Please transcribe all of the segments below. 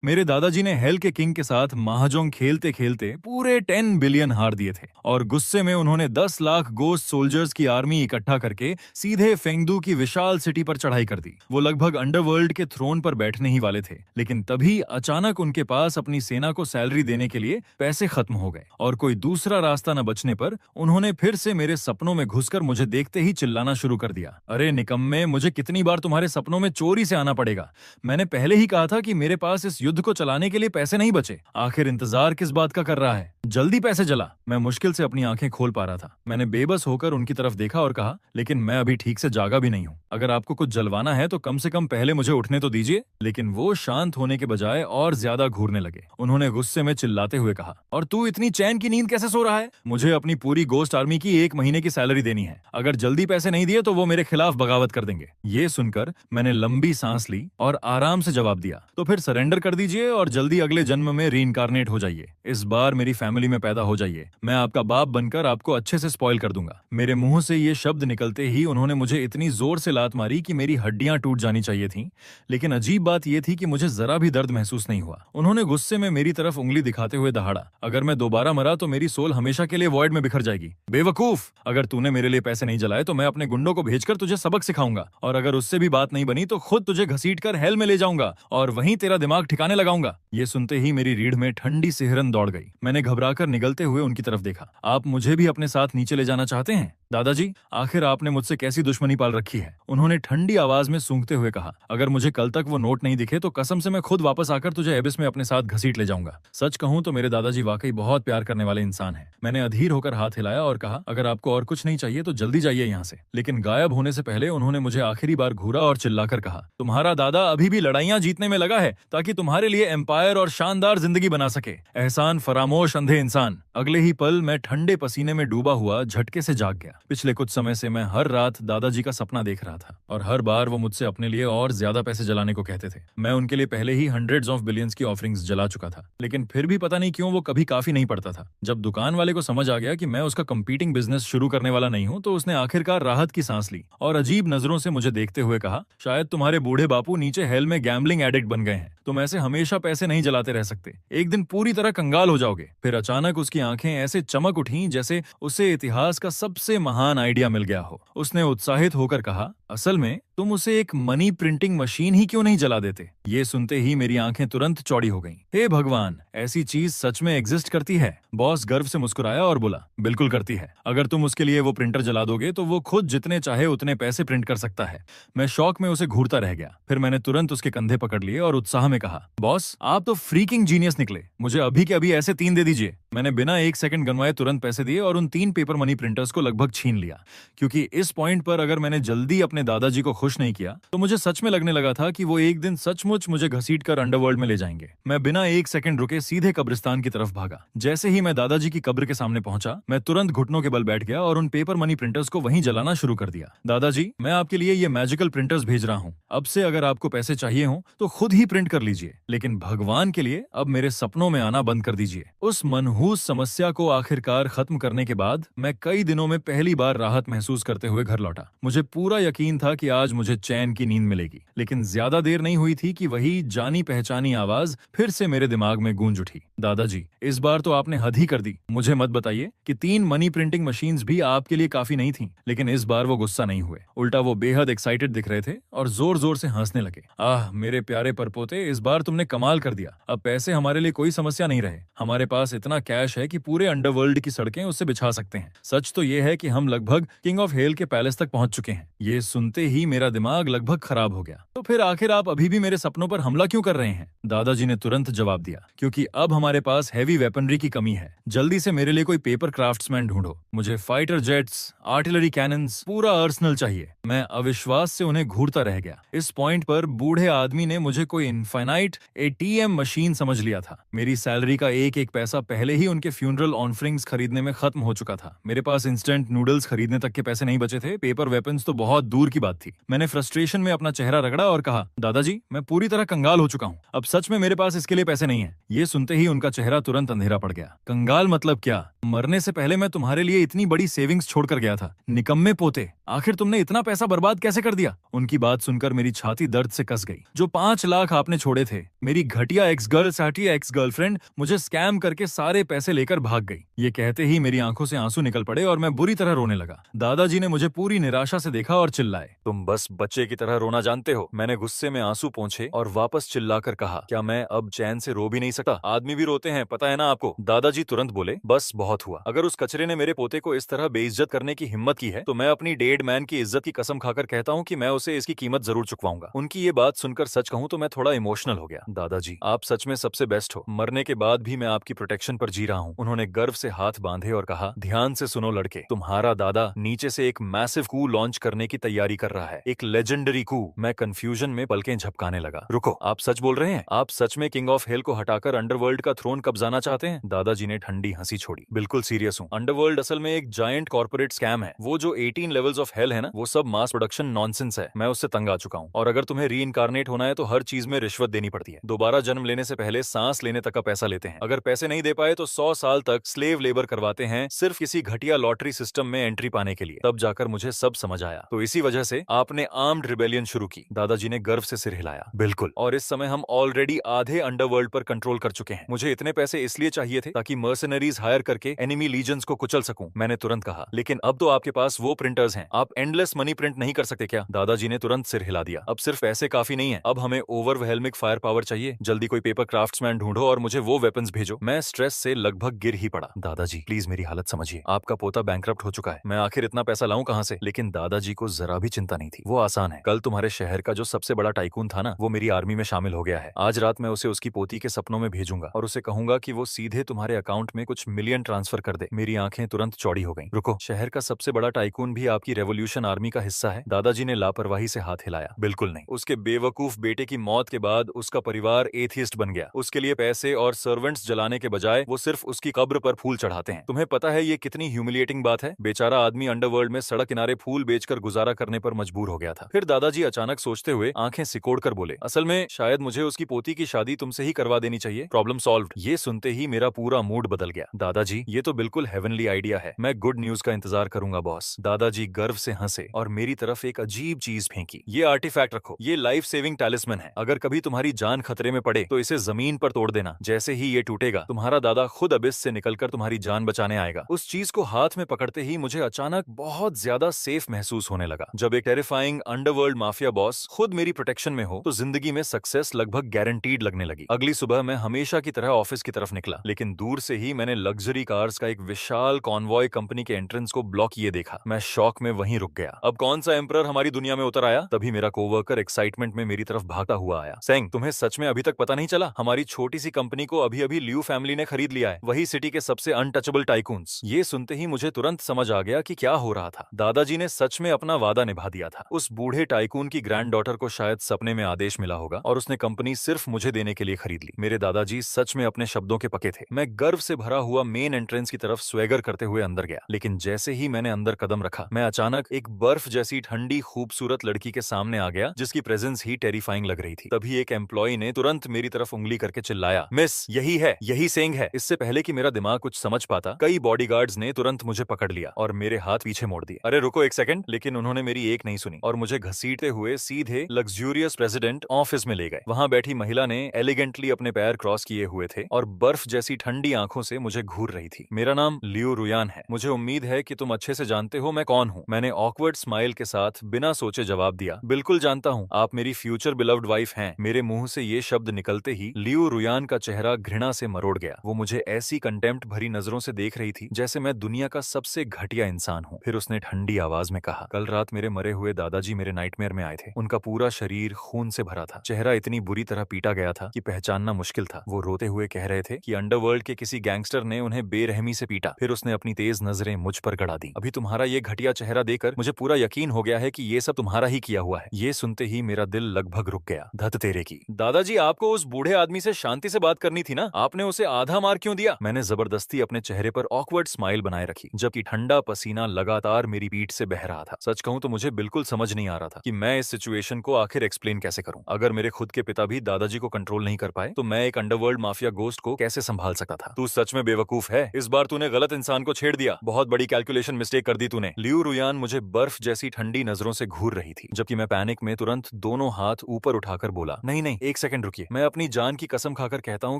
मेरे दादाजी ने हेल के किंग के साथ महाजोंग खेलते खेलते पूरे 10 बिलियन हार दिए थे और गुस्से में उन्होंने 10 लाख गोस्ट सोल्जर्स की आर्मी इकट्ठा करके सीधे फेंगडू की विशाल सिटी पर चढ़ाई कर दी। वो लगभग अंडरवर्ल्ड के थ्रोन पर बैठने ही वाले थे, लेकिन तभी अचानक उनके पास अपनी सेना को सैलरी देने के लिए पैसे खत्म हो गए और कोई दूसरा रास्ता न बचने पर उन्होंने फिर से मेरे सपनों में घुसकर मुझे देखते ही चिल्लाना शुरू कर दिया। अरे निकम्मे, मुझे कितनी बार तुम्हारे सपनों में चोरी से आना पड़ेगा? मैंने पहले ही कहा था कि मेरे पास इस युद्ध को चलाने के लिए पैसे नहीं बचे। आखिर इंतजार किस बात का कर रहा है? जल्दी पैसे जला। मैं मुश्किल से अपनी आंखें खोल पा रहा था। मैंने बेबस होकर उनकी तरफ देखा और कहा, लेकिन मैं अभी ठीक से जागा भी नहीं हूँ। अगर आपको कुछ जलवाना है तो कम से कम पहले मुझे उठने तो दीजिए। लेकिन वो शांत होने के बजाय और ज्यादा घूरने लगे। उन्होंने गुस्से में चिल्लाते हुए कहा, और तू इतनी चैन की नींद कैसे सो रहा है? मुझे अपनी पूरी गोस्ट आर्मी की 1 महीने की सैलरी देनी है। अगर जल्दी पैसे नहीं दिए तो वो मेरे खिलाफ बगावत कर देंगे। ये सुनकर मैंने लंबी सांस ली और आराम से जवाब दिया, तो फिर सरेंडर कर दीजिए और जल्दी अगले जन्म में रीइंकारनेट हो जाइए। इस बार मेरी फैमिली में पैदा हो जाइए। मैं आपका बाप बनकर आपको अच्छे से स्पॉइल कर दूंगा। मेरे मुंह से ये शब्द निकलते ही उन्होंने मुझे इतनी जोर से लात मारी कि मेरी हड्डियां टूट जानी चाहिए थीं। लेकिन अजीब बात यह थी कि मुझे जरा भी दर्द महसूस नहीं हुआ। उन्होंने गुस्से में मेरी तरफ उंगली दिखाते हुए दहाड़ा, अगर मैं दोबारा मरा तो मेरी सोल हमेशा के लिए वॉइड में बिखर जाएगी। बेवकूफ, अगर तूने मेरे लिए पैसे नहीं जलाए तो मैं अपने गुंडों को भेजकर तुझे सबक सिखाऊंगा, और अगर उससे भी बात नहीं बनी तो खुद तुझे घसीटकर हेल में ले जाऊंगा और वहीं तेरा दिमाग ठिकाने लगाऊंगा। ये सुनते ही मेरी रीढ़ में ठंडी सिहरन दौड़ गई। मैंने घबराकर निगलते हुए उनकी तरफ देखा। आप मुझे भी अपने साथ नीचे ले जाना चाहते हैं? दादाजी, आखिर आपने मुझसे कैसी दुश्मनी पाल रखी है? उन्होंने ठंडी आवाज में सूंघते हुए कहा, अगर मुझे कल तक वो नोट नहीं दिखे तो कसम से मैं खुद वापस आकर तुझे एबिस में अपने साथ घसीट ले जाऊंगा। सच कहूं तो मेरे दादाजी वाकई बहुत प्यार करने वाले इंसान हैं। मैंने अधीर होकर हाथ हिलाया और कहा, अगर आपको और कुछ नहीं चाहिए तो जल्दी जाइए यहाँ से। लेकिन गायब होने से पहले उन्होंने मुझे आखिरी बार घूरा और चिल्लाकर कहा, तुम्हारा दादा अभी भी लड़ाइयां जीतने में लगा है ताकि तुम्हारे लिए एम्पायर और शानदार जिंदगी बना सके। एहसान फरामोश अंधे इंसान। अगले ही पल मैं ठंडे पसीने में डूबा हुआ झटके से जाग गया। पिछले कुछ समय से मैं हर रात दादाजी का सपना देख रहा था और हर बार वो मुझसे अपने लिए और ज्यादा पैसे जलाने को कहते थे। मैं उनके लिए पहले ही हंड्रेड्स ऑफ बिलियंस की ऑफरिंग्स जला चुका था, लेकिन फिर भी पता नहीं क्यों वो कभी काफी नहीं पड़ता था। जब दुकान वाले को समझ आ गया कि मैं उसका कंपीटिंग बिजनेस शुरू करने वाला नहीं हूं तो उसने आखिरकार राहत की सांस ली और अजीब नजरों से मुझे देखते हुए कहा, शायद तुम्हारे बूढ़े बापू नीचे हेल में गैम्बलिंग एडिक्ट बन गए हैं। तुम ऐसे हमेशा पैसे नहीं जलाते रह सकते, एक दिन पूरी तरह कंगाल हो जाओगे। फिर अचानक उसकी आंखें ऐसे चमक उठी जैसे उसे इतिहास का सबसे महान आइडिया मिल गया हो। उसने उत्साहित होकर कहा, असल में तुम उसे एक मनी प्रिंटिंग मशीन ही क्यों नहीं जला देते? ये सुनते ही मेरी आंखें तुरंत चौड़ी हो गईं। हे भगवान, ऐसी चीज सच में एग्जिस्ट करती है? बॉस गर्व से मुस्कुराया और बोला, बिल्कुल करती है। अगर तुम उसके लिए वो प्रिंटर जला दोगे तो वो खुद जितने चाहे उतने पैसे प्रिंट कर सकता है। मैं शौक में उसे घूरता रह गया। फिर मैंने तुरंत उसके कंधे पकड़ लिए और उत्साह में कहा, बॉस आप तो फ्रीकिंग जीनियस निकले। मुझे अभी के अभी ऐसे 3 दे दीजिए। मैंने बिना 1 सेकंड गंवाए तुरंत पैसे दिए और उन 3 पेपर मनी प्रिंटर्स को लगभग छीन लिया, क्योंकि इस पॉइंट पर अगर मैंने जल्दी अपने दादाजी को खुश नहीं किया तो मुझे सच में लगने लगा था कि वो एक दिन सचमुच मुझे घसीटकर अंडरवर्ल्ड में ले जाएंगे। मैं बिना 1 सेकंड रुके सीधे कब्रिस्तान की तरफ भागा। जैसे ही मैं दादाजी की कब्र के सामने पहुंचा, मैं तुरंत घुटनों के बल बैठ गया और उन पेपर मनी प्रिंटर्स को वहीं जलाना शुरू कर दिया। दादाजी, मैं आपके लिए ये मैजिकल प्रिंटर्स भेज रहा हूँ। अब से अगर आपको पैसे चाहिए हो तो खुद ही प्रिंट कर लीजिए, लेकिन भगवान के लिए अब मेरे सपनों में आना बंद कर दीजिए। उस मनहूस समस्या को आखिरकार खत्म करने के बाद मैं कई दिनों में पहली बार राहत महसूस करते हुए घर लौटा। मुझे पूरा यकीन था कि आज मुझे चैन की नींद मिलेगी, लेकिन ज्यादा देर नहीं हुई थी कि वही जानी पहचानी आवाज फिर से मेरे दिमाग में गूंज उठी। दादाजी, इस बार तो आपने हद ही कर दी। मुझे मत बताइए कि 3 मनी प्रिंटिंग मशीन्स भी आपके लिए काफी नहीं थीं। लेकिन इस बार वो गुस्सा नहीं हुए, उल्टा वो बेहद एक्साइटेड दिख रहे थे और जोर जोर से हंसने लगे। आह मेरे प्यारे परपोते, इस बार तुमने कमाल कर दिया। अब पैसे हमारे लिए कोई समस्या नहीं रहे। हमारे पास इतना कैश है कि पूरे अंडरवर्ल्ड की सड़कें उससे बिछा सकते हैं। सच तो ये है कि हम लगभग किंग ऑफ हेल के पैलेस तक पहुंच चुके हैं। ये सुनते ही मेरा दिमाग लगभग खराब हो गया। तो फिर आखिर आप अभी भी मेरे सपनों पर हमला क्यों कर रहे हैं? दादाजी ने तुरंत जवाब दिया, क्योंकि अब हमारे पास हैवी वेपनरी की कमी है। जल्दी से मेरे लिए कोई पेपर क्राफ्ट्समैन ढूंढो। मुझे फाइटर जेट्स, आर्टिलरी कैनन्स, पूरा आर्सनल चाहिए। मैं अविश्वास से उन्हें घूरता रह गया। इस पॉइंट पर बूढ़े आदमी ने मुझे कोई इनफाइनाइट एटीएम मशीन समझ लिया था। मेरी सैलरी का एक एक पैसा पहले ही उनके फ्यूनरल ऑफरिंग्स खरीदने में खत्म हो चुका था। मेरे पास इंस्टेंट नूडल्स खरीदने तक के पैसे नहीं बचे थे। पेपर वेपन्स तो बहुत दूर की बात थी। मैंने फ्रस्ट्रेशन में अपना चेहरा रगड़ा और कहा, दादाजी, मैं पूरी तरह कंगाल हो चुका हूँ। अब सच में मेरे पास इसके लिए पैसे नहीं है। ये सुनते ही उनका चेहरा तुरंत अंधेरा पड़ गया। कंगाल मतलब क्या? मरने से पहले मैं तुम्हारे लिए इतनी बड़ी सेविंग्स छोड़कर गया था। निकम्मे पोते, आखिर तुमने इतना पैसा बर्बाद कैसे कर दिया? उनकी बात सुनकर मेरी छाती दर्द से कस गई। जो 5 लाख आपने छोड़े थे, मेरी घटिया एक्स गर्लफ्रेंड मुझे स्कैम करके सारे पैसे लेकर भाग गई। ये कहते ही मेरी आंखों से आंसू निकल पड़े और मैं बुरी तरह रोने लगा। दादाजी ने मुझे पूरी निराशा से देखा और चिल्लाए, तुम बस बच्चे की तरह रोना जानते हो। मैंने गुस्से में आंसू पोंछे और वापस चिल्लाकर कहा, क्या मैं अब चैन से रो भी नहीं सकता? आदमी भी रोते हैं, पता है ना आपको। दादाजी तुरंत बोले, बस बहुत हुआ। अगर उस कचरे ने मेरे पोते को इस तरह बेइज्जत करने की हिम्मत की है तो मैं अपनी डेड मैन की इज्जत की कसम खाकर कहता हूँ कि मैं उसे इसकी कीमत जरूर चुकवाऊंगा। उनकी ये बात सुनकर सच कहूँ तो मैं थोड़ा इमोशनल हो गया। दादाजी, आप सच में सबसे बेस्ट हो। मरने के बाद भी मैं आपकी प्रोटेक्शन पर जी रहा हूँ। उन्होंने गर्व से हाथ बांधे और कहा, ध्यान से सुनो लड़के, तुम्हारा दादा नीचे से एक मैसिव कू लॉन्च करने की तैयारी कर रहा है, एक लेजेंडरी कू। मैं कंफ्यूजन में पलकें झपकाने लगा। रुको, आप सच बोल रहे हैं? आप सच में किंग ऑफ हेल को हटाकर अंडरवर्ल्ड का थ्रोन कब्जाना चाहते हैं? दादाजी ने ठंडी हंसी छोड़ी। बिल्कुल सीरियस हूँ। अंडरवर्ल्ड असल में एक जायंट कॉर्पोरेट स्कैम है। वो जो 18 लेवल्स ऑफ हेल है ना, वो सब मास प्रोडक्शन नॉनसेंस है। मैं उससे तंग आ चुका हूँ। और अगर तुम्हें रीइंकारनेट होना है तो हर चीज में रिश्वत देनी पड़ती है। दोबारा जन्म लेने से पहले सांस लेने तक का पैसा लेते हैं। अगर पैसे नहीं दे पाए तो 100 साल तक स्लेव लेबर करवाते हैं, सिर्फ किसी घटिया लॉटरी सिस्टम में एंट्री पाने के लिए। तब जाकर मुझे सब समझ आया। तो इसी वजह से आपने आर्म्ड रिबेलियन शुरू की। दादाजी ने गर्व से सिर हिलाया। बिल्कुल, और इस समय हम ऑलरेडी आधे अंडरवर्ल्ड पर कंट्रोल कर चुके हैं। मुझे इतने पैसे इसलिए चाहिए थे ताकि मर्सनरीज हायर करके एनिमी लीजन्स को कुचल सकूं। मैंने तुरंत कहा, लेकिन अब तो आपके पास वो प्रिंटर्स हैं, आप एंडलेस मनी प्रिंट नहीं कर सकते क्या? दादाजी ने तुरंत सिर हिला दिया। अब सिर्फ पैसे काफी नहीं है, अब हमें ओवरवेलमिंग फायर पावर चाहिए। जल्दी कोई पेपर क्राफ्ट्समैन ढूंढो और मुझे वो वेपन्स भेजो। मैं स्ट्रेस से लगभग गिर ही पड़ा। दादाजी प्लीज मेरी हालत समझिए, आपका पोता बैंकरप्ट हो चुका है। मैं आखिर इतना पैसा लाऊं कहां से? लेकिन दादाजी को जरा भी चिंता नहीं थी। वो आसान है, कल तुम्हारे शहर का जो सबसे बड़ा टाइकून था ना, वो मेरी आर्मी में शामिल हो गया है। आज रात मैं उसे उसकी पोती के सपनों में भेजूंगा और उसे कहूंगा कि वो सीधे तुम्हारे अकाउंट में कुछ मिलियन ट्रांसफर कर दे। मेरी आंखें तुरंत चौड़ी हो गईं। रुको, शहर का सबसे बड़ा टाइकून भी आपकी रेवोल्यूशन आर्मी का हिस्सा है? दादाजी ने लापरवाही से हाथ हिलाया। बिल्कुल नहीं। उसके बेवकूफ बेटे की मौत के बाद उसका परिवार एथियस्ट बन गया। उसके लिए पैसे और सर्वेंट्स जलाने के बजाय वो सिर्फ उसकी कब्र पर फूल चढ़ाते हैं। तुम्हें पता है ये कितनी ह्यूमिलिएटिंग बात है? बेचारा आदमी अंडरवर्ल्ड में सड़क किनारे फूल बेचकर गुजारा करने पर मजबूर हो गया था। फिर दादाजी अचानक सोचते हुए आंखें सिकोड़कर बोले, असल में शायद मुझे उसकी पोती की शादी तुमसे ही करवा देनी चाहिए। Problem solved. ये सुनते ही मेरा पूरा मूड बदल गया। दादाजी, ये तो बिल्कुल हेवनली आइडिया है। मैं गुड न्यूज का इंतजार करूंगा बॉस। दादाजी गर्व से हंसे और मेरी तरफ एक अजीब चीज फेंकी। ये आर्टिफैक्ट रखो, ये लाइफ सेविंग टैलिस्मन है। अगर कभी तुम्हारी जान खतरे में पड़े तो इसे जमीन पर तोड़ देना। जैसे ही ये टूटेगा, तुम्हारा दादा खुद अबिस से निकलकर तुम्हारी जान बचाने आएगा। उस चीज को हाथ में पकड़ते ही मुझे अचानक बहुत ज्यादा सेफ महसूस होने लगा। जब एक टेरिफाइंग अंडरवर्ल्ड माफिया बॉस खुद मेरी प्रोटेक्शन में हो तो जिंदगी में सक्सेस लगभग गारंटीड लगने लगी। अगली सुबह मैं हमेशा की तरह ऑफिस की तरफ निकला, लेकिन दूर से ही मैंने लग्जरी कार्स का एक विशाल कॉन्वॉय कंपनी के एंट्रेंस को ब्लॉक किए देखा। मैं शॉक में वहीं रुक गया। अब कौन सा एम्परर हमारी दुनिया में उतर आया? तभी मेरा कोवर्कर एक्साइटमेंट में मेरी तरफ भागता हुआ आया। सेंग, तुम्हें सच में अभी तक पता नहीं चला? हमारी छोटी सी कंपनी को अभी अभी लियू फैमिली ने खरीद लिया है, वही सिटी के सबसे अनटचेबल टाइकून्स। ये सुनते ही मुझे तुरंत समझ आ गया कि क्या हो रहा था। दादाजी ने सच में अपना वादा निभा दिया था। उस बूढ़े टाइकून की ग्रैंड डॉटर को शायद सपने में आदेश मिला होगा और उसने कंपनी सिर्फ मुझे देने के लिए खरीद ली। मेरे दादाजी सच में अपने शब्दों के पके थे। मैं गर्व से भरा हुआ मेन एंट्रेंस की तरफ स्वेगर करते हुए अंदर गया, लेकिन जैसे ही मैंने अंदर कदम रखा, मैं अचानक एक बर्फ जैसी ठंडी खूबसूरत लड़की के सामने आ गया जिसकी प्रेजेंस ही टेरिफाइंग लग रही थी। तभी एक एम्प्लॉय ने तुरंत मेरी तरफ उंगली करके चिल्लाया, मिस, यही है, यही सेंग है। इससे पहले कि मेरा दिमाग कुछ समझ पाता, कई बॉडीगार्ड्स ने तुरंत मुझे पकड़ लिया और मेरे हाथ पीछे मोड़ दिए। अरे रुको एक सेकंड। लेकिन उन्होंने मेरी एक नहीं सुनी और मुझे घसीटते हुए सीधे लग्जूरियस प्रेसिडेंट ऑफिस में ले गए। वहां बैठी महिला ने एलिगेंटली अपने पैर क्रॉस किए हुए थे और बर्फ जैसी ठंडी आंखों से मुझे घूर रही थी। मेरा नाम लियू रुयान है। मुझे उम्मीद है कि तुम अच्छे से जानते हो मैं कौन हूँ। मैंने ऑकवर्ड स्माइल के साथ बिना सोचे जवाब दिया, बिल्कुल जानता हूँ, आप मेरी फ्यूचर बिलव्ड वाइफ हैं। मेरे मुंह से ये शब्द निकलते ही लियू रुयान का चेहरा घृणा से मरोड़ गया। वो मुझे ऐसी कंटेम्प्ट भरी नजरों से देख रही थी जैसे मैं दुनिया का सबसे घटिया इंसान हूँ। फिर उसने ठंडी आवाज में कहा, कल रात मेरे मरे हुए दादाजी मेरे नाइटमेयर में आए थे। उनका पूरा शरीर खून से भरा था, चेहरा इतनी बुरी तरह पीटा गया था कि पहचानना मुश्किल था। वो रोते हुए कह रहे थे कि अंडरवर्ल्ड के किसी गैंगस्टर ने उन्हें बेरहमी से पीटा। फिर उसने अपनी तेज नजरें मुझ पर गड़ा दी। अभी तुम्हारा ये घटिया चेहरा देखकर मुझे पूरा यकीन हो गया है कि ये सब तुम्हारा ही किया हुआ है। ये सुनते ही मेरा दिल लगभग रुक गया। धत तेरे की। दादाजी, आपको उस बूढ़े आदमी से शांति से बात करनी थी ना, आपने उसे आधा मार क्यों दिया? मैंने जबरदस्ती अपने चेहरे पर ऑकवर्ड स्माइल बनाए रखी, जबकि ठंडा पसीना लगातार मेरी पीठ से बह रहा था। सच कहूं तो मुझे बिल्कुल समझ नहीं आ रहा था कि मैं इस सिचुएशन को आखिर एक्सप्लेन कैसे करूं। अगर मेरे खुद के पिता भी दादाजी को कंट्रोल नहीं कर पाए तो मैं एक अंडरवर्ल्ड माफिया गोस्ट को कैसे संभाल सकता था। तू सच में बेवकूफ है। इस बार तूने गलत इंसान को छेड़ दिया। बहुत बड़ी कैलकुलेशन मिस्टेक कर दी तूने। लियू रुयान रुयान मुझे बर्फ जैसी ठंडी नजरों से घूर रही थी, जबकि मैं पैनिक में तुरंत दोनों हाथ ऊपर उठाकर बोला, नहीं नहीं, एक सेकंड रुकिए, मैं अपनी जान की कसम खाकर कहता हूँ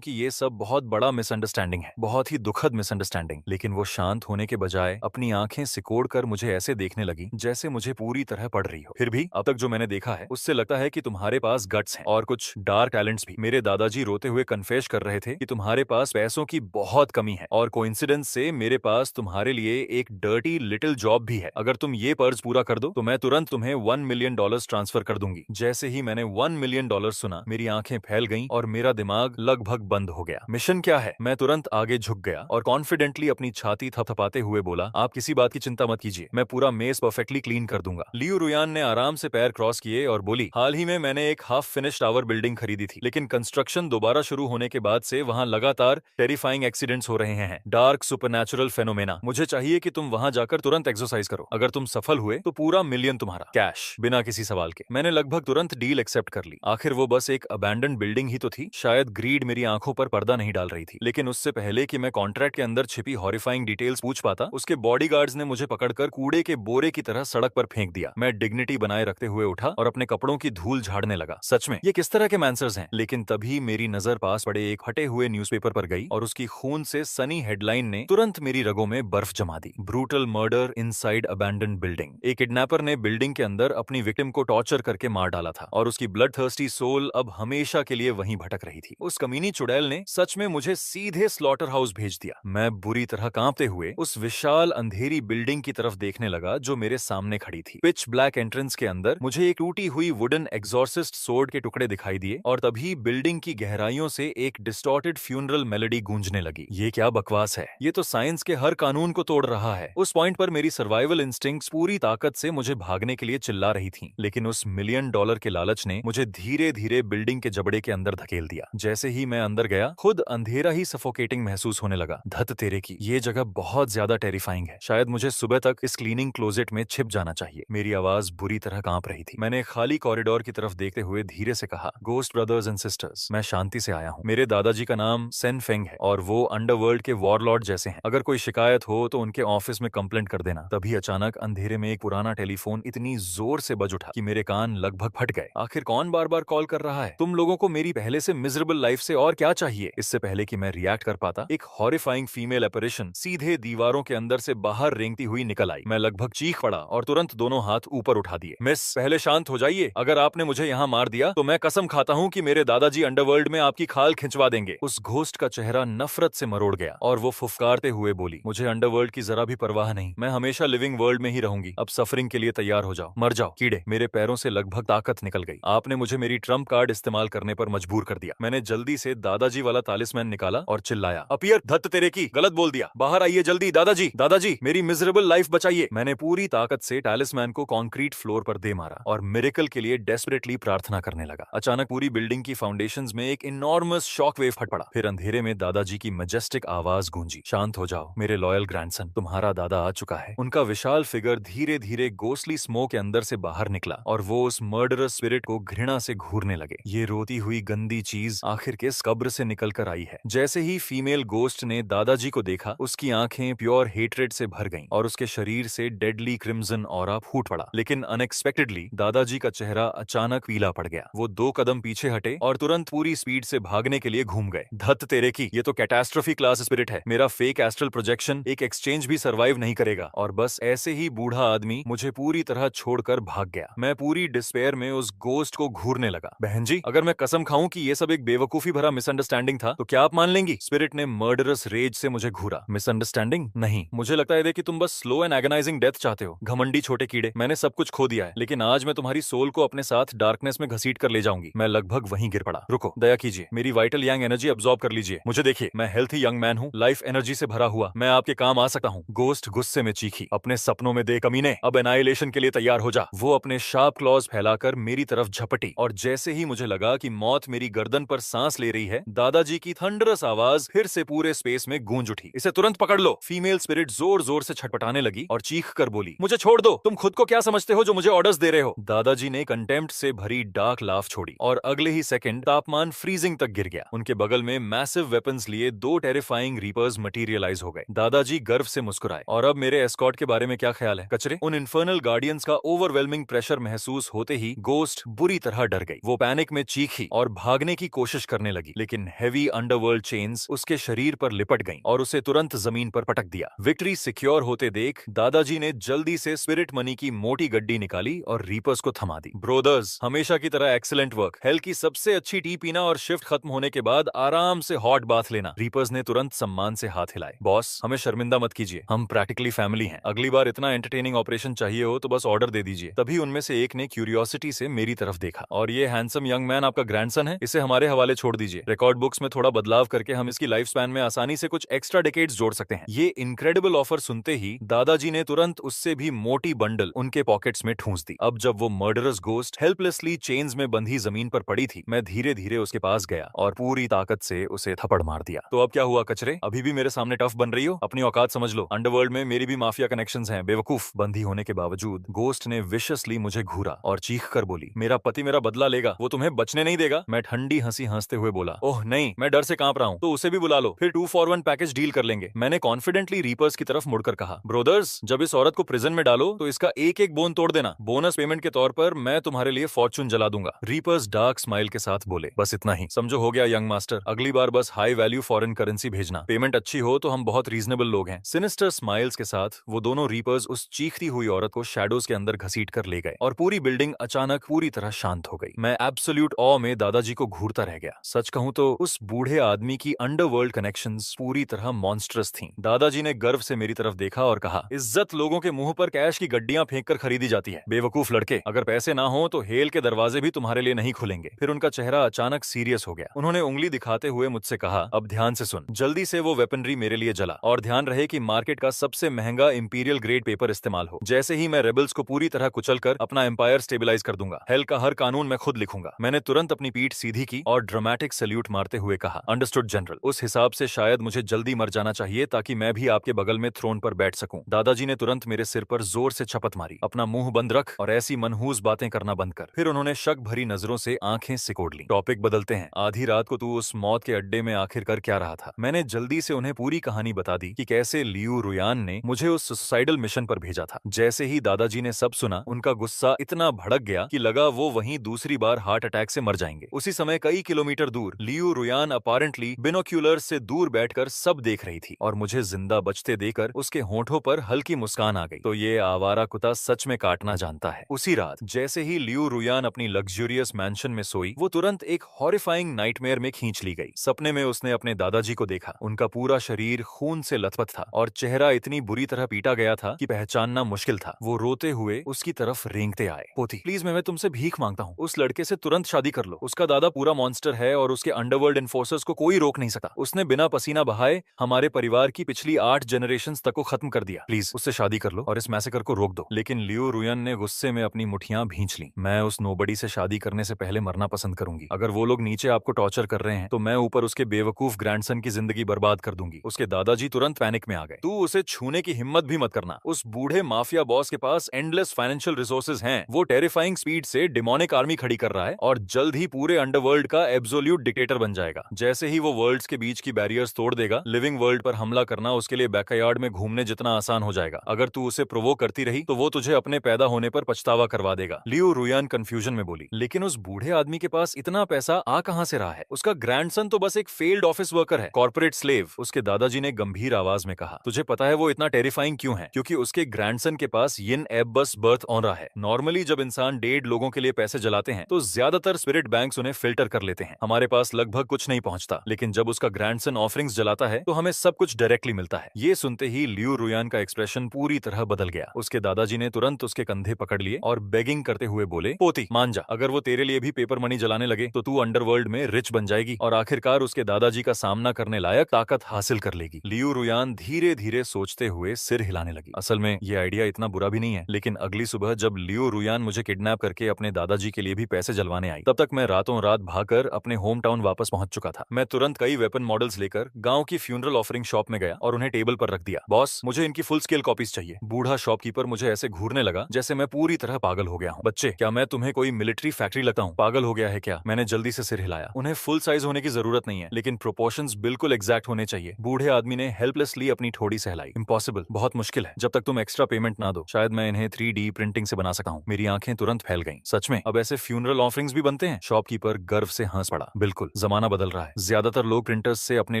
कि ये सब बहुत बड़ा मिसअंडरस्टैंडिंग है, बहुत ही दुखद मिसअंडरस्टैंडिंग। लेकिन वो शांत होने के बजाय अपनी आंखें सिकोड़ कर मुझे ऐसे देखने लगी जैसे मुझे पूरी तरह पड़ रही हो। फिर भी अब तक जो मैंने देखा है उससे लगता है कि तुम्हारे पास गट्स हैं और कुछ डार्क टैलेंट्स भी। मेरे दादाजी रोते हुए कन्फेस कर रहे थे कि तुम्हारे पास पैसों की बहुत कमी है और कोइंसिडेंस से मेरे पास तुम्हारे लिए एक डर्टी लिटिल जॉब भी है। अगर तुम ये कर्ज पूरा कर दो तो मैं तुरंत तुम्हें $1 मिलियन ट्रांसफर कर दूंगी। जैसे ही मैंने $1 मिलियन सुना, मेरी आंखें फैल गईं और मेरा दिमाग लगभग बंद हो गया। मिशन क्या है? मैं तुरंत आगे झुक गया और कॉन्फिडेंटली अपनी छाती थपथपाते हुए बोला, आप किसी बात की चिंता मत कीजिए, मैं पूरा मेज परफेक्टली क्लीन कर दूंगा। लियू रुयान ने आराम से पैर क्रॉस किए और बोली, हाल ही में मैंने एक हाफ फिनिश्ड टावर बिल्डिंग खरीदी थी, लेकिन कंस्ट्रक्शन दोबारा शुरू होने के बाद से वहां लगातार टेरिफाइंग एक्सीडेंट्स हो रहे हैं, डार्क सुपरनैचुरल फेनोमेना। मुझे चाहिए कि तुम वहां जाकर तुरंत एक्सरसाइज करो। अगर तुम सफल हुए तो पूरा मिलियन तुम्हारा, कैश, बिना किसी सवाल के। मैंने लगभग तुरंत डील एक्सेप्ट कर ली। आखिर वो बस एक अबैंडन बिल्डिंग ही तो थी। शायद ग्रीड मेरी आंखों पर पर्दा नहीं डाल रही थी, लेकिन उससे पहले कि मैं कॉन्ट्रैक्ट के अंदर छिपी हॉरिफाइंग डिटेल्स पूछ पाता, उसके बॉडीगार्ड्स ने मुझे पकड़कर कूड़े के बोरे की तरह सड़क पर फेंक दिया। मैं डिग्निटी बनाए रखते हुए उठा और अपने कपड़ों की धूल झाड़ने लगा। सच में ये किस तरह के मैंसर्स हैं? लेकिन तभी मेरी नजर पास पड़े एक फटे हुए न्यूज़पेपर पर गई और उसकी खून से सनी हेडलाइन ने तुरंत मेरी रगों में बर्फ जमा दी। Brutal murder inside abandoned building. एक किडनैपर ने बिल्डिंग के अंदर अपनी विक्टिम को टॉर्चर करके मार डाला था और उसकी ब्लड थर्स्टी सोल अब हमेशा के लिए वहीं भटक रही थी। उस कमीनी चुड़ैल ने सच में मुझे सीधे स्लॉटर हाउस भेज दिया। मैं बुरी तरह कांपते हुए उस विशाल अंधेरी बिल्डिंग की तरफ देखने लगा जो मेरे सामने खड़ी थी। पिच ब्लैक एंट्रेंस के अंदर मुझे एक टूटी हुई वुडन एग्जॉर्सिस्ट सोर्ड के टुकड़े दिखाई दिए और तभी बिल्डिंग की गहराइयों से एक डिस्टॉर्टेड फ्यूनरल मेलोडी गूंजने लगी। ये क्या बकवास है? ये तो साइंस के हर कानून को तोड़ रहा है। उस पॉइंट पर मेरी सर्वाइवल इंस्टिंक्ट्स पूरी ताकत से मुझे भागने के लिए चिल्ला रही थीं, लेकिन उस $1 मिलियन के लालच ने मुझे धीरे धीरे बिल्डिंग के जबड़े के अंदर धकेल दिया। जैसे ही मैं अंदर गया, खुद अंधेरा ही सफोकेटिंग महसूस होने लगा। धत तेरे की, ये जगह बहुत ज्यादा टेरिफाइंग है। शायद मुझे सुबह तक इस क्लीनिंग क्लोजेट में छिप जाना चाहिए। मेरी आवाज बुरी तरह कांप रही थी। मैंने खाली कॉरिडोर की तरफ देखते हुए धीरे से कहा, गोस्ट ब्रदर्स एंड सिस्टर्स, मैं शांति से आया हूँ। मेरे दादाजी का नाम सेन फेंग है और वो अंडरवर्ल्ड के वॉरलॉर्ड जैसे हैं। अगर कोई शिकायत हो तो उनके ऑफिस में कंप्लेंट कर देना। तभी अचानक अंधेरे में एक पुराना टेलीफोन इतनी जोर से बज उठा कि मेरे कान लगभग फट गए। आखिर कौन बार बार कॉल कर रहा है? तुम लोगों को मेरी पहले से मिजरेबल लाइफ से और क्या चाहिए? इससे पहले कि मैं रिएक्ट कर पाता, एक हॉरिफाइंग फीमेल एपरेशन सीधे दीवारों के अंदर से बाहर रेंगती हुई निकल आई। मैं लगभग चीख पड़ा और तुरंत दोनों हाथ ऊपर उठा दिए। मिस, पहले शांत हो जाइए। अगर आपने मुझे यहाँ मार दिया तो मैं कसम खाता हूँ कि मेरे दादाजी अंडरवर्ल्ड में आपकी खाल खिंचवा देंगे। उस घोस्ट का चेहरा नफरत से मरोड़ गया और वो फुफकारते हुए बोली, मुझे अंडरवर्ल्ड की जरा भी परवाह नहीं। मैं हमेशा लिविंग वर्ल्ड में ही रहूंगी। अब सफरिंग के लिए तैयार हो जाओ, मर जाओ कीड़े। मेरे पैरों से लगभग ताकत निकल गई। आपने मुझे मेरी ट्रम्प कार्ड इस्तेमाल करने पर मजबूर कर दिया। मैंने जल्दी से दादाजी वाला तालिस्मैन निकाला और चिल्लाया, अपीयर, धत तेरे की, गलत बोल दिया, बाहर आइए जल्दी। दादाजी, दादाजी, मेरी मिजरेबल लाइफ बचाइए। मैंने पूरी ताकत से तालिस्मैन को कंक्रीट फ्लोर पर दे मारा और मिरेकल के लिए डेस्परेटली प्रार्थना करने लगा। अचानक पूरी बिल्डिंग की फाउंडेशंस में एक इनॉर्मस शॉक वेव फट पड़ा। फिर अंधेरे में दादाजी की मैजेस्टिक आवाज गूंजी, शांत हो जाओ मेरे लॉयल ग्रैंडसन, तुम्हारा दादा आ चुका है। उनका विशाल फिगर धीरे धीरे गोस्टली स्मोक के अंदर से बाहर निकला और वो उस मर्डरस स्पिरिट को घृणा से घूरने लगे। ये रोती हुई गंदी चीज आखिर किस कब्र से निकल कर आई है? जैसे ही फीमेल गोस्ट ने दादाजी को देखा, उसकी आंखें प्योर हेट्रेड से भर गईं और उसके शरीर से डेडली क्रिम्सन ऑरा फूट पड़ा। लेकिन अनएक्सपेक्टेडली दादाजी का चेहरा अचानक पीला पड़ गया। वो 2 कदम पीछे हटे और तुरंत पूरी स्पीड से भागने के लिए घूम गए। धत तेरे की, ये तो कैटास्ट्रोफी क्लास स्पिरिट है। मेरा फेक एस्ट्रल प्रोजेक्शन एक एक्सचेंज भी सर्वाइव नहीं करेगा। और बस ऐसे ही बूढ़ा आदमी मुझे पूरी तरह छोड़कर भाग गया। मैं पूरी डिस्पेयर में उस गोस्ट को घूरने लगा। बहन जी, अगर मैं कसम खाऊं कि ये सब एक बेवकूफी भरा मिसअंडरस्टैंडिंग था तो क्या आप मान लेंगी? स्पिरिट ने मर्डरस रेज से मुझे घूरा। मिसअंडरस्टैंडिंग नहीं, मुझे लगता है कि तुम बस स्लो एंड एगनाइजिंग डेथ चाहते हो। घमंडी छोटे कीड़े, मैंने सब कुछ खो दिया है, लेकिन आज मैं तुम्हारी सोल को अपने साथ डार्कनेस में घसीट कर ले जाऊंगी। मैं लगभग वहीं गिर पड़ा। रुको, दया कीजिए, मेरी वाइटल यंग एनर्जी अब्सॉर्ब कर लीजिए। मुझे देखिए, मैं हेल्थी यंग मैन हूँ, लाइफ एनर्जी से भरा हुआ। मैं आपके काम आ सकता हूँ। गोस्ट गुस्से में चीखी, अपने सपनों में दे कमीने, अब एनाइलेशन के लिए तैयार हो जा। वो अपने शार्प क्लॉज फैलाकर मेरी तरफ झपटी और जैसे ही मुझे लगा कि मौत मेरी गर्दन पर सांस ले रही है, दादाजी की थंडरस आवाज फिर से पूरे स्पेस में गूंज उठी, इसे तुरंत पकड़ लो। फीमेल स्पिरिट जोर जोर से छटपटाने लगी और चीख कर बोली, मुझे छोड़ दो, तुम खुद को क्या समझते हो जो मुझे ऑर्डर्स दे रहे हो? दादाजी ने कंटेम्प्ट से भरी डार्क लाफ छोड़ी और अगले ही सेकंड तापमान फ्रीजिंग तक गिर गया। उनके बगल में मैसिव वेपन्स लिए 2 टेरिफाइंग रीपर्स मटेरियलाइज हो गए। दादाजी गर्व से मुस्कुराए, और अब मेरे एस्कॉर्ट के बारे में क्या ख्याल है कचरे? उन इन्फर्नल गार्डियंस का ओवरवेलमिंग प्रेशर महसूस होते ही गोस्ट बुरी तरह डर गई। वो पैनिक में चीखी और भागने की कोशिश करने लगी, लेकिन हेवी अंडरवर्ल्ड चेन्स उसके शरीर पर लिपट गईं और उसे तुरंत जमीन पर पटक दिया। विक्ट्री सिक्योर होते देख दादाजी ने जल्दी से स्पिरिट मनी की मोटी गड्डी निकाली और रीपर्स को थमा दी। ब्रोदर्स, हमेशा की तरह एक्सीलेंट वर्क। हेल की सबसे अच्छी टी पीना और शिफ्ट खत्म होने के बाद आराम से हॉट बाथ लेना। रीपर्स ने तुरंत सम्मान से हाथ हिलाए। बॉस, हमें शर्मिंदा मत कीजिए, हम प्रैक्टिकली फैमिली हैं। अगली बार इतना एंटरटेनिंग ऑपरेशन चाहिए हो तो बस ऑर्डर दे दीजिए। तभी उनमें से एक ने क्यूरियोसिटी से मेरी तरफ देखा। और ये हैंडसम यंग मैन आपका ग्रैंडसन है? इसे हमारे हवाले छोड़ दीजिए। रिकॉर्ड बुक्स में थोड़ा बदलाव करके हम इसकी लाइफ स्पैन में आसानी से कुछ एक्स्ट्रा डेकेड्स जोड़ सकते हैं। ये इनक्रेडिबल ऑफर सुनते ही दादाजी ने तुरंत उससे भी मोटी बंडल उनके पॉकेट्स में ठूंस दी। अब जब वो मर्डरस गोस्ट हेल्पलेसली चेन्स में बंधी जमीन पर पड़ी थी, मैं धीरे धीरे उसके पास गया और पूरी ताकत से उसे थप्पड़ मार दिया। तो अब क्या हुआ कचरे? अभी भी मेरे सामने टफ बन रही हो? अपनी औकात समझ लो। अंडरवर्ल्ड में मेरी भी माफिया कनेक्शंस हैं, बेवकूफ। बंधी होने के बावजूद गोस्ट ने विशसली मुझे घूरा और चीख कर बोली, मेरा पति मेरा बदला लेगा, वो तुम्हें बचने नहीं देगा। मैं ठंडी हंसी हंसते हुए बोला, ओह नहीं, मैं डर से कांप रहा हूँ। तो उसे भी बुला लो, फिर 2 for 1 पैकेज डील कर लेंगे। मैंने कॉन्फिडेंटली रीपर्स की तरफ मुड़कर कहा, ब्रोदर्स, जब इस औरत को प्रिजन में डालो तो इसका एक एक बोन तोड़ देना। बोनस पेमेंट के तौर पर मैं तुम्हारे लिए फॉर्चून जला दूंगा। रीपर्स डार्क स्माइल के साथ बोले, बस इतना ही, समझो हो गया यंग मास्टर। अगली बार बस हाई वैल्यू फॉरेन करेंसी भेजना। पेमेंट अच्छी हो तो हम बहुत रीजनेबल लोग हैं। सिनिस्टर स्माइल्स के साथ वो दोनों रीपर्स उस चीखती हुई औरत को शैडोज के अंदर घसीट कर ले गए और पूरी बिल्डिंग अचानक पूरी तरह शांत हो गई। मैं एब्सोल्यूट ऑ में दादाजी को घूरता रह गया। सच कहूं तो उस बूढ़े आदमी की अंडरवर्ल्ड कनेक्शंस पूरी तरह मॉन्स्ट्रस थीं। दादाजी ने गर्व से मेरी तरफ देखा और कहा, इज्जत लोगों के मुंह पर कैश की गड्डियां फेंक कर खरीदी जाती है। बेवकूफ लड़के, अगर पैसे ना हो तो हेल के दरवाजे भी तुम्हारे लिए नहीं खुलेंगे। फिर उनका चेहरा अचानक सीरियस हो गया। उन्होंने उंगली दिखाते हुए मुझसे कहा, अब ध्यान से सुन। जल्दी से वो वेपनरी मेरे लिए जला और ध्यान रहे कि मार्केट का सबसे महंगा इंपीरियल ग्रेड पेपर इस्तेमाल हो। जैसे ही मैं रेबल्स को पूरी तरह कुचल कर अपना एम्पायर स्टेबलाइज कर दूंगा। हेल का हर कानून मैं खुद लिखूंगा। मैंने तुरंत अपनी पीठ सीधी की और ड्रामेटिक सैल्यूट मारते हुए कहा, अंडरस्टूड जनरल। उस हिसाब से शायद मुझे जल्दी मर जाना चाहिए ताकि मैं भी आपके बगल में थ्रोन पर बैठ सकूं। दादाजी ने तुरंत मेरे सिर पर जोर से छपत मारी, अपना मुंह बंद रख और ऐसी मनहूस बातें करना बंद कर। फिर उन्होंने शक भरी नजरों से आंखें सिकोड़ ली। टॉपिक बदलते हैं। आधी रात को तू उस मौत के अड्डे में आखिर कर क्या रहा था? मैंने जल्दी से उन्हें पूरी कहानी बता दी कि कैसे लियू रुयान ने मुझे उस सुसाइडल मिशन पर भेजा था। जैसे ही दादाजी ने सब सुना, उनका गुस्सा इतना भड़क गया कि लगा वो वहीं दूसरी बार हार्ट अटैक से मर जाएंगे। उसी समय कई किलोमीटर दूर लियू रुयान अपारेंटली बिनोक्यूलर्स से दूर बैठकर सब देख रही थी और मुझे जिंदा बचते देकर उसके होठों पर हल्की मुस्कान आ गई। तो ये आवारा कुत्ता सच में काटना जानता है। उसी रात जैसे ही लियू रुयान अपनी लग्जूरियस मैंशन में सोई, वो तुरंत एक हॉरिफाइंग नाइटमेयर में खींच ली गई। सपने में उसने अपने दादाजी को देखा। उनका पूरा शरीर खून से लथपथ था और चेहरा इतनी बुरी तरह पीटा गया था कि पहचानना मुश्किल था। वो रोते हुए उसकी तरफ रेंगते आए, पोती प्लीज मैं तुमसे भीख मांगता हूँ, उस लड़के से तुरंत शादी कर लो। उसका दादा पूरा मॉन्स्टर है और उसके अंडरवर्ल्ड इन्फोर्सर्स को कोई रोक नहीं सकता। उसने बिना पसीना बहाए हमारे परिवार की पिछली 8 जनरेशंस तक को खत्म कर दिया। प्लीज उससे शादी कर लो और इस मैसेकर को रोक दो। लेकिन लियू रुयन ने गुस्से में अपनी मुठियां भींच ली। मैं उस नोबडी से शादी करने से पहले मरना पसंद करूंगी। अगर वो लोग नीचे आपको टॉर्चर कर रहे हैं तो मैं ऊपर उसके बेवकूफ ग्रैंडसन की जिंदगी बर्बाद कर दूंगी। उसके दादाजी तुरंत पैनिक में आ गए। तू उसे छूने की हिम्मत भी मत करना। उस बूढ़े माफिया बॉस के पास एंडलेस फाइनेंशियल रिसोर्सेज हैं। वो टेरिफाइंग स्पीड से डिमोनिक आर्मी खड़ी कर रहा है और जल्द ही पूरे अंडरवर्ल्ड का एब्सोल्यूट डिक्टेटर बन जाएगा। जैसे ही वो वर्ल्ड्स के बीच की बैरियर्स तोड़ देगा, लिविंग वर्ल्ड पर हमला करना उसके लिए बैकयार्ड में घूमने जितना आसान हो जाएगा। अगर तू उसे प्रोवोक करती रही तो वो तुझे अपने पैदा होने पर पछतावा करवा देगा। लियू रुयान कंफ्यूजन में बोली, लेकिन उस बूढ़े आदमी के पास इतना पैसा आ कहां से रहा है? उसका ग्रैंडसन तो बस एक फेल्ड ऑफिस वर्कर है, कॉर्पोरेट स्लेव। उसके दादाजी ने गंभीर आवाज में कहा, तुझे पता है वो इतना टेरिफाइंग क्यों है? क्योंकि उसके ग्रैंडसन के पास यिन एबस बर्थ ऑनरा है। नॉर्मली जब इंसान 1.5 लोगों के लिए पैसे जलाते हैं तो ज्यादातर स्पिरिट बैंक्स उन्हें फिल्टर कर लेते हैं। हमारे पास लगभग कुछ नहीं पहुंचता, लेकिन जब उसका ग्रैंडसन ऑफरिंग्स जलाता है तो हमें सब कुछ डायरेक्टली मिलता है। ये सुनते ही लियू रुयान का एक्सप्रेशन पूरी तरह बदल गया। उसके दादाजी ने तुरंत उसके कंधे पकड़ लिए और बेगिंग करते हुए बोले, पोती मान जा, अगर वो तेरे लिए भी पेपर मनी जलाने लगे तो तू अंडरवर्ल्ड में रिच बन जाएगी और आखिरकार उसके दादाजी का सामना करने लायक ताकत हासिल कर लेगी। लियू रुयान धीरे धीरे सोचते हुए सिर हिलाने लगी। असल में ये आइडिया इतना बुरा भी नहीं है, लेकिन अगली सुबह जब लियू रुयान मुझे किडनैप करके अपने दादाजी के लिए भी पैसे जलवाने आई, तब तक मैं रातों रात भागकर अपने होम टाउन वापस पहुंच चुका था। मैं तुरंत कई वेपन मॉडल्स लेकर गांव की फ्यूनरल ऑफरिंग शॉप में गया और उन्हें टेबल पर रख दिया। बॉस, मुझे इनकी फुल स्केल कॉपीज चाहिए। बूढ़ा शॉपकीपर मुझे ऐसे घूरने लगा जैसे मैं पूरी तरह पागल हो गया हूँ। बच्चे, क्या मैं तुम्हें कोई मिलिट्री फैक्ट्री लगता हूँ? पागल हो गया है क्या? मैंने जल्दी से सिर हिलाया। उन्हें फुल साइज होने की जरूरत नहीं है, लेकिन प्रोपोर्शंस बिल्कुल एग्जैक्ट होने चाहिए। बूढ़े आदमी ने हेल्पलेसली अपनी ठोड़ी सहलाई। इम्पॉसिबल, बहुत मुश्किल है। जब तक तुम एक्स्ट्रा पेमेंट ना दो, शायद मैं इन्हें 3D प्रिंटिंग से बना सका हूँ। मेरी आंखें तुरंत फैल गईं। सच में अब ऐसे फ्यूनरल ऑफरिंग्स भी बनते हैं? शॉपकीपर गर्व से हंस पड़ा। बिल्कुल, जमाना बदल रहा है। ज्यादातर लोग प्रिंटर्स से अपने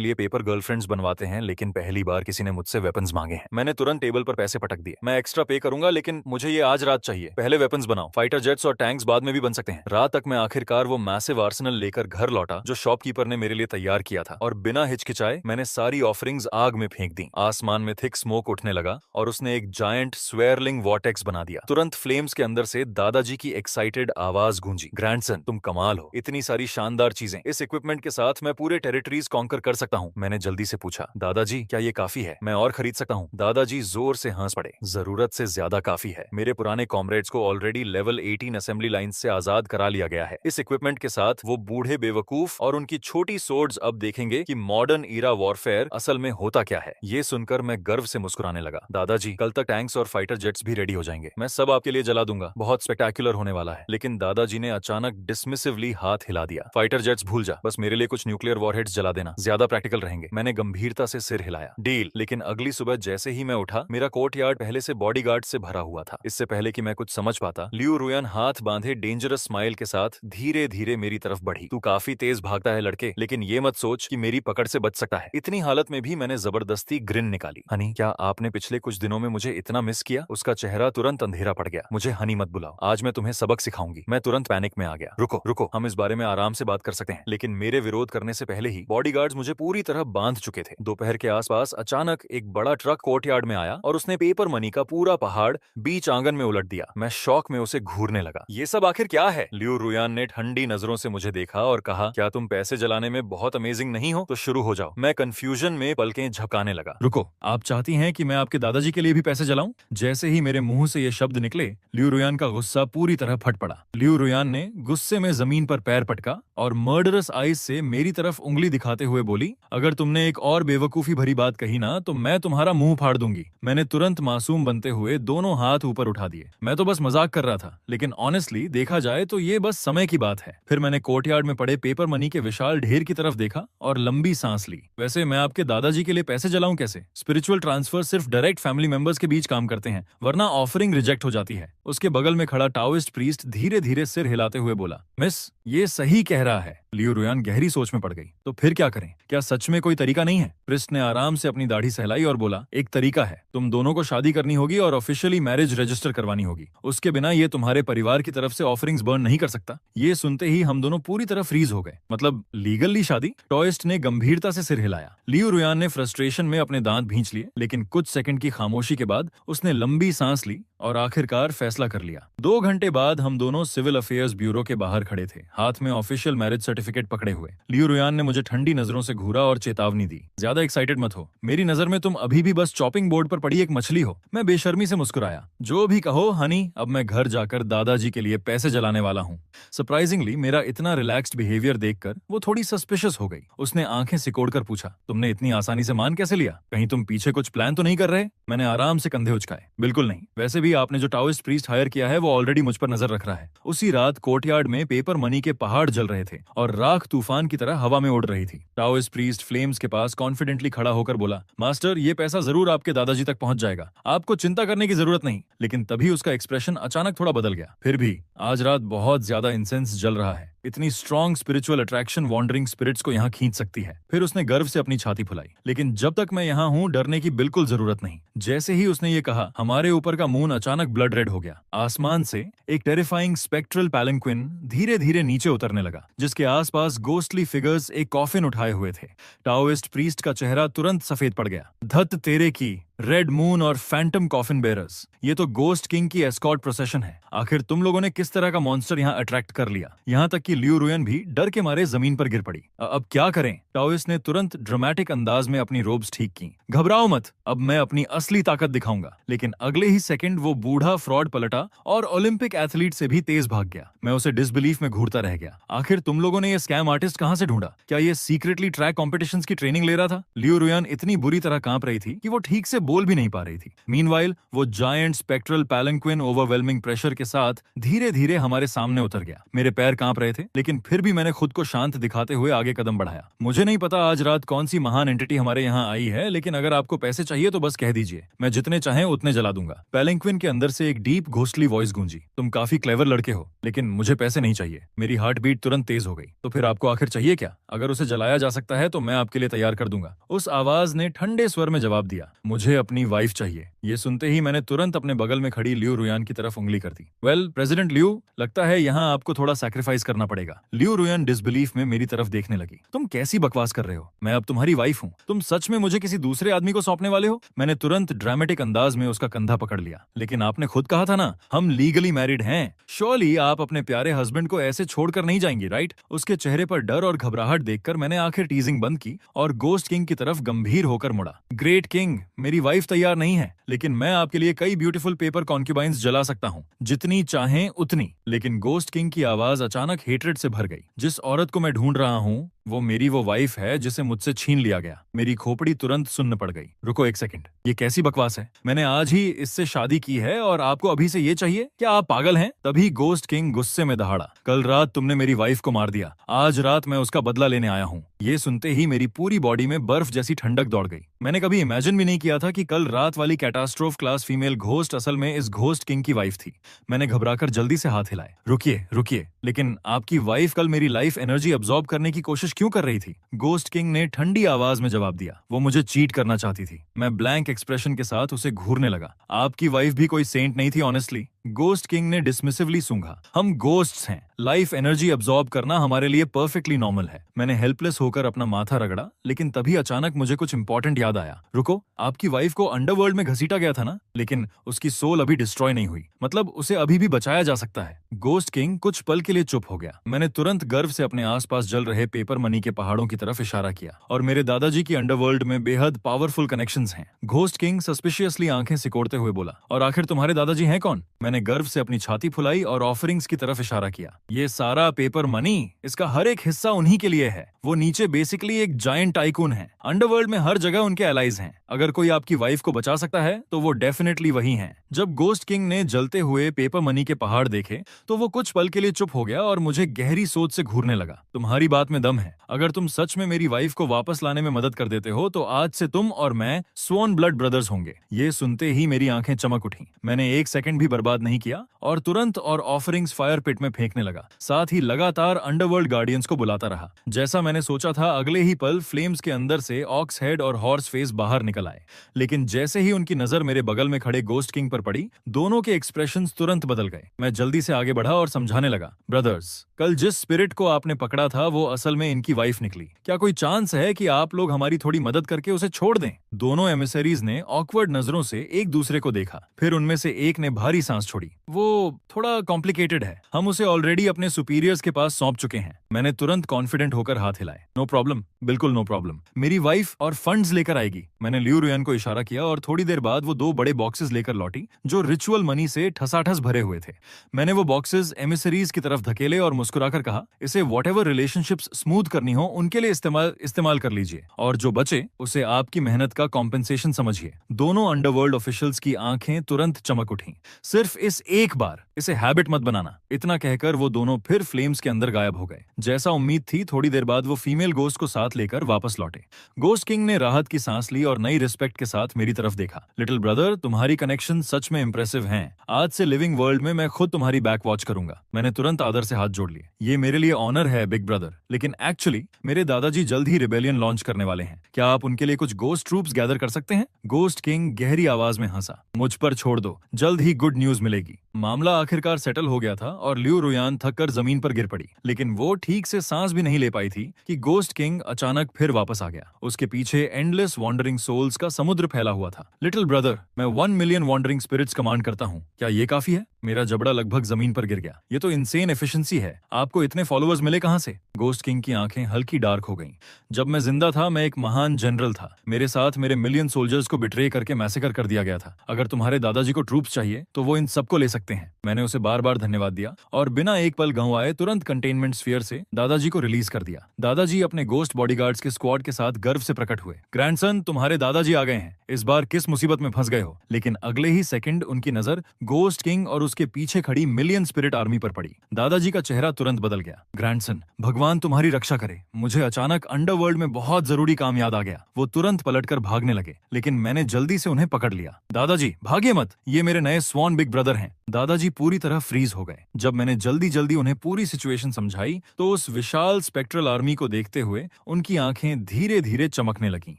लिए पेपर गर्लफ्रेंड्स बनवाते हैं, लेकिन पहली बार किसी ने मुझसे वेपन्स मांगे हैं। मैंने तुरंत टेबल पर पैसे पटक दिए। मैं एक्स्ट्रा पे करूंगा, लेकिन मुझे ये आज रात चाहिए। पहले वेपन्स बनाओ। फाइटर जेट्स और टैंक्स बाद में भी बन सकते हैं। रात तक मैं आखिरकार वो मैसिव आर्सेनल लेकर घर लौटा जो शॉपकीपर ने मेरे लिए तैयार किया था, और बिना हिचकिचाए मैंने सारी ऑफरिंग्स आग में फेंक दी। आसमान में थिक स्मोक उठने लगा और उसने एक जायंट स्वेयरलिंग वॉर्टेक्स बना दिया। तुरंत फ्लेम्स के अंदर से दादाजी की एक्साइटेड आवाज गूंजी। ग्रैंडसन, तुम कमाल हो। इतनी सारी शानदार चीजें, इस इक्विपमेंट के साथ मैं पूरे टेरिटरीज कॉन्कर कर सकता हूँ। मैंने जल्दी से पूछा, दादाजी क्या ये काफी है? मैं और खरीद सकता हूँ? दादाजी जोर से हंस पड़े। जरूरत से ज्यादा काफी है। मेरे पुराने कॉमरेड्स को ऑलरेडी लेवल 18 असेंबली लाइन से आजाद करा लिया गया है। इस इक्विपमेंट के साथ वो बूढ़े बेवकूफ और उनकी छोटी सोर्ड्स अब देखेंगे कि मॉडर्न ईरा वॉरफेयर असल में होता क्या है। ये सुनकर मैं गर्व से मुस्कुराने लगा। दादाजी, कल तक टैंक्स और फाइटर जेट्स भी रेडी हो जाएंगे। मैं सब आपके लिए जला दूंगा। बहुत स्पेक्टेक्युलर होने वाला है। लेकिन दादाजी ने अचानक डिसमिसिवली हाथ हिला दिया। फाइटर जेट्स भूल जा, बस मेरे लिए कुछ न्यूक्लियर वॉरहेड्स जला देना, ज्यादा प्रैक्टिकल रहेंगे। मैंने गंभीरता से सिर हिलाया। डील। लेकिन अगली सुबह जैसे ही मैं उठा, मेरा कोर्टयार्ड पहले से बॉडीगार्ड से भरा हुआ था। इससे पहले कि मैं कुछ समझ पाता, लियू रुयन हाथ बांधे डेंजरस स्माइल के साथ धीरे धीरे मेरी तरफ बढ़ी। तू काफी तेज भागता है लड़के, लेकिन ये मत सोच कि मेरी पकड़ से बच सकता है। इतनी हालत में भी मैंने जबरदस्ती ग्रिन निकाली। हनी, क्या आपने पिछले कुछ दिनों में मुझे इतना मिस किया? उसका चेहरा तुरंत अंधेरा पड़ गया। मुझे हनी मत बुलाओ, आज मैं तुम्हें सबक सिखाऊंगी। मैं तुरंत पैनिक में आ गया। रुको रुको, हम इस बारे में आराम से बात कर सकते हैं। लेकिन मेरे विरोध करने से पहले ही बॉडीगार्ड्स मुझे पूरी तरह बांध चुके थे। दोपहर के आसपास अचानक एक बड़ा ट्रक कोर्टयार्ड में आया और उसने पेपर मनी का पूरा पहाड़ बीच आंगन में उलट दिया। मैं शौक में उसे घूरने लगा। ये सब आखिर क्या है? लियू रुयान ने ठंडी नजरों से मुझे देखा और कहा, क्या तुम पैसे जलाने में बहुत अमेजिंग नहीं हो? तो शुरू हो जाओ। मैं कंफ्यूजन में पलकें झपकाने लगा। रुको, आप चाहती हैं कि मैं आपके दादाजी के लिए भी पैसे जलाऊं? जैसे ही मेरे मुंह से ये शब्द निकले, लियू रुयान का गुस्सा पूरी तरह फट पड़ा। लियू रुयान ने गुस्से में जमीन पर पैर पटका और मर्डरस आईज से मेरी तरफ उंगली दिखाते हुए बोली, अगर तुमने एक और बेवकूफी भरी बात कही ना तो मैं तुम्हारा मुंह फाड़ दूंगी। मैंने तुरंत मासूम बनते हुए दोनों हाथ ऊपर उठा दिए। मैं तो बस मजाक कर रहा था, लेकिन ऑनेस्टली देखा जाए तो ये बस समय की बात है। फिर मैंने कोर्टयार्ड में पड़े पेपर मनी के विशाल ढेर की तरफ देखा और लंबी सांस ली। वैसे मैं आपके दादाजी के लिए पैसे जलाऊं कैसे? स्पिरिचुअल ट्रांसफर सिर्फ डायरेक्ट फैमिली मेंबर्स के बीच काम करते हैं, वरना ऑफरिंग रिजेक्ट हो जाती है। उसके बगल में खड़ा टाओइस्ट प्रीस्ट धीरे धीरे सिर हिलाते हुए बोला, मिस, ये सही कह रहा है। लियू रुयान गहरी सोच में पड़ गई। तो फिर क्या करें? क्या सच में कोई तरीका नहीं है? प्रिस्ट ने आराम से अपनी दाढ़ी सहलाई और बोला, एक तरीका है। तुम दोनों को शादी करनी होगी और ऑफिशियली मैरिज रजिस्टर करवानी होगी। उसके बिना ये तुम्हारे परिवार की तरफ से ऑफरिंग्स बर्न नहीं कर सकता। ये सुनते ही हम दोनों पूरी तरह फ्रीज हो गए। मतलब लीगली शादी? टॉइस्ट ने गंभीरता से सिर हिलाया। लियू रुयान ने फ्रस्ट्रेशन में अपने दांत भींच लिए, लेकिन कुछ सेकंड की खामोशी के बाद उसने लंबी सांस ली और आखिरकार फैसला कर लिया। 2 घंटे बाद हम दोनों सिविल अफेयर्स ब्यूरो के बाहर खड़े थे, हाथ में ऑफिशियल मैरिज सर्टिफिकेट पकड़े हुए। लियू रुयान ने मुझे ठंडी नजरों से घूरा और चेतावनी दी, ज्यादा एक्साइटेड मत हो। मेरी नजर में तुम अभी भी बस चॉपिंग बोर्ड पर पड़ी एक मछली हो। मैं बेशर्मी से मुस्कुराया। जो भी कहो हनी, अब मैं घर जाकर दादाजी के लिए पैसे जलाने वाला हूँ। सरप्राइजिंगली मेरा इतना रिलैक्स्ड बिहेवियर देखकर वो थोड़ी सस्पिशियस हो गई। उसने आंखें सिकोड़कर पूछा, तुमने इतनी आसानी से मान कैसे लिया? कहीं तुम पीछे कुछ प्लान तो नहीं कर रहे? मैंने आराम से कंधे उचकाए। बिल्कुल नहीं। वैसे भी आपने जो टाओइस्ट प्रीस्ट हायर किया है वो ऑलरेडी मुझ पर नजर रख रहा है। उसी रात कोर्टयार्ड में पेपर मनी के पहाड़ जल रहे थे और राख तूफान की तरह हवा में उड़ रही थी। टाओइस्ट प्रीस्ट फ्लेम्स के पास कॉन्फिडेंटली खड़ा होकर बोला, मास्टर, ये पैसा जरूर आपके दादाजी तक पहुंच जाएगा, आपको चिंता करने की जरूरत नहीं। लेकिन तभी उसका एक्सप्रेशन अचानक थोड़ा बदल गया। फिर भी आज रात बहुत ज्यादा इंसेंस जल रहा है। इतनी strong spiritual attraction wandering spirits को यहाँ खींच सकती है। फिर उसने गर्व से अपनी छाती फुलाई। लेकिन जब तक मैं यहाँ हूँ, डरने की बिल्कुल जरूरत नहीं। जैसे ही उसने ये कहा, हमारे ऊपर का मून अचानक ब्लड रेड हो गया। आसमान से एक टेरिफाइंग स्पेक्ट्रल पैलंक्विन धीरे धीरे नीचे उतरने लगा, जिसके आसपास गोस्टली फिगर्स एक कॉफिन उठाए हुए थे। टाओइस्ट प्रीस्ट का चेहरा तुरंत सफेद पड़ गया। धत तेरे की, रेड मून और फैंटम कॉफिन बेरर्स, ये तो गोस्ट किंग की एस्कॉर्ट प्रोसेशन है। आखिर तुम लोगों ने किस तरह का मॉन्स्टर यहाँ अट्रैक्ट कर लिया? यहाँ तक कि लियू रुयन भी डर के मारे जमीन पर गिर पड़ी। अब क्या करें? टाओइस्ट ने तुरंत ड्रामेटिक अंदाज में अपनी रोब्स ठीक की। घबराओ मत, अब मैं अपनी असली ताकत दिखाऊंगा। लेकिन अगले ही सेकंड वो बूढ़ा फ्रॉड पलटा और ओलंपिक एथलीट से भी तेज भाग गया। मैं उसे डिसबिलीफ में घूरता रह गया। आखिर तुम लोगों ने ये स्कैम आर्टिस्ट कहाँ से ढूंढा? क्या ये सीक्रेटली ट्रैक कॉम्पिटिशंस की ट्रेनिंग ले रहा था? लियू रुयन इतनी बुरी तरह कांप रही थी कि वो ठीक से बोल भी नहीं पा रही थी। मीनवाइल वो जायंट स्पेक्ट्रल पैलंक्विन ओवरवेलमिंग प्रेशर के साथ धीरे धीरे हमारे सामने उतर गया। मेरे पैर कांप रहे थे, लेकिन फिर भी मैंने खुद को शांत दिखाते हुए आगे कदम बढ़ाया। मुझे नहीं पता आज रात कौन सी महान एंटिटी हमारे यहाँ आई है, लेकिन अगर आपको पैसे चाहिए तो बस कह दीजिए, मैं जितने चाहें उतने जला दूंगा। पैलंक्विन के अंदर से एक डीप घोस्टली वॉइस गूंजी, तुम काफी क्लेवर लड़के हो, लेकिन मुझे पैसे नहीं चाहिए। मेरी हार्ट बीट तुरंत तेज हो गई। तो फिर आपको आखिर चाहिए क्या? अगर उसे जलाया जा सकता है तो मैं आपके लिए तैयार कर दूंगा। उस आवाज ने ठंडे स्वर में जवाब दिया, मुझे अपनी वाइफ चाहिए। ये सुनते ही मैंने तुरंत अपने बगल में खड़ी लियू रुयान की तरफ उंगली कर दी। वेल प्रेसिडेंट लियू, लगता है यहाँ आपको थोड़ा सैक्रिफाइस करना पड़ेगा। लियू रुयान डिसबिलीफ में मेरी तरफ देखने लगी। तुम कैसी बकवास कर रहे हो? मैं अब तुम्हारी वाइफ हूँ। तुम सच में मुझे किसी दूसरे आदमी को सौंपने वाले हो? मैंने तुरंत ड्रामेटिक अंदाज में उसका कंधा पकड़ लिया। लेकिन आपने खुद कहा था ना, हम लीगली मैरिड हैं। श्योरली आप अपने प्यारे हस्बैंड को ऐसे छोड़कर नहीं जाएंगी, राइट? उसके चेहरे पर डर और घबराहट देखकर मैंने आखिर टीजिंग बंद की और गोस्ट किंग की तरफ गंभीर होकर मुड़ा। ग्रेट किंग, मेरी वाइफ तैयार नहीं है, लेकिन मैं आपके लिए कई ब्यूटीफुल पेपर कॉन्क्यूबाइंस जला सकता हूँ, जितनी चाहें उतनी। लेकिन गोस्ट किंग की आवाज अचानक हेट्रेड से भर गई। जिस औरत को मैं ढूंढ रहा हूँ वो मेरी वो वाइफ है जिसे मुझसे छीन लिया गया। मेरी खोपड़ी तुरंत सुन्न पड़ गई। रुको एक सेकंड, ये कैसी बकवास है? मैंने आज ही इससे शादी की है और आपको अभी से ये चाहिए? क्या आप पागल हैं? तभी गोस्ट किंग गुस्से में दहाड़ा, कल रात तुमने मेरी वाइफ को मार दिया, आज रात मैं उसका बदला लेने आया हूँ। ये सुनते ही मेरी पूरी बॉडी में बर्फ जैसी ठंडक दौड़ गई। मैंने कभी इमेजिन भी नहीं किया था कि कल रात वाली कैटास्ट्रोफ क्लास फीमेल घोस्ट असल में इस घोस्ट किंग की वाइफ थी। मैंने घबराकर जल्दी से हाथ हिलाए। रुकिए रुकिए, लेकिन आपकी वाइफ कल मेरी लाइफ एनर्जी अब्सॉर्ब करने की कोशिश क्यों कर रही थी? गोस्ट किंग ने ठंडी आवाज में जवाब दिया, वो मुझे चीट करना चाहती थी। मैं ब्लैंक एक्सप्रेशन के साथ उसे घूरने लगा। आपकी वाइफ भी कोई सेंट नहीं थी ऑनेस्टली। गोस्ट किंग ने डिसमिसिवली सूंघा। हम गोस्ट्स हैं, लाइफ एनर्जी अब्सॉर्ब करना हमारे लिए परफेक्टली नॉर्मल है। मैंने हेल्पलेस होकर अपना माथा रगड़ा, लेकिन तभी अचानक मुझे कुछ इंपॉर्टेंट याद आया। रुको, आपकी वाइफ को अंडरवर्ल्ड में घसीटा गया था ना, लेकिन उसकी सोल अभी डिस्ट्रॉय नहीं हुई, मतलब उसे अभी भी बचाया जा सकता है। गोस्ट किंग कुछ पल के लिए चुप हो गया। मैंने तुरंत गर्व से अपने आसपास जल रहे पेपर मनी के पहाड़ों की तरफ इशारा किया, और मेरे दादाजी की अंडरवर्ल्ड में बेहद पावरफुल कनेक्शंस हैं। घोस्ट किंग सस्पिशियसली आंखें सिकोड़ते हुए बोला, और आखिर तुम्हारे दादाजी हैं कौन? मैंने गर्व से अपनी छाती फुलाई और ऑफरिंग्स की तरफ इशारा किया। ये सारा पेपर मनी, इसका हर एक हिस्सा उन्हीं के लिए है। वो नीचे बेसिकली एक जायंट टाइकून है। अंडरवर्ल्ड में हर जगह उनके एलाइज हैं। अगर कोई आपकी वाइफ को बचा सकता है तो वो डेफिनेटली वही हैं। जब गोस्ट किंग ने जलते हुए पेपर मनी के पहाड़ देखे तो वो कुछ पल के लिए चुप हो गया और मुझे गहरी सोच से घूरने लगा। तुम्हारी बात में दम है। अगर तुम सच में मेरी वाइफ को वापस लाने में मदद कर देते हो तो आज से तुम और मैं स्वॉन ब्लड ब्रदर्स होंगे। ये सुनते ही मेरी आंखें चमक उठी। मैंने एक सेकंड भी बर्बाद नहीं किया और तुरंत और ऑफरिंग्स फायर पिट में फेंकने लगा। साथ ही लगातार अंडरवर्ल्ड गार्डियंस को बुलाता रहा। जैसा मैंने सोचा था, अगले ही पल फ्लेम्स के अंदर से ऑक्स हेड और हॉर्स फेस बाहर निकल आए। लेकिन जैसे ही उनकी नजर मेरे बगल में खड़े गोस्ट किंग पर पड़ी, दोनों के एक्सप्रेशंस तुरंत बदल गए। मैं जल्दी से आगे बढ़ा और समझाने लगा, ब्रदर्स, कल जिस स्पिरिट को आपने पकड़ा था वो असल में इनकी वाइफ निकली। क्या कोई चांस है कि आप लोग हमारी थोड़ी मदद करके उसे छोड़ दें? दोनों एमिसरीज ने ऑकवर्ड नजरों से एक दूसरे को देखा। फिर उनमें से एक ने भारी सांस छोड़ी। वो थोड़ा कॉम्प्लिकेटेड है, हम उसे ऑलरेडी अपने सुपीरियर्स के पास सौंप चुके हैं। मैंने तुरंत कॉन्फिडेंट होकर हाथ हिलाए। नो प्रॉब्लम, बिल्कुल नो प्रॉब्लम। मेरी वाइफ और फंड्स लेकर आएगी। मैंने लियू रुयान को इशारा किया और थोड़ी देर बाद वो 2 बड़े बॉक्सेस लेकर लौटी जो रिचुअल मनी से ठसाठस भरे हुए थे। मैंने वो बॉक्सेस एमिसरीज की तरफ धकेले और मुस्कुराकर कहा, इसे व्हाटएवर रिलेशनशिप्स स्मूथ करनी हो उनके लिए इस्तेमाल कर लीजिए, और जो बचे उसे आपकी मेहनत का कॉम्पेंसेशन समझिए। दोनों अंडरवर्ल्ड ऑफिशियल्स की आंखें तुरंत चमक उठी। सिर्फ इस एक बार, इसे हैबिट मत बनाना। इतना कहकर वो दोनों फिर फ्लेम्स के अंदर गायब हो गए। जैसा उम्मीद थी, थोड़ी देर बाद वो फीमेल गोस्ट को साथ लेकर वापस लौटे। गोस्ट किंग ने राहत की सांस ली और नई रिस्पेक्ट के साथ मेरी तरफ देखा। लिटिल ब्रदर, तुम्हारी कनेक्शन सच में इंप्रेसिव हैं। आज से लिविंग वर्ल्ड में मैं खुद तुम्हारी बैक वॉच करूंगा। मैंने तुरंत आदर से हाथ जोड़ लिए। ये मेरे लिए ऑनर है बिग ब्रदर, लेकिन एक्चुअली मेरे दादाजी जल्द ही रिबेलियन लॉन्च करने वाले हैं। क्या आप उनके लिए कुछ गोस्ट ट्रूप्स गैदर कर सकते हैं? गोस्ट किंग गहरी आवाज में हंसा। मुझ पर छोड़ दो, जल्द ही गुड न्यूज मिलेगी। मामला आखिरकार सेटल हो गया था और लियू रुयान थककर जमीन पर गिर पड़ी, लेकिन वो ठीक से सांस भी नहीं ले पाई थी कि गोस्ट किंग अचानक फिर वापस आ गया। उसके पीछे एंडलेस वॉन्डरिंग सोल्स का समुद्र फैला हुआ था। लिटिल ब्रदर, मैं 1 मिलियन वॉन्डरिंग स्पिरिट्स कमांड करता हूँ, क्या ये काफी है? मेरा जबड़ा लगभग जमीन पर गिर गया। ये तो इनसेन एफिशिएंसी है। आपको इतने फॉलोअर्स मिले कहां से? गोस्ट किंग की आंखें हल्की डार्क हो गईं। जब मैं जिंदा था मैं एक महान जनरल था। मेरे साथ मेरे मिलियन सोल्जर्स को बिट्रे करके मैसेकर कर दिया गया था। अगर तुम्हारे दादाजी को ट्रूप्स चाहिए तो वो इन सबको ले सकते हैं। मैंने उसे बार बार धन्यवाद दिया और बिना एक पल गंवाए तुरंत कंटेनमेंट स्फीयर से दादाजी को रिलीज कर दिया। दादाजी अपने गोस्ट बॉडीगार्ड्स के स्क्वाड के साथ गर्व से प्रकट हुए। ग्रैंडसन, तुम्हारे दादाजी आ गए हैं, इस बार किस मुसीबत में फंस गए हो। लेकिन अगले ही सेकंड उनकी नजर गोस्ट किंग और उसके पीछे खड़ी मिलियन स्पिरिट आर्मी पर पड़ी। दादाजी का चेहरा तुरंत बदल गया। ग्रैंडसन, भगवान तुम्हारी रक्षा करे, मुझे अचानक अंडरवर्ल्ड में बहुत जरूरी काम याद आ गया। वो तुरंत पलटकर भागने लगे, लेकिन मैंने जल्दी से उन्हें पकड़ लिया। दादाजी भागिए मत, ये मेरे नए स्वॉन बिग ब्रदर हैं। दादाजी पूरी तरह फ्रीज हो गए। जब मैंने जल्दी जल्दी उन्हें पूरी सिचुएशन समझाई तो उस विशाल स्पेक्ट्रल आर्मी को देखते हुए उनकी आंखें धीरे धीरे चमकने लगीं।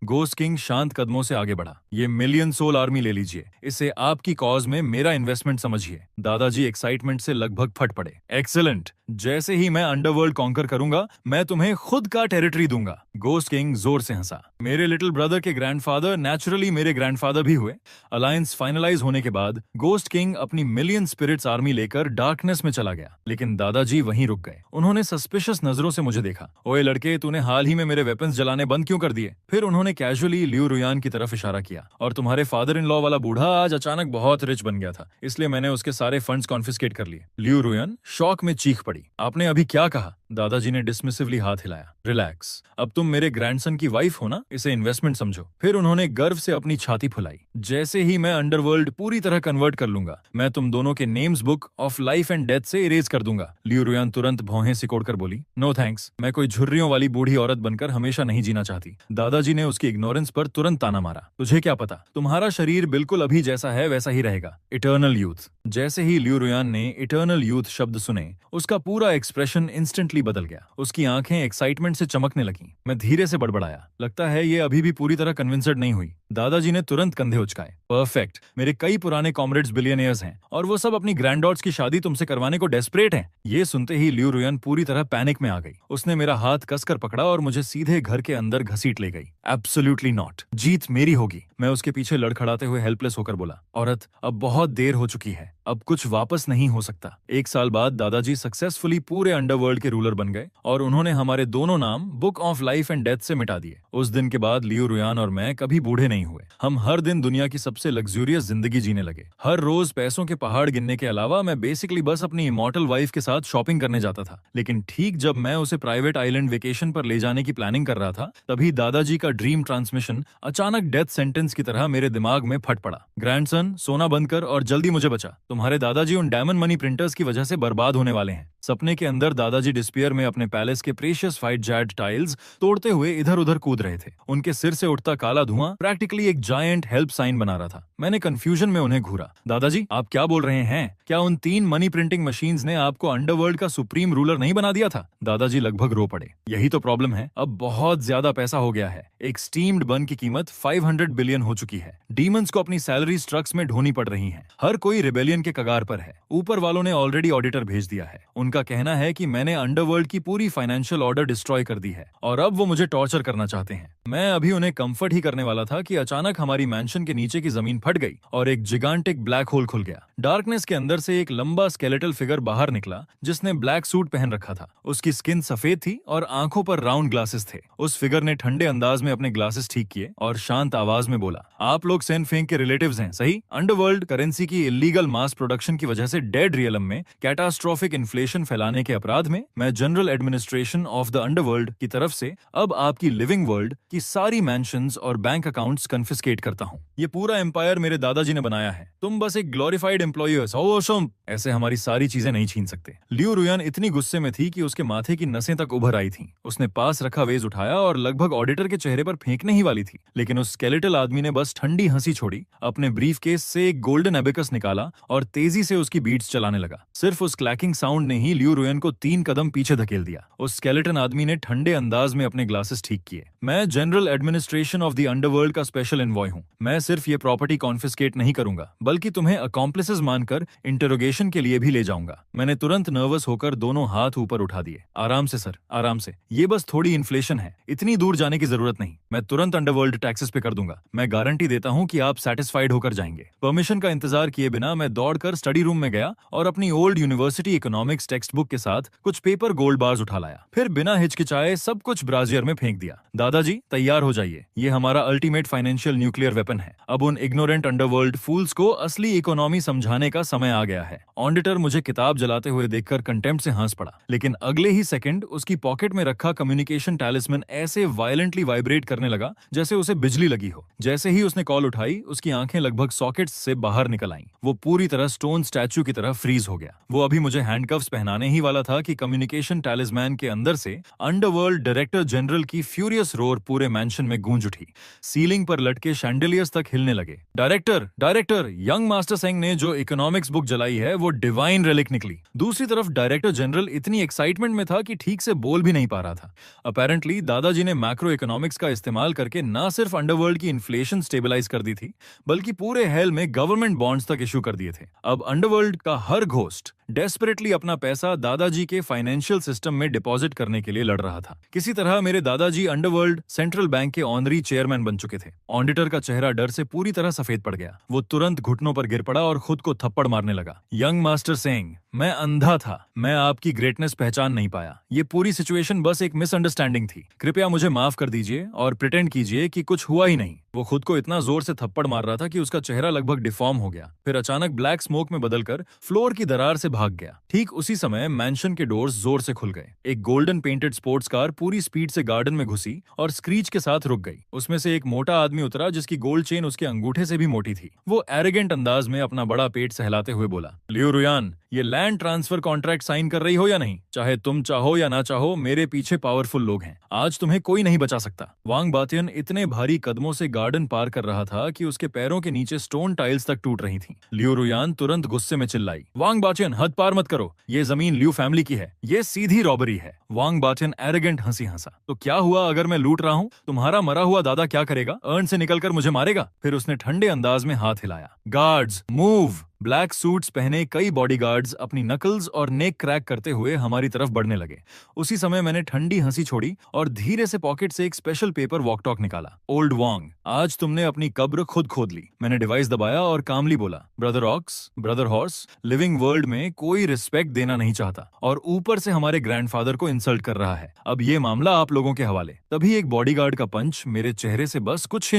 गोस्ट किंग शांत कदमों से आगे बढ़ा। ये मिलियन सोल आर्मी ले लीजिए, इसे आपकी कॉज में मेरा इन्वेस्टमेंट समझिए। दादाजी एक्साइटमेंट से लगभग फट पड़े। एक्सीलेंट, जैसे ही मैं अंडरवर्ल्ड कॉन्कर करूंगा मैं तुम्हें खुद का टेरिटरी दूंगा। गोस्ट किंग जोर से हंसा। मेरे लिटिल ब्रदर के ग्रैंडफादर नेचुरली मेरे ग्रैंडफादर भी हुए। अलायंस फाइनलाइज होने के बाद गोस्ट किंग अपनी मिलियन स्पिरिट्स आर्मी लेकर डार्कनेस में चला गया, लेकिन दादाजी वहीं रुक गए। उन्होंने सस्पिशियस नजरों से मुझे देखा। ओए लड़के, तूने हाल ही में मेरे वेपन्स जलाने बंद क्यों कर दिए? फिर उन्होंने कैजुअली लियू रुयान की तरफ इशारा किया। और तुम्हारे फादर इन लॉ वाला बूढ़ा आज अचानक बहुत रिच बन गया था, इसलिए मैंने उसके सारे फंड्स कॉन्फिस्केट कर लिए। लियू रुयान शॉक में चीख पड़ी। आपने अभी क्या कहा? दादाजी ने डिसमिसिवली हाथ हिलाया। रिलैक्स, अब तुम मेरे ग्रैंडसन की वाइफ हो ना, इसे इन्वेस्टमेंट समझो। फिर उन्होंने गर्व से अपनी छाती फुलाई। जैसे ही मैं अंडरवर्ल्ड पूरी तरह कन्वर्ट कर लूंगा, मैं तुम दोनों के names book of life and death से इरेज कर दूंगा। लियू रुयान तुरंत भौहें सिकोड़कर बोली, नो थैंक्स, मैं कोई झुर्रियों वाली बूढ़ी औरत बनकर हमेशा नहीं जीना चाहती। दादाजी ने उसकी इग्नोरेंस पर तुरंत ताना मारा। तुझे क्या पता, तुम्हारा शरीर बिल्कुल अभी जैसा है वैसा ही रहेगा। Eternal youth. जैसे ही लियू रुयान ने इटर्नल यूथ शब्द सुने, उसका पूरा एक्सप्रेशन इंस्टेंटली बदल गया। उसकी आंखें एक्साइटमेंट से चमकने लगीं। मैं धीरे से बड़बड़ाया, लगता है ये अभी भी पूरी तरह कन्विंस्ड नहीं हुई। दादाजी ने तुरंत कंधे उचकाए। परफेक्ट, मेरे कई पुराने कॉमरेड्स बिलियनियर्स हैं और वो सब अपनी ग्रैंडडॉट्स की शादी तुमसे करवाने को डेस्परेट हैं। ये सुनते ही लियू रुयान पूरी तरह पैनिक में आ गई। उसने मेरा हाथ कसकर पकड़ा और मुझे सीधे घर के अंदर घसीट ले गई। एब्सोल्युटली नॉट, जीत मेरी होगी। मैं उसके पीछे लड़खड़ाते हुए हेल्पलेस होकर बोला, औरत, अब बहुत देर हो चुकी है, अब कुछ वापस नहीं हो सकता। 1 साल बाद दादाजी सक्सेसफुली पूरे अंडरवर्ल्ड के रूलर बन गए और उन्होंने हमारे दोनों नाम book of life and death से मिटा दिए। उस दिन के बाद लियू रुयान और मैं कभी बूढ़े नहीं हुए। हम हर दिन दुनिया की सबसे लग्जूरियस जिंदगी जीने लगे। हर रोज पैसों के पहाड़ गिनने के अलावा मैं बेसिकली बस अपनी इमॉर्टल वाइफ के साथ शॉपिंग करने जाता था। लेकिन ठीक जब मैं उसे प्राइवेट आइलैंड वेकेशन पर ले जाने की प्लानिंग कर रहा था, तभी दादाजी का ड्रीम ट्रांसमिशन अचानक डेथ सेंटेंस की तरह मेरे दिमाग में फट पड़ा। ग्रैंडसन, सोना बंद कर और जल्दी मुझे बचा। तुम्हारे दादाजी उन डायमंड मनी प्रिंटर्स की वजह से बर्बाद होने वाले हैं। सपने के अंदर दादाजी डिस्पियर में अपने पैलेस के प्रेशियस फाइट जैड टाइल्स तोड़ते हुए इधर उधर कूद रहे थे। उनके सिर से उठता काला धुआं प्रैक्टिकली एक जायंट हेल्प साइन बना रहा था। मैंने कंफ्यूजन में उन्हें घूरा। दादाजी, आप क्या बोल रहे हैं? क्या उन 3 मनी प्रिंटिंग मशीन्स ने आपको अंडरवर्ल्ड का सुप्रीम रूलर नहीं बना दिया था? दादाजी लगभग रो पड़े। यही तो प्रॉब्लम है, अब बहुत ज्यादा पैसा हो गया है। एक स्टीम्ड बन की कीमत 500 बिलियन हो चुकी है। डीमंस को अपनी सैलरीज ट्रक्स में ढोनी पड़ रही हैं। हर कोई रिबेलियन के कगार पर है। ऊपर वालों ने ऑलरेडी ऑडिटर भेज दिया है। उनका कहना है कि मैंने अंडरवर्ल्ड की पूरी फाइनेंशियल ऑर्डर डिस्ट्रॉय कर दी है और अब वो मुझे टॉर्चर करना चाहते हैं। मैं अभी उन्हें कंफर्ट ही करने वाला था कि अचानक हमारी मैंशन के नीचे की जमीन फट गई और एक जिगांटिक ब्लैक होल खुल गया। डार्कनेस के अंदर से एक लंबा स्केलेटल फिगर बाहर निकला जिसने ब्लैक सूट पहन रखा था। उसकी स्किन सफेद थी और आंखों पर राउंड ग्लासेस थे। उस फिगर ने ठंडे अंदाज में अपने ग्लासेस ठीक किए और शांत आवाज में बोला, आप लोग सेन फेंग के रिलेटिव्स हैं, सही? अंडरवर्ल्ड करेंसी की इलीगल मास प्रोडक्शन की वजह से डेड रियलम में कैटास्ट्रोफिक इन्फ्लेशन फैलाने के अपराध में मैं general administration of the underworld की तरफ से अब आपकी लिविंग वर्ल्ड की सारी मैंशंस और बैंक अकाउंट्स कन्फिस्केट करता हूँ। ये पूरा एम्पायर मेरे दादाजी ने बनाया है। तुम बस एक ग्लोरिफाइड एम्प्लॉय हो। ऐसे हमारी सारी चीजें नहीं छीन सकते। लियू रुयान इतनी गुस्से में थी कि उसके माथे की नसें तक उभर आई थीं। उसने पास रखा वेज उठाया और लगभग ऑडिटर के चेहरे पर फेंकने ही वाली थी, लेकिन उस स्केलेटल आदमी ने बस ठंडी हंसी छोड़ी, अपने ब्रीफ केस से एक गोल्डन एबिकस निकाला और तेजी से उसकी बीट्स चलाने लगा। सिर्फ उस क्लैकिंग साउंड ने ही लियू रुयान को 3 कदम पीछे धकेल दिया। उस स्केलेटन आदमी ने ठंडे अंदाज में अपने ग्लासेस ठीक किए। मैं general administration of the underworld का स्पेशल एनवॉय हूँ। मैं सिर्फ ये प्रॉपर्टी कॉन्फिस्केट नहीं करूंगा, बल्कि तुम्हें अकॉम्प्लिसेस मानकर इंटरोगेशन के लिए भी ले जाऊंगा। मैंने तुरंत नर्वस होकर दोनों हाथ ऊपर उठा दिए। आराम से सर, आराम से। ये बस थोड़ी इन्फ्लेशन है, इतनी दूर जाने की जरूरत नहीं। मैं तुरंत अंडरवर्ल्ड टैक्सेस पे कर दूंगा। मैं गारंटी देता हूँ हूँ कि आप सेटिस्फाइड होकर जाएंगे। परमिशन का इंतजार किए बिना मैं दौड़कर स्टडी रूम में गया और अपनी old university economics text book के साथ कुछ पेपर गोल्ड बार्स उठा लाया। फिर बिना हिचकिचाए सब कुछ ब्राजियर में फेंक दिया। दादाजी तैयार हो जाइए, ये हमारा अल्टीमेट फाइनेंशियल न्यूक्लियर वेपन है। अब उन इग्नोरेंट अंडरवर्ल्ड फूल्स को असली इकोनॉमी समझाने का समय आ गया है। ऑडिटर मुझे किताब जलाते हुए देखकर कंटेम्प्ट से हंस पड़ा, लेकिन अगले ही सेकंड उसकी पॉकेट में रखा कम्युनिकेशन टैलिस्मैन ऐसे वायलेंटली वाइब्रेट करने लगा जैसे उसे बिजली लगी हो। जैसे ही उसने कॉल उठाई, उसकी आंखें लगभग सॉकेट्स से बाहर निकल आईं। वो पूरी तरह स्टोन स्टैचू की तरह फ्रीज हो गया। वो अभी मुझे हैंडकफ्स पहनाने ही वाला था कि कम्युनिकेशन टैलिस्मैन के अंदर से अंडरवर्ल्ड डायरेक्टर जनरल की फ्यूरियस रोर पूरे मैंशन में गूंज उठी। सीलिंग पर लटके शैंडलियर्स तक हिलने लगे। Director director, young master Seng ने जो इकोनॉमिक्स बुक जलाई है वो डिवाइन रेलिक निकली। दूसरी तरफ डायरेक्टर जनरल इतनी एक्साइटमेंट में था कि ठीक से बोल भी नहीं पा रहा था। अपेरेंटली दादाजी ने मैक्रो इकोनॉमिक्स का इस्तेमाल करके ना सिर्फ अंडरवर्ल्ड की इन्फ्लेशन स्टेबलाइज कर दी थी, बल्कि पूरे हेल में गवर्नमेंट बॉन्ड्स तक इशू कर दिए थे। अब अंडरवर्ल्ड का हर घोस्ट डेस्परेटली अपना पैसा दादाजी के फाइनेंशियल सिस्टम में डिपॉजिट करने के लिए लड़ रहा था। किसी तरह मेरे दादाजी अंडरवर्ल्ड सेंट्रल बैंक के ऑनरी चेयरमैन बन चुके थे। ऑडिटर का चेहरा डर से पूरी तरह सफेद पड़ गया। वो तुरंत घुटनों पर गिर पड़ा और खुद को थप्पड़ मारने लगा। यंग मास्टर सेंग, मैं अंधा था, मैं आपकी ग्रेटनेस पहचान नहीं पाया। ये पूरी सिचुएशन बस एक मिसअंडरस्टैंडिंग थी। कृपया मुझे माफ कर दीजिए और प्रिटेंड कीजिए कि कुछ हुआ ही नहीं। वो खुद को इतना जोर से थप्पड़ मार रहा था कि उसका चेहरा लगभग डिफॉर्म हो गया। फिर अचानक ब्लैक स्मोक में बदलकर फ्लोर की दरार से भाग गया। ठीक उसी समय मैंशन के डोर्स जोर से खुल गए। एक गोल्डन पेंटेड स्पोर्ट्स कार पूरी स्पीड से गार्डन में घुसी और स्क्रीच के साथ रुक गई। उसमें से एक मोटा आदमी उतरा जिसकी गोल्ड चेन उसके अंगूठे से भी मोटी थी। वो एरोगेंट अंदाज में अपना बड़ा पेट सहलाते हुए बोला, लियो रुयान, ये लैंड ट्रांसफर कॉन्ट्रैक्ट साइन कर रही हो या नहीं? चाहे तुम चाहो या ना चाहो, मेरे पीछे पावरफुल लोग हैं। आज तुम्हें कोई नहीं बचा सकता। वांग बातियन इतने भारी कदमों से गार्डन पार कर रहा था कि उसके पैरों के नीचे स्टोन टाइल्स तक टूट रही थीं। लियो रुयान तुरंत गुस्से में चिल्लाई, वांग बातियन, हद पार मत करो। ये जमीन लियो फैमिली की है। ये सीधी रॉबरी है। वांग बातियन एरोगेंट हंसी हंसा। तो क्या हुआ अगर मैं लूट रहा हूँ? तुम्हारा मरा हुआ दादा क्या करेगा? अर्न से निकलकर मुझे मारेगा? फिर उसने ठंडे अंदाज में हाथ हिलाया। Guards move. ब्लैक सूट्स पहने कई बॉडीगार्ड्स अपनी नकल्स और नेक क्रैक करते हुए हमारी तरफ बढ़ने लगे। उसी समय मैंने ठंडी हंसी छोड़ी और धीरे से पॉकेट से एक स्पेशल पेपर वॉक टॉक निकाला। ओल्ड वांग, आज तुमने अपनी कब्र खुद खोद ली। मैंने डिवाइस दबाया और कामली बोला, brother ox, brother horse, living world में कोई रिस्पेक्ट देना नहीं चाहता और ऊपर से हमारे ग्रैंडफादर को इंसल्ट कर रहा है। अब ये मामला आप लोगों के हवाले। तभी एक बॉडीगार्ड का पंच मेरे चेहरे से बस कुछ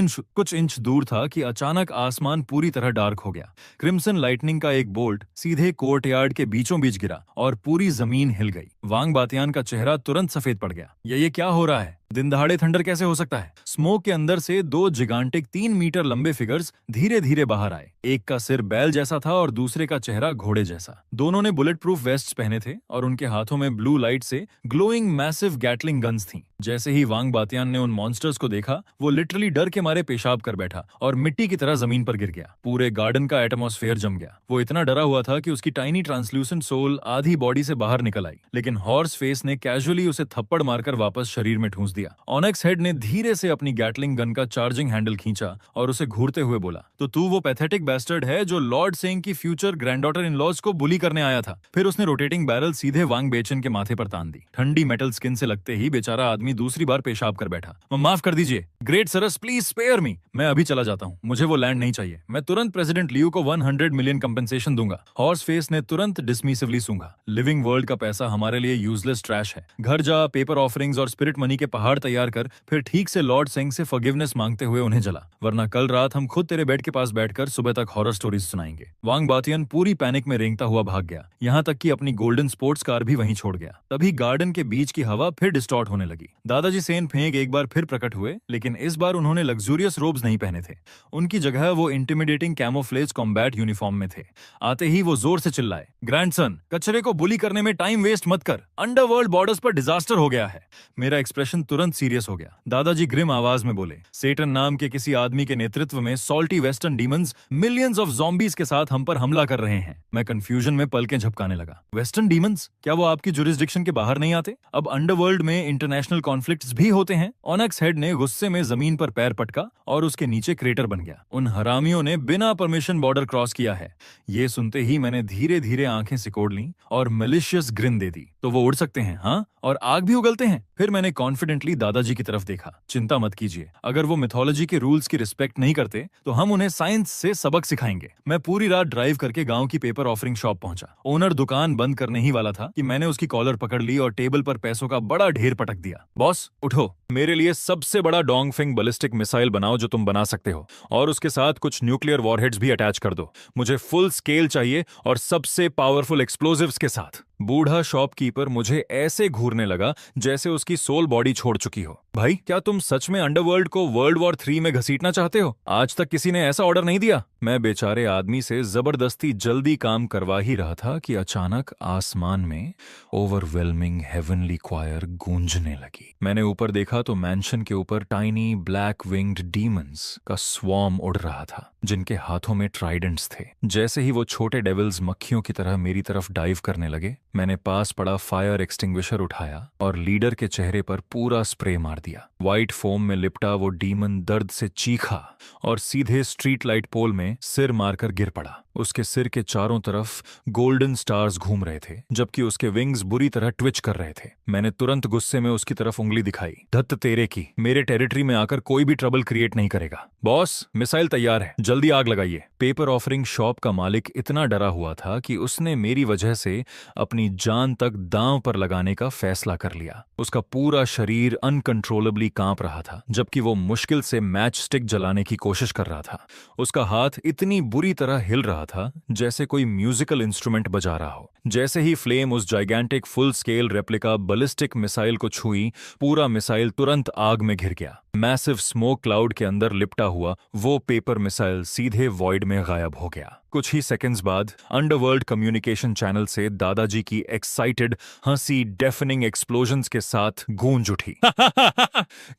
इंच दूर था कि अचानक आसमान पूरी तरह डार्क हो गया। क्रिम्सन लाइटनिंग का एक बोल्ट सीधे कोर्टयार्ड के बीचों बीच गिरा और पूरी जमीन हिल गई। वांग बातियान का चेहरा तुरंत सफेद पड़ गया। ये क्या हो रहा है? दिन दहाड़े थंडर कैसे हो सकता है? स्मोक के अंदर से दो जिगांटिक 3 मीटर लंबे फिगर्स धीरे धीरे बाहर आए। एक का सिर बैल जैसा था और दूसरे का चेहरा घोड़े जैसा। दोनों ने बुलेट प्रूफ वेस्ट पहने थे और उनके हाथों में ब्लू लाइट से ग्लोइंग मैसिव गैटलिंग गन्स थीं। जैसे ही वांग बातियान ने उन मॉन्स्टर्स को देखा, वो लिटरली डर के मारे पेशाब कर बैठा और मिट्टी की तरह जमीन पर गिर गया। पूरे गार्डन का एटमॉस्फेयर जम गया। वो इतना डरा हुआ था कि उसकी टाइनी ट्रांसल्यूसेंट सोल आधी बॉडी से बाहर निकल आई, लेकिन हॉर्स फेस ने कैजुअली उसे थप्पड़ मारकर वापस शरीर में ठूंस दिया। ऑनेक्स हेड ने धीरे से अपनी गैटलिंग गन का चार्जिंग हैंडल खींचा और उसे घूरते हुए बोला, तो तू वो पैथेटिक बैस्टर्ड है जो लॉर्ड सेंग की फ्यूचर ग्रैंडडॉटर इन लॉज को बुली करने आया था। फिर उसने रोटेटिंग बैरल सीधे वांग बेचन के माथे पर तान दी। ठंडी मेटल स्किन से लगते ही बेचारा आदमी दूसरी बार पेशाब कर बैठा। माफ कर दीजिए great sirs, please spare me. मैं अभी चला जाता हूँ, मुझे वो लैंड नहीं चाहिए। मैं तुरंत प्रेसिडेंट लियू को 100 मिलियन कंपेंसेशन दूंगा। हॉर्स फेस ने तुरंत डिसमिसिवली सूंघा। लिविंग वर्ल्ड का पैसा हमारे लिए यूजलेस ट्रैश है। घर जा, पेपर ऑफरिंग्स और स्पिरिट मनी के पहाड़ तैयार कर, फिर ठीक से लॉर्ड सेंग से फॉरगिवनेस मांगते हुए उन्हें जला, वरना कल रात हम खुद तेरे बेड के पास बैठकर सुबह तक हॉरर स्टोरीज सुनाएंगे। वांग बातियन पूरी पैनिक में रेंगता हुआ भाग गया, यहाँ तक कि अपनी गोल्डन स्पोर्ट्स कार भी वहीं छोड़ गया। तभी गार्डन के बीच की हवा फिर डिस्टॉर्ट होने लगी। दादाजी सेन फेंग एक बार फिर प्रकट हुए, लेकिन इस बार उन्होंने लग्जूरियस रोब्स नहीं पहने थे। उनकी जगह वो इंटिमिडेटिंग कैमोफ्लेज कॉम्बैट यूनिफॉर्म में थे। आते ही वो जोर से चिल्लाए, ग्रैंडसन, कचरे को बुली करने में टाइम वेस्ट मत कर। अंडरवर्ल्ड बॉर्डर्स पर डिजास्टर हो गया है। मेरा एक्सप्रेशन तुरंत सीरियस हो गया। दादाजी ग्रिम आवाज में बोले, सेटन नाम के किसी आदमी के नेतृत्व में salty western demons millions of zombies के साथ हम पर हमला कर रहे हैं। मैं कंफ्यूजन में पलकें झपकाने लगा। Western demons? क्या वो आपकी जुरिस्डिक्शन के बाहर नहीं आते? अब अंडरवर्ल्ड में इंटरनेशनल कॉन्फ्लिक्ट्स भी होते हैं। ऑनेक्स हेड ने गुस्से में जमीन पर पैर पटका और उसके नीचे क्रेटर बन गया। उन हरामियों ने बिना परमिशन बॉर्डर क्रॉस किया है। ये सुनते ही मैंने धीरे धीरे आंखें सिकोड़ लीं और मैलिशियस ग्रिन दे दी। तो वो उड़ सकते हैं, हाँ? और आग भी उगलते हैं? फिर मैंने कॉन्फिडेंटली कॉन्फिडेंटली दादाजी की तरफ देखा। चिंता मत कीजिए, अगर वो मिथोलॉजी के रूल्स की रिस्पेक्ट नहीं करते तो हम उन्हें साइंस से सबक सिखाएंगे। मैं पूरी रात ड्राइव करके गांव की पेपर ऑफरिंग शॉप पहुंचा। ओनर दुकान बंद करने ही वाला था कि मैंने उसकी कॉलर पकड़ ली और टेबल पर पैसों का बड़ा ढेर पटक दिया। बॉस उठो, मेरे लिए सबसे बड़ा डोंगफिंग बैलिस्टिक मिसाइल बनाओ जो तुम बना सकते हो, और उसके साथ कुछ न्यूक्लियर वॉरहेड्स भी अटैच कर दो। मुझे फुल स्केल चाहिए और सबसे पावरफुल एक्सप्लोजिव्स के साथ। बूढ़ा शॉपकीपर मुझे ऐसे घूरने लगा जैसे उसकी सोल बॉडी छोड़ चुकी हो। भाई, क्या तुम सच में अंडरवर्ल्ड को वर्ल्ड वॉर 3 में घसीटना चाहते हो? आज तक किसी ने ऐसा ऑर्डर नहीं दिया। मैं बेचारे आदमी से जबरदस्ती जल्दी काम करवा ही रहा था कि अचानक आसमान में ओवरवेलमिंग हेवनली क्वायर गूंजने लगी। मैंने ऊपर देखा तो मैंशन के ऊपर टाइनी ब्लैक विंग्ड डीमंस का स्वॉर्म उड़ रहा था, जिनके हाथों में ट्राइडेंट्स थे। जैसे ही वो छोटे डेविल्स मक्खियों की तरह मेरी तरफ डाइव करने लगे, मैंने पास पड़ा फायर एक्सटिंग्विशर उठाया और लीडर के चेहरे पर पूरा स्प्रे मार दिया। व्हाइट फोम में लिपटा वो डीमन दर्द से चीखा और सीधे स्ट्रीट लाइट पोल में सिर मारकर गिर पड़ा। उसके सिर के चारों तरफ गोल्डन स्टार्स घूम रहे थे, जबकि उसके विंग्स बुरी तरह ट्विच कर रहे थे। मैंने तुरंत गुस्से में उसकी तरफ उंगली दिखाई। धत्त तेरे की, मेरे टेरिटरी में आकर कोई भी ट्रबल क्रिएट नहीं करेगा। बॉस, मिसाइल तैयार है, जल्दी आग लगाइए। पेपर ऑफरिंग शॉप का मालिक इतना डरा हुआ था कि उसने मेरी वजह से अपनी जान तक दांव पर लगाने का फैसला कर लिया। उसका पूरा शरीर अनकंट्रोलेबली कांप रहा था, जबकि वो मुश्किल से मैच स्टिक जलाने की कोशिश कर रहा था। उसका हाथ इतनी बुरी तरह हिल रहा था जैसे कोई म्यूजिकल इंस्ट्रूमेंट बजा रहा हो। जैसे ही फ्लेम उस gigantic full scale replica ballistic missile को छुई, पूरा मिसाइल तुरंत आग में घिर गया। मैसिव स्मोक क्लाउड के अंदर लिपटा हुआ वो पेपर मिसाइल सीधे वॉइड में गायब हो गया। कुछ ही सेकंड्स बाद अंडरवर्ल्ड कम्युनिकेशन चैनल से दादाजी की एक्साइटेड हंसी डेफनिंग एक्सप्लोजन्स के साथ गूंज उठी।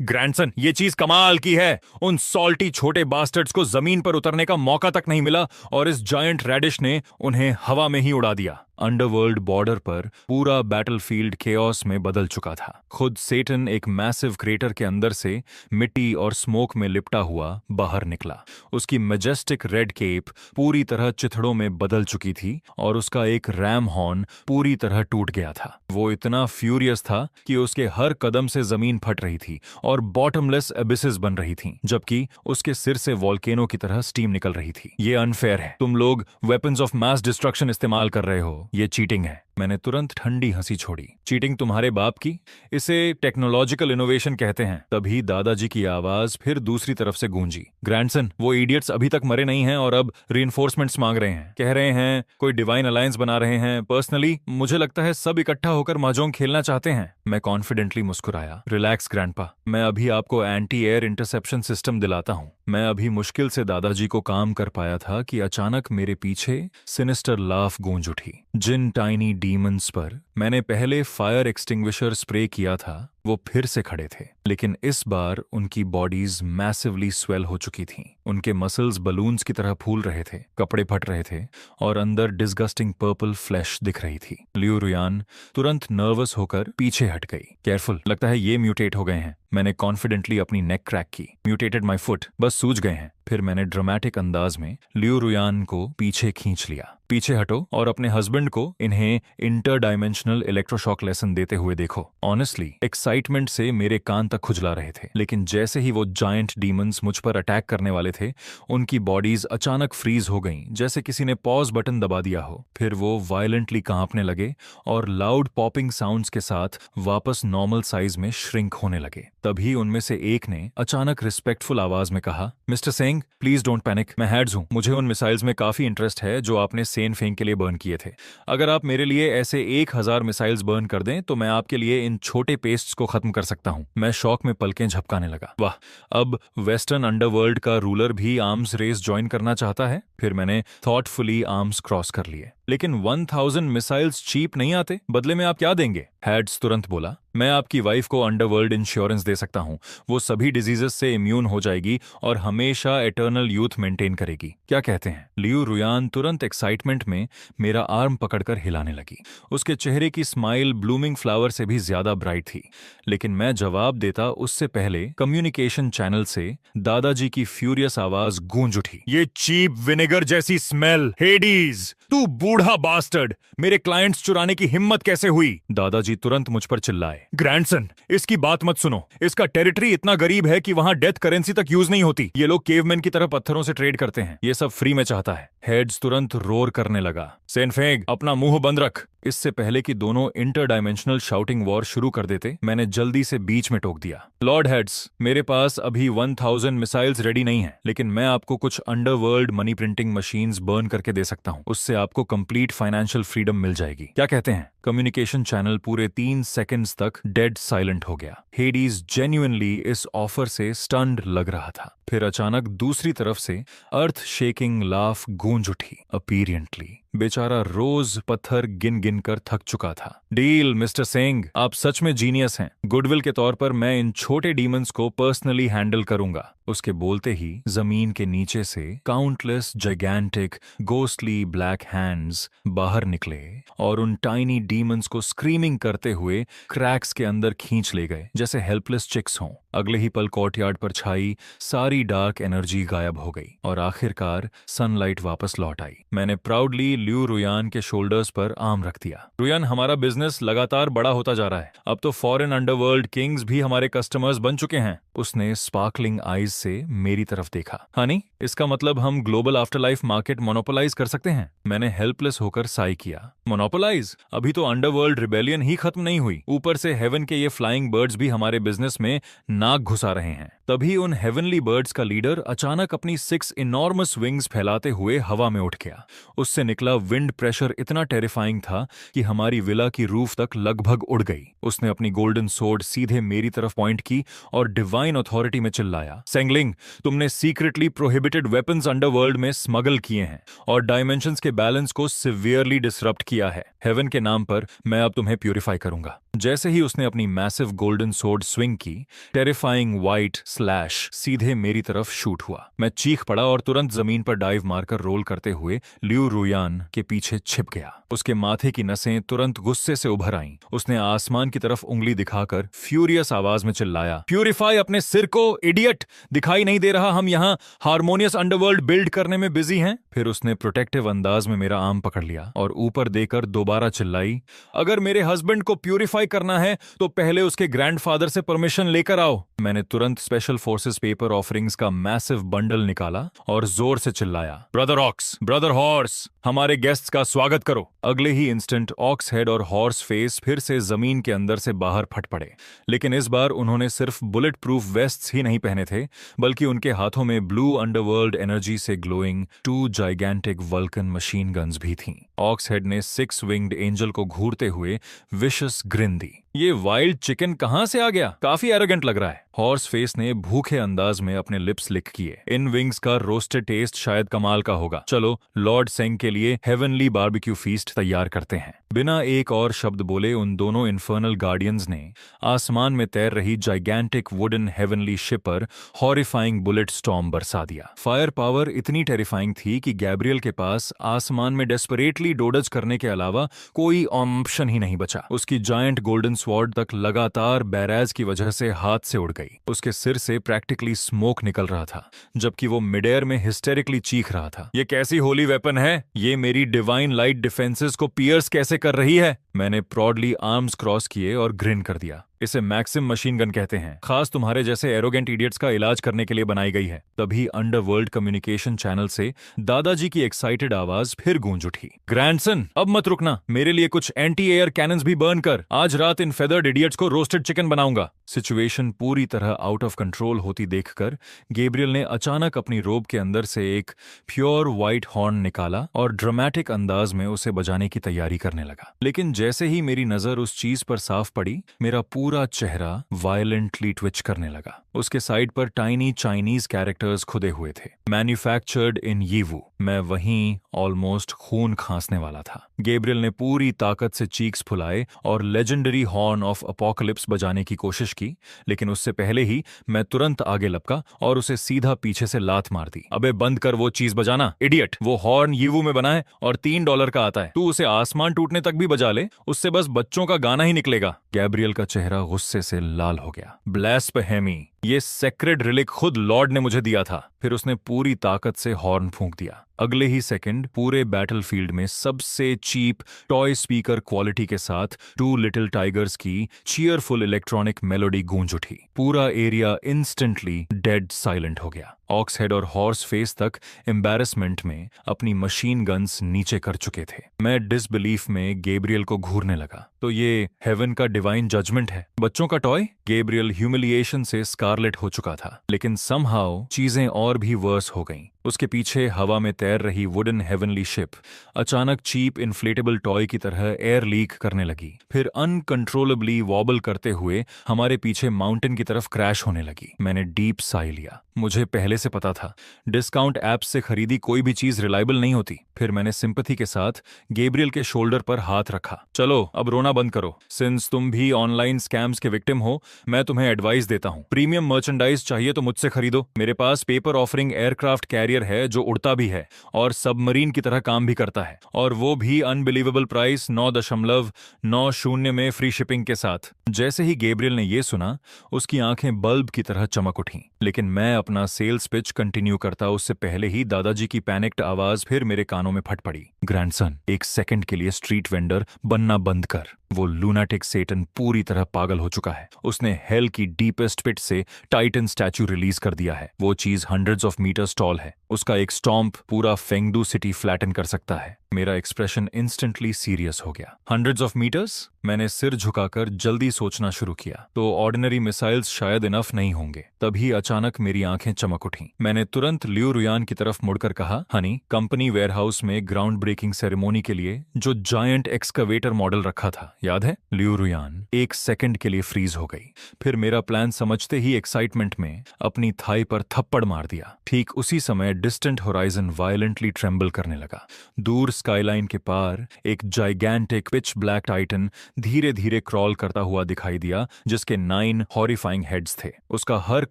ग्रैंडसन, ये चीज कमाल की है। उन सॉल्टी छोटे बास्टर्ड्स को जमीन पर उतरने का मौका तक नहीं मिला और इस जायंट रेडिश ने उन्हें हवा में ही उड़ा दिया। अंडरवर्ल्ड बॉर्डर पर पूरा बैटलफील्ड केओस में बदल चुका था। खुद सेटन एक मैसिव क्रेटर के अंदर से मिट्टी और स्मोक में लिपटा हुआ बाहर निकला। उसकी मैजेस्टिक रेड केप पूरी तरह चिथड़ों में बदल चुकी थी और उसका एक रैम हॉर्न पूरी तरह टूट गया था। वो इतना फ्यूरियस था कि उसके हर कदम से जमीन फट रही थी और बॉटमलेस एबिसेस बन रही थीं, जबकि उसके सिर से वॉल्केनो की तरह स्टीम निकल रही थी। ये अनफेयर है, तुम लोग वेपन्स ऑफ मास डिस्ट्रक्शन इस्तेमाल कर रहे हो, ये चीटिंग है। मैंने तुरंत ठंडी हंसी छोड़ी। चीटिंग तुम्हारे बाप की, इसे टेक्नोलॉजिकल इनोवेशन कहते हैं। तभी दादाजी की आवाज फिर दूसरी तरफ से गूंजी। ग्रैंडसन, वो इडियट्स अभी तक मरे नहीं हैं और अब रीइंफोर्समेंट्स मांग रहे हैं। कह रहे हैं कोई डिवाइन अलायंस बना रहे हैं। पर्सनली मुझे लगता है सब इकट्ठा होकर mahjong खेलना चाहते हैं। मैं कॉन्फिडेंटली मुस्कुराया। रिलैक्स ग्रैंडपा, मैं अभी आपको एंटी एयर इंटरसेप्शन सिस्टम दिलाता हूँ। मैं अभी मुश्किल से दादाजी को काम कर पाया था कि अचानक मेरे पीछे सिनिस्टर लाफ गूंज उठी। जिन टाइनी डीमंस पर मैंने पहले फायर एक्सटिंग्विशर स्प्रे किया था वो फिर से खड़े थे, लेकिन इस बार उनकी बॉडीज मैसिवली स्वेल हो चुकी थीं। उनके मसल्स बलून्स की तरह फूल रहे थे, कपड़े फट रहे थे और अंदर डिस्गस्टिंग पर्पल फ्लैश दिख रही थी। लियू रुयान तुरंत नर्वस होकर पीछे हट गई। केयरफुल, लगता है ये म्यूटेट हो गए हैं। मैंने कॉन्फिडेंटली अपनी नेक क्रैक की। म्यूटेटेड माई फुट, बस सूज गए हैं। फिर मैंने ड्रामेटिक अंदाज में लियू रुयान को पीछे खींच लिया। पीछे हटो और अपने हस्बैंड को इन्हें इंटर डायमेंशनल इलेक्ट्रोशॉक लेसन देते हुए देखो। ऑनेस्टली एक्साइटमेंट से मेरे कान तक खुजला रहे थे, लेकिन जैसे ही वो जायंट डीमंस मुझ पर अटैक करने वाले थे, उनकी बॉडीज अचानक फ्रीज हो गईं, जैसे किसी ने पॉज बटन दबा दिया हो। फिर वो वायलेंटली कांपने लगे और लाउड पॉपिंग साउंड्स के साथ वापस नॉर्मल साइज में श्रिंक होने लगे। तभी उनमें से एक ने अचानक रिस्पेक्टफुल आवाज में कहा, mister Singh, please don't panic, मैं हैड्स हूं। मुझे उन मिसाइल्स में काफी इंटरेस्ट है जो आपने सेन फेंग के लिए बर्न किए थे। अगर आप मेरे लिए ऐसे 1000 मिसाइल्स बर्न कर दें तो मैं आपके लिए इन छोटे पेस्ट्स को खत्म कर सकता हूं। मैं शौक में पलकें झपकाने लगा। वाह, अब वेस्टर्न अंडरवर्ल्ड का रूलर भी आर्म्स रेस ज्वाइन करना चाहता है। फिर मैंने थॉटफुली आर्म्स क्रॉस कर लिए। लेकिन 1000 मिसाइल्स चीप नहीं आते, बदले में आप क्या देंगे? हैड्स तुरंत बोला, मैं आपकी वाइफ को अंडरवर्ल्ड इंश्योरेंस दे सकता हूं। वो सभी डिजीजेस से इम्यून हो जाएगी और हमेशा एटर्नल यूथ मेंटेन करेगी। क्या कहते हैं? लियू रुयान तुरंत एक्साइटमेंट में मेरा आर्म पकड़कर हिलाने लगी। उसके चेहरे की स्माइल ब्लूमिंग फ्लावर से भी ज्यादा ब्राइट थी। लेकिन मैं जवाब देता उससे पहले कम्युनिकेशन चैनल से दादाजी की फ्यूरियस आवाज गूंज उठी। ये चीप विनेगर जैसी स्मेल, हेडीज, तू बूढ़ा बूढ़ा बास्टर्ड, मेरे क्लाइंट्स चुराने की हिम्मत कैसे हुई? दादाजी तुरंत मुझ पर चिल्लाए। ग्रैंडसन, इसकी बात मत सुनो। इसका टेरिटरी इतना गरीब है कि वहां डेथ करेंसी तक यूज नहीं होती। ये लोग केवमैन की तरह पत्थरों से ट्रेड करते हैं। ये सब फ्री में चाहता है। हेड्स तुरंत रोर करने लगा। सेनफेंग, अपना मुंह बंद रख। इससे पहले कि दोनों इंटर डायमेंशनल शाउटिंग वॉर शुरू कर देते, मैंने जल्दी से बीच में टोक दिया। लॉर्ड हेड्स, मेरे पास अभी 1000 मिसाइल्स रेडी नहीं है, लेकिन मैं आपको कुछ underworld money printing machines burn करके दे सकता हूं। उससे आपको कंप्लीट फाइनेंशियल फ्रीडम मिल जाएगी। क्या कहते हैं? कम्युनिकेशन चैनल पूरे 3 सेकंड्स तक डेड साइलेंट हो गया। हेडीज जेन्युइनली इस ऑफर से स्टन्ड लग रहा था। फिर अचानक दूसरी तरफ से अर्थ शेकिंग लाफ गूंज उठी। अपीरियंटली बेचारा रोज पत्थर गिन गिन कर थक चुका था। डील मिस्टर सिंह, आप सच में जीनियस हैं। गुडविल के तौर पर मैं इन छोटे डीमंस को पर्सनली हैंडल करूंगा। उसके बोलते ही जमीन के नीचे से countless gigantic ghostly black hands बाहर निकले और उन टाइनी डीमंस को स्क्रीमिंग करते हुए क्रैक्स के अंदर खींच ले गए, जैसे हेल्पलेस चिक्स हों। अगले ही पल कोर्टयार्ड पर छाई सारी डार्क एनर्जी गायब हो गई और आखिरकार सनलाइट वापस लौट आई। मैंने प्राउडली ल्यू रुयान के शोल्डर्स पर आर्म रख दिया। रुयान, हमारा बिजनेस लगातार बड़ा होता जा रहा है। अब तो फॉरेन अंडरवर्ल्ड किंग्स भी हमारे कस्टमर्स बन चुके हैं। उसने स्पार्कलिंग आईज से मेरी तरफ देखा। हनी, इसका मतलब हम ग्लोबल आफ्टरलाइफ मार्केट मोनोपोलाइज कर सकते हैं? मैंने हेल्पलेस होकर साई किया। मोनोपोलाइज? अभी तो अंडरवर्ल्ड रिबेलियन ही खत्म नहीं हुई, ऊपर से हेवन के ये फ्लाइंग बर्ड्स भी हमारे बिजनेस में नाक घुसा रहे हैं। तभी उन हेवनली बर्ड्स का लीडर अचानक अपनी 6 इनॉर्मस विंग्स फैलाते हुए हवा में उठ गया। उससे निकला विंड प्रेशर इतना टेरिफाइंग था कि हमारी विला की रूफ तक लगभग उड़ गई। उसने अपनी गोल्डन सोर्ड सीधे मेरी तरफ पॉइंट की और डिवाइन अथॉरिटी में चिल्लाया, सेंगलिंग, तुमने सीक्रेटली प्रोहिबिटेड वेपन्स अंडरवर्ल्ड में स्मगल किए हैं और डायमेंशंस के बैलेंस को सिवियरली डिसरप्ट किया है। हेवन के नाम पर मैं अब तुम्हें प्यूरिफाई करूंगा। जैसे ही उसने अपनी मैसिव गोल्डन सोर्ड स्विंग की, टेरिफाइंग व्हाइट स्लैश सीधे मेरी तरफ शूट हुआ। मैं चीख पड़ा और तुरंत जमीन पर डाइव मारकर रोल करते हुए ल्यू रुयान के पीछे छिप गया। उसके माथे की नसें तुरंत गुस्से से उभर आईं। उसने आसमान की तरफ उंगली दिखाकर फ्यूरियस आवाज में चिल्लाया, प्यूरिफाई अपने सिर को, इडियट! दिखाई नहीं दे रहा हम यहाँ हार्मोनियस अंडरवर्ल्ड बिल्ड करने में बिजी हैं? फिर उसने प्रोटेक्टिव अंदाज में मेरा आर्म पकड़ लिया और ऊपर देकर दोबारा चिल्लाई, अगर मेरे हस्बैंड को प्यूरिफाई करना है तो पहले उसके ग्रैंडफादर से परमिशन लेकर आओ। मैंने तुरंत स्पेशल फोर्सेस पेपर ऑफरिंग्स का मैसिव बंडल निकाला और जोर से चिल्लाया, ब्रदर ऑक्स, ब्रदर हॉर्स, हमारे गेस्ट्स का स्वागत करो। अगले ही इंस्टेंट ऑक्स हेड और हॉर्स फेस फिर से जमीन के अंदर से बाहर फट पड़े, लेकिन इस बार उन्होंने सिर्फ बुलेट प्रूफ वेस्ट्स ही नहीं पहने थे, बल्कि उनके हाथों में ब्लू अंडरवर्ल्ड एनर्जी से glowing 2 gigantic vulcan machine guns भी थीं। ऑक्स हेड ने 6 विंग्ड एंजल को घूरते हुए विशस ग्रिन दी। ये वाइल्ड चिकन कहां से आ गया? काफी एरोगेंट लग रहा है। हॉर्स फेस ने भूखे अंदाज में अपने लिप्स लिक किए। इन विंग्स का रोस्टेड टेस्ट शायद कमाल का होगा। चलो लॉर्ड सेंग के लिए हेवनली बारबेक्यू फीस्ट तैयार करते हैं। बिना एक और शब्द बोले उन दोनों इन्फर्नल गार्डियंस ने आसमान में तैर रही जाइगैंटिक वुडन हेवनली शिप पर हॉरिफाइंग बुलेट स्टॉर्म बरसा दिया। फायर पावर इतनी टेरिफाइंग थी कि गैब्रियल के पास आसमान में डेस्परेटली डोडज करने के अलावा कोई ऑप्शन ही नहीं बचा। उसकी जायंट गोल्डन स्वॉर्ड तक लगातार बैराज की वजह से हाथ से उड़ गई। उसके सिर से प्रैक्टिकली स्मोक निकल रहा था, जबकि वो मिड एयर में हिस्टेरिकली चीख रहा था, ये कैसी होली वेपन है? ये मेरी डिवाइन लाइट डिफेंसेस को पियर्स कैसे कर रही है? मैंने प्रॉडली आर्म्स क्रॉस किए और ग्रिन कर दिया। इसे मैक्सिम मशीन गन कहते हैं, खास तुम्हारे जैसे एरोगेंट इडियट्स का इलाज करने के लिए बनाई गई है। तभी अंडरवर्ल्ड कम्युनिकेशन चैनल से दादाजी की एक्साइटेड आवाज फिर गूंज उठी, ग्रैंडसन, अब मत रुकना, मेरे लिए कुछ एंटी एयर कैनन्स भी बर्न कर। आज रात इन फेदर्ड इडियट्स को रोस्टेड चिकन बनाऊंगा। सिचुएशन पूरी तरह आउट ऑफ कंट्रोल होती देखकर गैब्रियल ने अचानक अपनी रोब के अंदर से एक प्योर व्हाइट हॉर्न निकाला और ड्रामेटिक अंदाज में उसे बजाने की तैयारी करने लगा। लेकिन जैसे ही मेरी नजर उस चीज पर साफ पड़ी, मेरा पूरा चेहरा वायलेंटली ट्विच करने लगा। उसके साइड पर टाइनी चाइनीज कैरेक्टर्स खुदे हुए थे, मैन्युफैक्चर्ड इन यीवू। मैं वहीं ऑलमोस्ट खून खांसने वाला था। गैब्रियल ने पूरी ताकत से चीक्स फुलाए और लेजेंडरी हॉर्न ऑफ अपोकलिप्स बजाने की कोशिश की, लेकिन उससे पहले ही मैं तुरंत आगे लपका और उसे सीधा पीछे से लात मार दी। अबे बंद कर वो चीज बजाना, इडियट! वो हॉर्न यीवू में बना है और $3 का आता है। तू उसे आसमान टूटने तक भी बजा ले, उससे बस बच्चों का गाना ही निकलेगा। गैब्रियल का चेहरा गुस्से से लाल हो गया। ब्लास्फेमी! ये सेक्रेड रिलिक खुद लॉर्ड ने मुझे दिया था। फिर उसने पूरी ताकत से हॉर्न फूंक दिया। अगले ही सेकंड पूरे बैटलफील्ड में सबसे चीप टॉय स्पीकर क्वालिटी के साथ टू लिटिल टाइगर्स की चीयरफुल इलेक्ट्रॉनिक मेलोडी गूंज उठी। पूरा एरिया इंस्टेंटली डेड साइलेंट हो गया। ऑक्सहेड और हॉर्स फेस तक एम्बैरेसमेंट में अपनी मशीन गन्स नीचे कर चुके थे। मैं डिसबिलीफ में गैब्रियल को घूरने लगा। तो ये हेवन का डिवाइन जजमेंट है, बच्चों का टॉय? गैब्रियल ह्यूमिलिएशन से स्कारलेट हो चुका था, लेकिन समहाउ चीजें और भी वर्स हो गईं। उसके पीछे हवा में तैर रही वुडन हेवनली शिप अचानक चीप इन्फ्लेटेबल टॉय की तरह एयर लीक करने लगी, फिर अनकंट्रोलेबली वॉबल करते हुए हमारे पीछे माउंटेन की तरफ क्रैश होने लगी। मैंने डीप साई लिया। मुझे पहले से पता था डिस्काउंट ऐप से खरीदी कोई भी चीज रिलायबल नहीं होती। फिर मैंने सिंपैथी के साथ गैब्रियल के शोल्डर पर हाथ रखा। चलो अब रोना बंद करो। सिंस तुम भी ऑनलाइन स्कैम्स के विक्टिम हो, मैं तुम्हें एडवाइस देता हूँ। प्रीमियम मर्चेंडाइज चाहिए तो मुझसे खरीदो। मेरे पास पेपर ऑफरिंग एयरक्राफ्ट कैरियर है जो उड़ता भी है और सबमरीन की तरह काम भी करता है, और वो भी अनबिलीवेबल प्राइस 9.90 में फ्री शिपिंग के साथ। जैसे ही गैब्रियल ने ये सुना, उसकी आंखें बल्ब की तरह चमक उठीं। लेकिन मैं अपना सेल्स पिच कंटिन्यू करता उससे पहले ही दादाजी की पैनिक्ड आवाज फिर मेरे कानों में फट पड़ी। ग्रैंडसन, एक सेकंड के लिए स्ट्रीट वेंडर बनना बंद कर। वो लूनाटिक सेटन पूरी तरह पागल हो चुका है। उसने हेल की डीपेस्ट पिट से टाइटन स्टैच्यू रिलीज कर दिया है। वो चीज हंड्रेड्स ऑफ मीटर्स टॉल है। उसका एक स्टॉम्प पूरा फेंगडू सिटी फ्लैटन कर सकता है। मेरा एक्सप्रेशन इंस्टेंटली सीरियस हो गया। Hundreds of metres? मैंने सिर झुकाकर जल्दी सोचना शुरू किया। तो ऑर्डिनरी मिसाइल्स शायद इनफ नहीं होंगे। तभी अचानक मेरी आंखें चमक उठीं। मैंने तुरंत लियू रुयान की तरफ मुड़कर कहा, हनी, कंपनी वेयरहाउस में ग्राउंड ब्रेकिंग सेरेमोनी के लिए जो जायंट एक्सकवेटर मॉडल रखा था, याद है? लियू रुयान एक सेकंड के लिए फ्रीज हो गई, फिर मेरा प्लान समझते ही एक्साइटमेंट में अपनी थाई पर थप्पड़ मार दिया। ठीक उसी समय डिस्टेंट होराइजन वायलेंटली ट्रेम्बल करने लगा। दूर स्काईलाइन के पार एक जाइगैंटिक पिच ब्लैक टाइटन धीरे धीरे क्रॉल करता हुआ दिखाई दिया, जिसके 9 हॉरिफाइंग हेड्स थे। उसका हर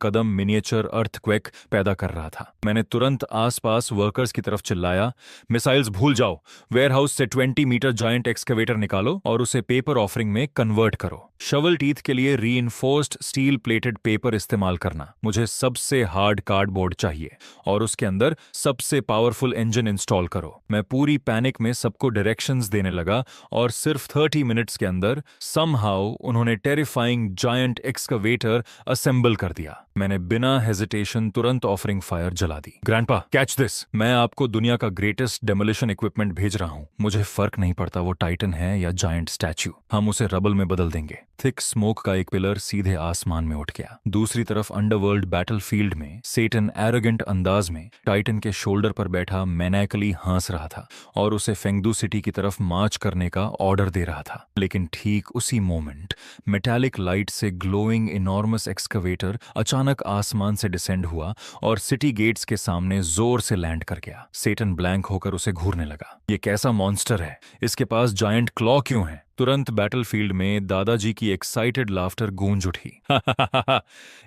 कदम मिनिएचर अर्थक्वेक पैदा कर रहा था। मैंने तुरंत आसपास वर्कर्स की तरफ चिल्लाया, मिसाइल्स भूल जाओ, वेयरहाउस से 20 मीटर जायंट एक्सकवेटर निकालो और उसे पेपर ऑफरिंग में कन्वर्ट करो। शवल टीथ के लिए रीइंफोर्स्ड स्टील प्लेटेड पेपर इस्तेमाल करना। मुझे सबसे हार्ड कार्डबोर्ड चाहिए और उसके अंदर सबसे पावरफुल इंजन इंस्टॉल करो। मैं पूरी पैनिक में सबको डायरेक्शंस देने लगा और सिर्फ 30 मिनट्स के अंदर समहाउ उन्होंने टेरिफाइंग जायंट एक्सकवेटर असेंबल कर दिया। मैंने बिना हेजिटेशन तुरंत ऑफरिंग फायर जला दी। ग्रैंडपा, कैच दिस, मैं आपको दुनिया का ग्रेटेस्ट डेमोलिशन इक्विपमेंट भेज रहा हूं। मुझे फर्क नहीं पड़ता वो टाइटन है या जायंट स्टैच्यू, हम उसे रबल में बदल देंगे। थिक स्मोक का एक पिलर सीधे आसमान में उठ गया। दूसरी तरफ अंडरवर्ल्ड बैटलफील्ड में सेटन एरोगेंट अंदाज में टाइटन के शोल्डर पर बैठा मैनिएकली हंस रहा था और उसे फेंगडू सिटी की तरफ मार्च करने का ऑर्डर दे रहा था। लेकिन ठीक उसी मोमेंट मेटालिक लाइट से ग्लोइंग इनॉर्मस एक्सकवेटर अचानक आसमान से डिसेंड हुआ और सिटी गेट्स के सामने जोर से लैंड कर गया। सेटन ब्लैंक होकर उसे घूरने लगा। ये कैसा मॉन्स्टर है? इसके पास जायंट क्लॉ क्यों है? तुरंत बैटलफील्ड में दादाजी की एक्साइटेड लाफ्टर गूंज उठी।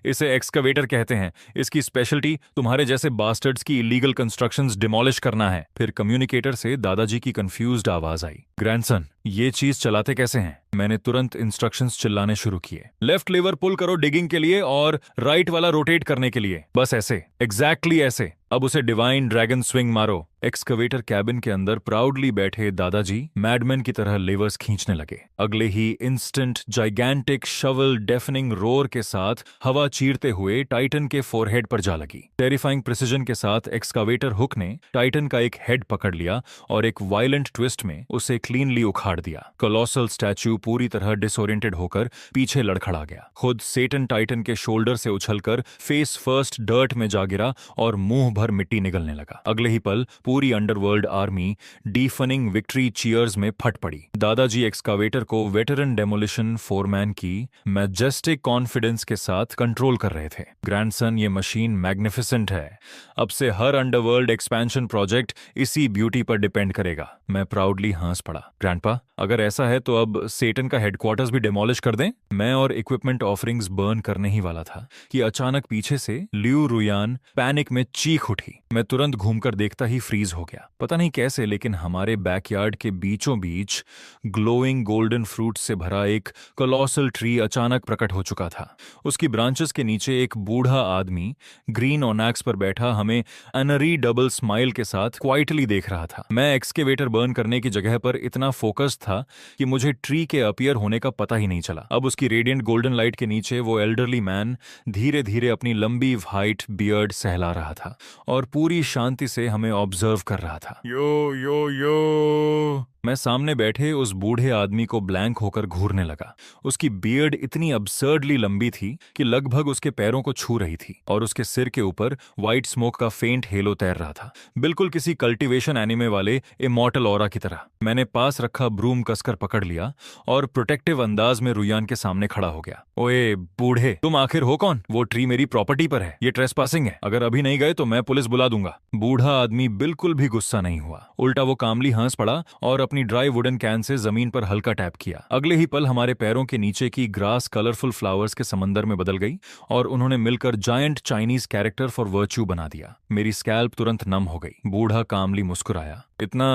इसे एक्सकवेटर कहते हैं। इसकी स्पेशलिटी तुम्हारे जैसे बास्टर्ड्स की इलीगल कंस्ट्रक्शंस डिमोलिश करना है। फिर कम्युनिकेटर से दादाजी की कंफ्यूज्ड आवाज आई, ग्रैंडसन, ये चीज चलाते कैसे हैं? मैंने तुरंत इंस्ट्रक्शंस चिल्लाने शुरू किए। लेफ्ट लीवर पुल करो डिगिंग के लिए और राइट वाला रोटेट करने के लिए। बस ऐसे, एग्जैक्टली ऐसे। अब उसे डिवाइन ड्रैगन स्विंग मारो। एक्सकवेटर कैबिन के अंदर प्राउडली बैठे दादाजी मैडमैन की तरह लेवर्स खींचने लगे। अगले ही instant gigantic shovel deafening roar के साथ हवा चीरते हुए टाइटन के फोरहेड पर जा लगी। टेरिफाइंग प्रिसिजन के साथ एक्सकवेटर हुक ने टाइटन का एक हेड पकड़ लिया और एक वायलेंट ट्विस्ट में उसे क्लीनली उखाड़ दिया। कोलोसल स्टैच्यू पूरी तरह डिसोरिएंटेड होकर पीछे लड़खड़ा गया। खुद सेटन टाइटन के शोल्डर से उछलकर फेस फर्स्ट डर्ट में जा गिरा और मुंह भर मिट्टी निगलने लगा। अगले ही पल पूरी अंडरवर्ल्ड आर्मी डीफनिंग विक्ट्री चीयर्स में फट पड़ी। दादाजी एक्सकावेटर को वेटरन डेमोलिशन फोरमैन की मैजेस्टिक कॉन्फिडेंस के साथ कंट्रोल कर रहे थे। ग्रैंडसन, ये मशीन मैग्निफिसेंट है। अब से हर अंडरवर्ल्ड एक्सपेंशन प्रोजेक्ट इसी ब्यूटी पर डिपेंड करेगा। मैं प्राउडली हंस पड़ा। ग्रैंडपा, अगर ऐसा है तो अब सेटन का हेडक्वार्टर्स भी डेमोलिश कर दें? मैं और इक्विपमेंट ऑफरिंग्स बर्न करने ही वाला था कि अचानक पीछे से लियू रुयान पैनिक में चीख उठी। मैं तुरंत घूमकर देखता ही फ्रीज हो गया। पता नहीं कैसे, लेकिन हमारे बैकयार्ड के बीचों बीच ग्लोइंग गोल्डन फ्रूट से भरा एक कोलोसल ट्री अचानक प्रकट हो चुका था। उसकी ब्रांचेस के नीचे एक बूढ़ा आदमी ग्रीन ओनैक्स पर बैठा हमें अनरी डबल स्माइल के साथ क्वाइटली देख रहा था। मैं एक्सकेवेटर बर्न करने की जगह पर इतना फोकस था कि मुझे ट्री के अपीयर होने का पता ही नहीं चला। अब उसकी रेडिएंट गोल्डन लाइट के नीचे वो एल्डरली मैन धीरे धीरे अपनी लंबी व्हाइट बियर्ड सहला रहा था और पूरी शांति से हमें ऑब्जर्व कर रहा था। यो यो यो मैं सामने बैठे उस बूढ़े आदमी को ब्लैंक होकर घूरने लगा। उसकी बियर्ड इतनी अब्सर्डली लंबी थी कि लगभग उसके पैरों को छू रही थी और उसके सिर के ऊपर व्हाइट स्मोक का फेंट हेलो तैर रहा था, बिल्कुल किसी कल्टीवेशन एनिमे वाले इमॉर्टल ऑरा की तरह। मैंने पास रखा ब्रूम कसकर पकड़ लिया और प्रोटेक्टिव अंदाज में रुयान के सामने खड़ा हो गया। ओए बूढ़े, तुम आखिर हो कौन? वो ट्री मेरी प्रॉपर्टी पर है, ये ट्रेसपासिंग है। अगर अभी नहीं गए तो मैं पुलिस बुला दूंगा। बूढ़ा आदमी बिल्कुल भी गुस्सा नहीं हुआ, उल्टा वो कामली हंस पड़ा और अपनी ड्राई वुडन कैन से जमीन पर हल्का टैप किया। अगले ही पल हमारे पैरों के नीचे की ग्रास कलरफुल फ्लावर्स के समंदर में बदल गई और उन्होंने मिलकर giant Chinese character for virtue बना दिया। मेरी स्कैल्प तुरंत नम हो गई। बूढ़ा कामली मुस्कुराया। इतना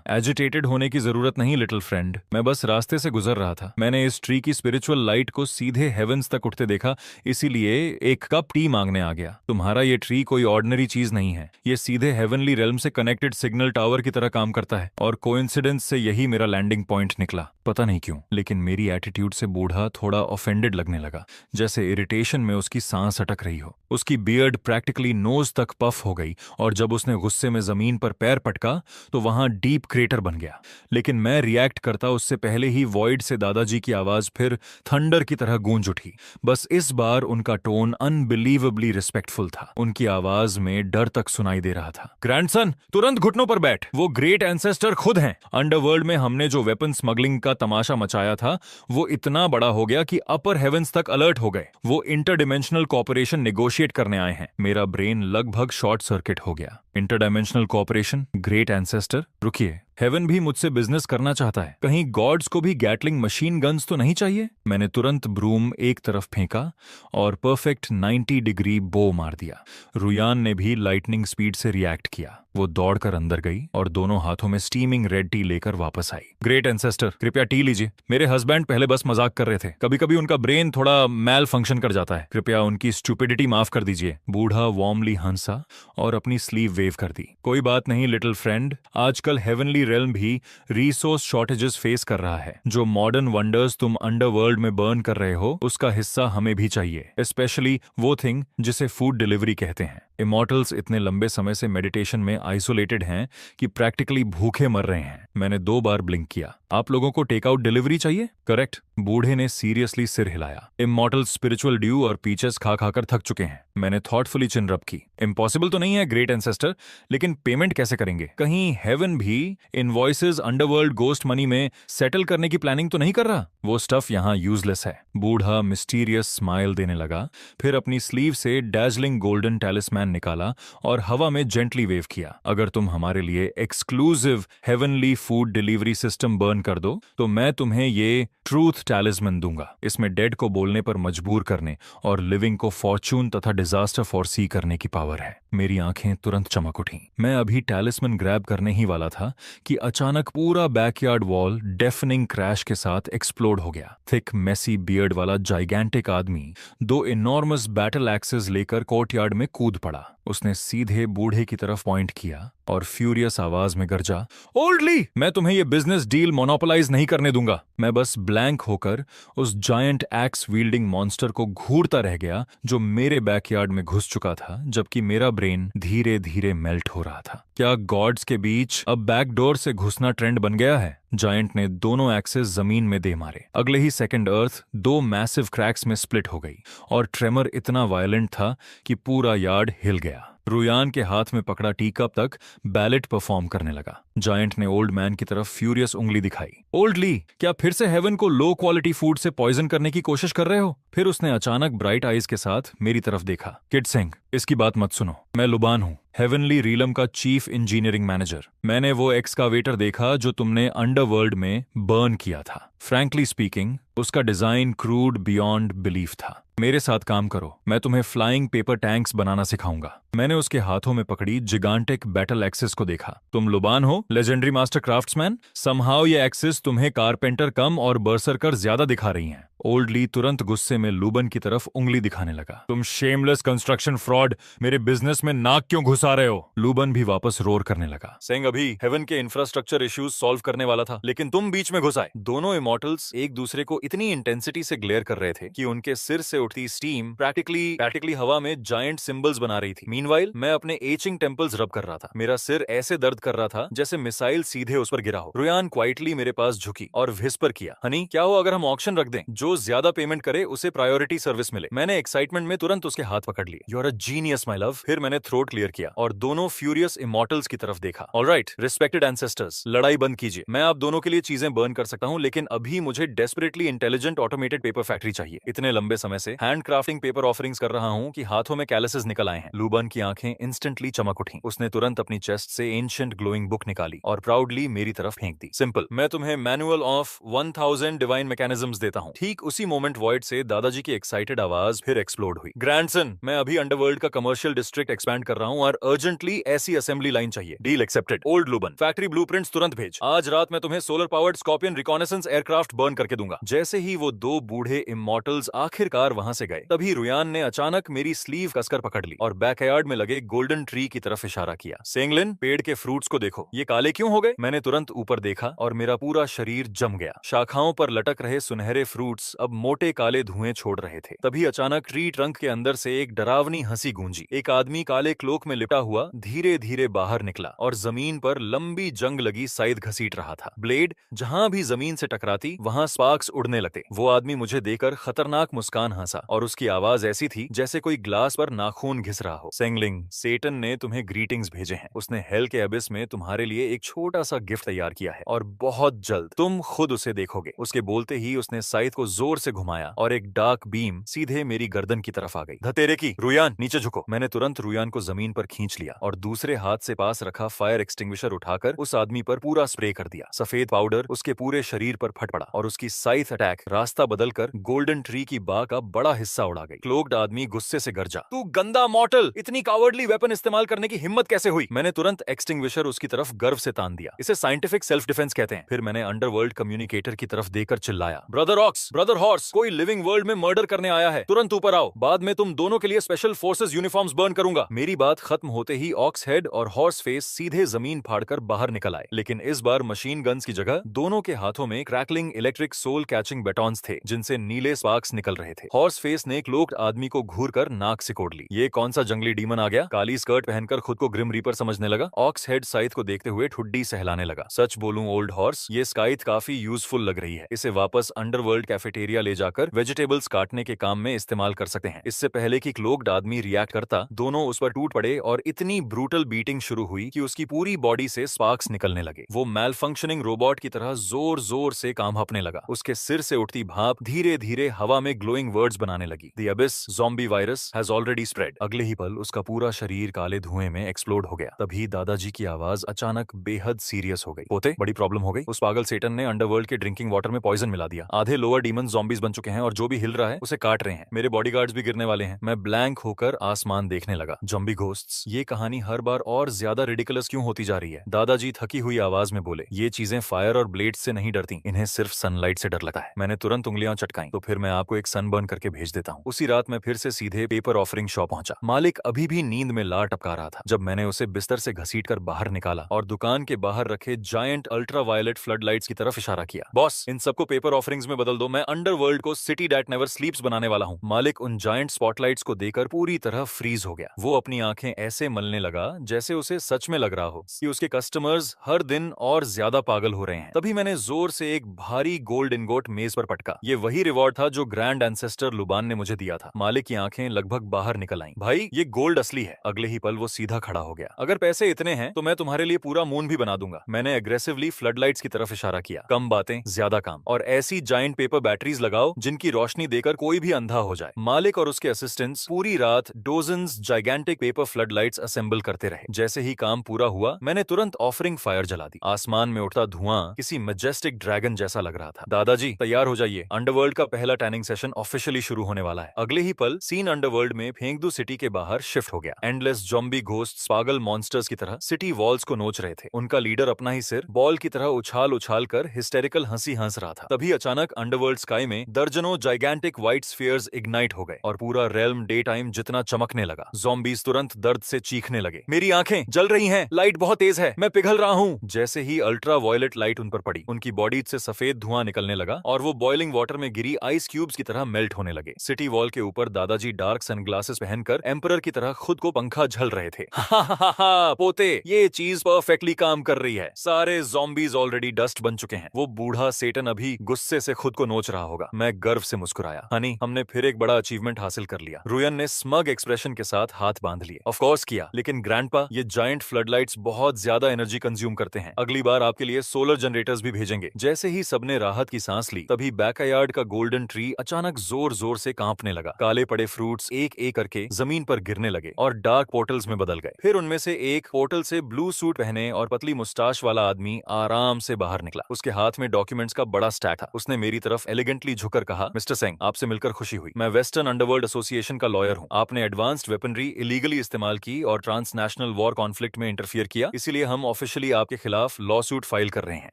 एजिटेटेड होने की जरूरत नहीं लिटिल फ्रेंड, मैं बस रास्ते से गुजर रहा था। मैंने इस ट्री की स्पिरिचुअल लाइट को सीधे हेवेंस तक उठते देखा, इसीलिए एक कप टी मांगने आ गया। तुम्हारा ये ट्री कोई ऑर्डिनरी चीज नहीं है, ये सीधे हेवनली रेल्म से कनेक्टेड सिग्नल टावर की तरह काम करता है और कोइंसिडेंस से यही मेरा लैंडिंग पॉइंट निकला। पता नहीं क्यों, लेकिन मेरी एटीट्यूड से बूढ़ा थोड़ा ऑफेंडेड लगने लगा, जैसे इरिटेशन में उसकी सांस अटक रही हो। उसकी बियर्ड प्रैक्टिकली नोज तक पफ हो गई और जब उसने गुस्से में जमीन पर पैर पटका तो वहां डीप क्रेटर बन गया। लेकिन मैं रिएक्ट करता उससे पहले ही वॉइड से दादाजी की आवाज फिर थंडर की तरह गूंज उठी। बस इस बार उनका टोन अनबिलीवेबली रिस्पेक्टफुल था। उनकी आवाज में डर तक सुनाई दे रहा था। ग्रैंडसन, तुरंत घुटनों पर बैठ। वो ग्रेट एंसेस्टर खुद हैं। अंडरवर्ल्ड में हमने जो वेपन स्मगलिंग का तमाशा मचाया था वो इतना बड़ा हो गया कि अपर हेवेंस तक अलर्ट हो गए। वो इंटरडिमेंशनल कॉपरेशन नेगोशिएट करने आए हैं। मेरा ब्रेन लगभग शॉर्ट सर्किट हो गया। इंटरडायमेंशनल कॉपरेशन, ग्रेट एंसेस्टर, रुकिए, हेवन भी मुझसे बिजनेस करना चाहता है। कहीं गॉड्स को भी गैटलिंग मशीन गन्स तो नहीं चाहिए? मैंने तुरंत ब्रूम एक तरफ फेंका और परफेक्ट 90 डिग्री बो मार दिया। रुयान ने भी लाइटनिंग स्पीड से रिएक्ट किया। वो दौड़कर अंदर गई और दोनों हाथों में स्टीमिंग रेड टी लेकर वापस आई। ग्रेट एंसेस्टर, कृपया टी लीजिए। मेरे हस्बैंड पहले बस मजाक कर रहे थे, कभी कभी उनका ब्रेन थोड़ा मैल फंक्शन कर जाता है। कृपया उनकी स्टुपिडिटी माफ कर दीजिए। बूढ़ा वार्मली हंसा और अपनी स्लीव वेव कर दी। कोई बात नहीं लिटिल फ्रेंड, आजकल हेवनली रेल्म भी रिसोर्स शॉर्टेजेस फेस कर रहा है। जो मॉडर्न वंडर्स तुम अंडरवर्ल्ड में बर्न कर रहे हो उसका हिस्सा हमें भी चाहिए, स्पेशली वो थिंग जिसे फूड डिलीवरी कहते हैं। इमॉर्टल्स इतने लंबे समय से मेडिटेशन में आइसोलेटेड हैं कि प्रैक्टिकली भूखे मर रहे हैं। मैंने 2 बार ब्लिंक किया। आप लोगों को टेक आउट डिलीवरी चाहिए? करेक्ट। बूढ़े ने सीरियसली सिर हिलाया। इमॉर्टल स्पिरिचुअल ड्यू और पीचेस खा खाकर थक चुके हैं। मैंने थॉटफुली चिन रब की। इम्पॉसिबल तो नहीं है ग्रेट एंसेस्टर, लेकिन पेमेंट कैसे करेंगे? कहीं हेवन भी इनवॉइसेस अंडरवर्ल्ड गोस्ट मनी में सेटल करने की प्लानिंग तो नहीं कर रहा? वो स्टफ यहाँ यूजलेस है। बूढ़ा मिस्टीरियस स्माइल देने लगा, फिर अपनी स्लीव से डैजलिंग गोल्डन टैलिस्मैन निकाला और हवा में जेंटली वेव किया। अगर तुम हमारे लिए exclusive heavenly food delivery system burn कर दो तो मैं तुम्हें ये ट्रूथ टैलिस्मैन दूंगा। इसमें डेड को बोलने पर मजबूर करने और लिविंग को फॉर्चून तथा डिजास्टर फॉरसी करने की पावर है। मेरी आंखें तुरंत चमक उठीं। मैं अभी टैलिस्मैन ग्रैब करने ही वाला था कि अचानक पूरा बैकयार्ड वॉल डेफनिंग क्रैश के साथ एक्सप्लोड हो गया। थिक मेसी बियर्ड वाला जाइगेंटिक आदमी 2 इनॉर्मस बैटल एक्सेस लेकर कोर्टयार्ड में कूद पड़ा। उसने सीधे बूढ़े की तरफ पॉइंट किया और फ्यूरियस आवाज में गरजा, ओल्डली, मैं तुम्हें ये बिजनेस डील मोनोपोलाइज नहीं करने दूंगा। मैं बस ब्लैंक होकर उस जायंट एक्स वील्डिंग मॉन्स्टर को घूरता रह गया जो मेरे बैकयार्ड में घुस चुका था, जबकि मेरा ब्रेन धीरे धीरे मेल्ट हो रहा था। क्या गॉड्स के बीच अब बैकडोर से घुसना ट्रेंड बन गया है? जायंट ने दोनों एक्सेस जमीन में दे मारे। अगले ही सेकंड अर्थ 2 मैसिव क्रैक्स में स्प्लिट हो गई और ट्रेमर इतना वायलेंट था कि पूरा यार्ड हिल गया। रुयान के हाथ में पकड़ा टी कप तक बैलेट परफॉर्म करने लगा। जायंट ने ओल्ड मैन की तरफ फ्यूरियस उंगली दिखाई। ओल्डली, क्या फिर से हेवन को लो क्वालिटी फूड से पॉइजन करने की कोशिश कर रहे हो? फिर उसने अचानक ब्राइट आईज के साथ मेरी तरफ देखा। किड सिंह, इसकी बात मत सुनो। मैं लुबान हूँ, हेवनली रीलम का चीफ इंजीनियरिंग मैनेजर। मैंने वो एक्सकावेटर देखा जो तुमने अंडरवर्ल्ड में बर्न किया था। फ्रैंकली स्पीकिंग, उसका डिजाइन क्रूड बियॉन्ड बिलीफ था। मेरे साथ काम करो, मैं तुम्हें फ्लाइंग पेपर टैंक्स बनाना सिखाऊंगा। मैंने उसके हाथों में पकड़ी जिगांटिक बैटल एक्सिस को देखा। तुम लुबान हो, लेजेंडरी मास्टर क्राफ्ट्समैन? समहाउ ये एक्सिस तुम्हें कारपेंटर कम और बर्सरकर ज्यादा दिखा रही हैं। ओल्ड ली तुरंत गुस्से में लूबन की तरफ उंगली दिखाने लगा। तुम शेमलेस कंस्ट्रक्शन फ्रॉड, मेरे बिजनेस में नाक क्यों घुसा रहे हो? लूबन भी वापस रोर करने लगा। सेंग अभी हेवन के इंफ्रास्ट्रक्चर इश्यूज सॉल्व करने वाला था, लेकिन तुम बीच में घुस आए। दोनों इमॉर्टल्स एक दूसरे को इतनी इंटेंसिटी से ग्लेयर कर रहे थे कि उनके सिर से उठती स्टीम प्रैक्टिकली हवा में जायंट सिंबल्स बना रही थी। मीनवाइल मैं अपने एचिंग टेंपल्स रब कर रहा था। मेरा सिर ऐसे दर्द कर रहा था जैसे मिसाइल सीधे उस पर गिरा हो। रुयान क्वाइटली मेरे पास झुकी और विस्पर किया, हनी क्या हो अगर हम ऑक्शन रख दें? जो ज्यादा पेमेंट करे उसे प्रायोरिटी सर्विस मिले। मैंने एक्साइटमेंट में तुरंत उसके हाथ पकड़ लिए। You are a genius my love. फिर मैंने थ्रोट क्लियर किया और दोनों फ्यूरियस इमॉर्टल्स की तरफ देखा। ऑलराइट रिस्पेक्टेड एंसेस्टर्स, लड़ाई बंद कीजिए। मैं आप दोनों के लिए चीजें बर्न कर सकता हूं, लेकिन अभी मुझे desperately intelligent automated paper factory चाहिए। इतने लंबे समय से हैंड क्राफ्टिंग पेपर ऑफरिंग्स कर रहा हूं कि हाथों में कैलसेस निकल आए हैं। लूबन की आंखें इंस्टेंटली चमक उठी। उसने तुरंत अपनी चेस्ट से एंशिएंट ग्लोइंग बुक निकाली और प्राउडली मेरी तरफ फेंक दी। सिंपल, मैं तुम्हें मैनुअल ऑफ 1000 डिवाइन मैकेनिज्म्स देता हूं। ठीक उसी मोमेंट वॉइड से दादाजी की एक्साइटेड आवाज फिर एक्सप्लोड हुई। ग्रैंडसन, मैं अभी अंडरवर्ल्ड का कमर्शियल डिस्ट्रिक्ट एक्सपैंड कर रहा हूं और अर्जेंटली ऐसी असेंबली लाइन चाहिए। Deal accepted. Old Luban, factory blueprints तुरंत भेज। आज रात मैं तुम्हें solar powered scorpion reconnaissance aircraft burn करके दूंगा। जैसे ही वो दो बूढ़े इमॉर्टल्स आखिरकार वहां से गए, तभी रुयान ने अचानक मेरी स्लीव कसकर पकड़ ली और बैकयार्ड में लगे गोल्डन ट्री की तरफ इशारा किया। सेंगलिन, पेड़ के फ्रूट्स को देखो, ये काले क्यों हो गए? मैंने तुरंत ऊपर देखा और मेरा पूरा शरीर जम गया। शाखाओं पर लटक रहे सुनहरे फ्रूट्स अब मोटे काले धुएं छोड़ रहे थे। तभी अचानक ट्री ट्रंक के अंदर से एक डरावनी हंसी गूंजी। एक आदमी काले क्लोक में लिपटा हुआ धीरे धीरे बाहर निकला और जमीन पर लंबी जंग लगी साइद घसीट रहा था। ब्लेड जहां भी जमीन से टकराती वहां स्पार्क्स उड़ने लगते। वो आदमी मुझे देखकर खतरनाक मुस्कान हंसा और उसकी आवाज ऐसी थी जैसे कोई ग्लास पर नाखून घिस रहा हो। सेंगलिंग, सेटन ने तुम्हें ग्रीटिंग्स भेजे हैं। उसने हेल के अबिस में तुम्हारे लिए एक छोटा सा गिफ्ट तैयार किया है और बहुत जल्द तुम खुद उसे देखोगे। उसके बोलते ही उसने साइद को जोर से घुमाया और एक डार्क बीम सीधे मेरी गर्दन की तरफ आ गई। धतेरे की, रुयान नीचे झुको। मैंने तुरंत रुयान को जमीन पर खींच लिया और दूसरे हाथ से पास रखा फायर एक्सटिंग्विशर उठाकर उस आदमी पर पूरा स्प्रे कर दिया। सफेद पाउडर उसके पूरे शरीर पर फट पड़ा और उसकी साइथ अटैक रास्ता बदलकर गोल्डन ट्री की बाग का बड़ा हिस्सा उड़ा गई। क्लोक्ड आदमी गुस्से से गरजा, तू गंदा मॉर्टल, इतनी कावर्डली वेपन इस्तेमाल करने की हिम्मत कैसे हुई? मैंने तुरंत एक्सटिंग्विशर उसकी तरफ गर्व से तान दिया। इसे साइंटिफिक सेल्फ डिफेंस कहते हैं। फिर मैंने अंडरवर्ल्ड कम्युनिकेटर की तरफ देखकर चिल्लाया, ब्रदर ऑक्स, ब्रदर हॉर्स, कोई लिविंग वर्ल्ड में मर्डर करने आया है, तुरंत ऊपर आओ। बाद में तुम दोनों के लिए स्पेशल फोर्सेस यूनिफॉर्म्स बर्न करूंगा। मेरी बात खत्म होते ही ऑक्स हेड और हॉर्स फेस सीधे जमीन फाड़कर बाहर निकल आए, लेकिन इस बार मशीन गन्स की जगह दोनों के हाथों में क्रैकलिंग इलेक्ट्रिक सोल कैचिंग बैटॉन्स थे जिनसे नीले स्पार्क्स निकल रहे थे। हॉर्स फेस ने क्लोक्ड आदमी को घूरकर नाक सिकोड़ ली। ये कौन सा जंगली डीमन आ गया? काली स्कर्ट पहनकर खुद को ग्रिम रीपर समझने लगा। ऑक्स हेड साइथ को देखते हुए ठुड्डी सहलाने लगा। सच बोलूं ओल्ड हॉर्स, ये स्काइथ काफी यूजफुल लग रही है। इसे वापस अंडरवर्ल्ड कैफेटेरिया ले जाकर वेजिटेबल्स काटने के काम में इस्तेमाल कर सकते हैं। इससे पहले कि क्लोक्ड आदमी रिएक्ट करता, दोनों उस पर टूट पड़े और इतनी ब्रूटल बीटिंग शुरू हुई कि उसकी पूरी बॉडी से स्पार्क्स निकलने लगे। वो मैल फंक्शनिंग रोबोट की तरह जोर जोर से काम हाँपने लगा। उसके सिर से उठती भाप धीरे धीरे हवा में ग्लोइंग वर्ड्स बनाने लगी। The abyss zombie virus has already spread. अगले ही पल उसका पूरा शरीर काले धुएं में एक्सप्लोड हो गया। तभी दादाजी की आवाज अचानक बेहद सीरियस हो गई। पोते, बड़ी प्रॉब्लम हो गई। उस पागल सेटन ने अंडरवर्ल्ड के ड्रिंकिंग वाटर में पॉइजन मिला दिया। आधे लोअर डीमन ज़ॉम्बीज बन चुके हैं और जो भी हिल रहा है उसे काट रहे हैं। मेरे बॉडीगार्ड्स भी गिरने वाले हैं। मैं ब्लैंक होकर आसमान देखने लगा। ज़ॉम्बी घोस्ट्स, ये कहानी हर बार और ज्यादा रिडिकुलस क्यों होती जा रही है? दादाजी थकी हुई आवाज में बोले, ये चीजें फायर और ब्लेड से नहीं डरती, इन्हें सिर्फ सनलाइट से डर लगता है। मैंने तुरंत उंगलियां चटकाई, तो फिर मैं आपको एक सनबर्न करके भेज देता हूँ। उसी रात मैं फिर से सीधे पेपर ऑफरिंग शॉप पहुंचा। मालिक अभी भी नींद में लार टपका रहा था जब मैंने उसे बिस्तर से घसीटकर बाहर निकाला और दुकान के बाहर रखे giant ultra violet flood lights की तरफ इशारा किया। बॉस, इन सबको पेपर ऑफरिंग्स में बदल दो। मैं अंडरवर्ल्ड को सिटी दैट नेवर स्लीप्स बनाने वाला हूँ। मालिक उन जायंट स्पॉटलाइट्स को देखकर पूरी तरह फ्रीज हो गया। वो अपनी आंखें ऐसे मलने लगा जैसे उसे सच में लग रहा हो कि उसके कस्टमर्स हर दिन और ज्यादा पागल हो रहे हैं। तभी मैंने जोर से एक भारी गोल्ड इनगोट मेज पर पटका। ये वही रिवॉर्ड था जो ग्रैंड एंसेस्टर लुबान ने मुझे दिया था। मालिक की आंखें लगभग बाहर निकल आईं। भाई, ये गोल्ड असली है। अगले ही पल वो सीधा खड़ा हो गया। अगर पैसे इतने हैं तो मैं तुम्हारे लिए पूरा मून भी बना दूंगा। मैंने एग्रेसिवली फ्लड लाइट्स की तरफ इशारा किया। कम बातें, ज्यादा काम। और ऐसी जायंट पेपर बैटरी बैटरीज लगाओ जिनकी रोशनी देकर कोई भी अंधा हो जाए। मालिक और उसके असिस्टेंट्स पूरी रात dozens gigantic paper flood lights assemble करते रहे। जैसे ही काम पूरा हुआ, मैंने तुरंत ऑफरिंग फायर जला दी। आसमान में उठता धुआं किसी मैजेस्टिक ड्रैगन जैसा लग रहा था। दादाजी तैयार हो जाइए, अंडरवर्ल्ड का पहला टैनिंग सेशन ऑफिशियली शुरू होने वाला है। अगले ही पल सीन अंडरवर्ल्ड में फेंगदू सिटी के बाहर शिफ्ट हो गया। एंडलेस जॉम्बी घोस्ट्स पागल मॉन्स्टर्स की तरह सिटी वॉल्स को नोच रहे थे। उनका लीडर अपना ही सिर बॉल की तरह उछाल उछाल कर हिस्टेरिकल हंसी हंस रहा था। तभी अचानक अंडरवर्ल्ड स्काई में दर्जनों जाइगेंटिक व्हाइट स्फीयर्स इग्नाइट हो गए और पूरा रेल्म डे टाइम जितना चमकने लगा। ज़ॉम्बीज तुरंत दर्द से चीखने लगे। मेरी आंखें जल रही हैं, लाइट बहुत तेज है, मैं पिघल रहा हूँ। जैसे ही अल्ट्रा वायलेट लाइट उन पर पड़ी, उनकी बॉडी से सफेद धुआं निकलने लगा और वो बॉइलिंग वाटर में गिरी आइस क्यूब्स की तरह मेल्ट होने लगे। सिटी वॉल के ऊपर दादाजी डार्क सनग्लासेस पहनकर एम्परर की तरह खुद को पंखा झल रहे थे। हा पोते, ये चीज परफेक्टली काम कर रही है। सारे ज़ॉम्बीज ऑलरेडी डस्ट बन चुके हैं। वो बूढ़ा सेटन अभी गुस्से से खुद को नोच रहा होगा। मैं गर्व से मुस्कुराया। हनी, हमने फिर एक बड़ा अचीवमेंट हासिल कर लिया। रुयन ने स्मग एक्सप्रेशन के साथ हाथ बांध लिए। ऑफ कोर्स किया, लेकिन ग्रैंडपा, ये जायंट फ्लडलाइट्स बहुत ज्यादा एनर्जी कंज्यूम करते हैं। अगली बार आपके लिए सोलर जनरेटर्स भी भेजेंगे। जैसे ही सबने राहत की सांस ली, तभी बैकयार्ड का गोल्डन ट्री अचानक जोर जोर से कांपने लगा। काले पड़े फ्रूट्स एक एक करके जमीन पर गिरने लगे और डार्क पोर्टल्स में बदल गए। फिर उनमें से एक पोर्टल से ब्लू सूट पहने और पतली मुस्टाश वाला आदमी आराम से बाहर निकला। उसके हाथ में डॉक्यूमेंट्स का बड़ा स्टैक था। उसने मेरी तरफ एलिगेंटली झुककर कहा, मिस्टर सिंह, आपसे मिलकर खुशी हुई। मैं वेस्टर्न अंडरवर्ल्ड एसोसिएशन का लॉयर हूँ। आपने एडवांस्ड वेपनरी इलीगली इस्तेमाल की और ट्रांसनेशनल वॉर कॉन्फ्लिक्ट में इंटरफियर किया, इसीलिए हम ऑफिशियली आपके खिलाफ लॉ सूट फाइल कर रहे हैं।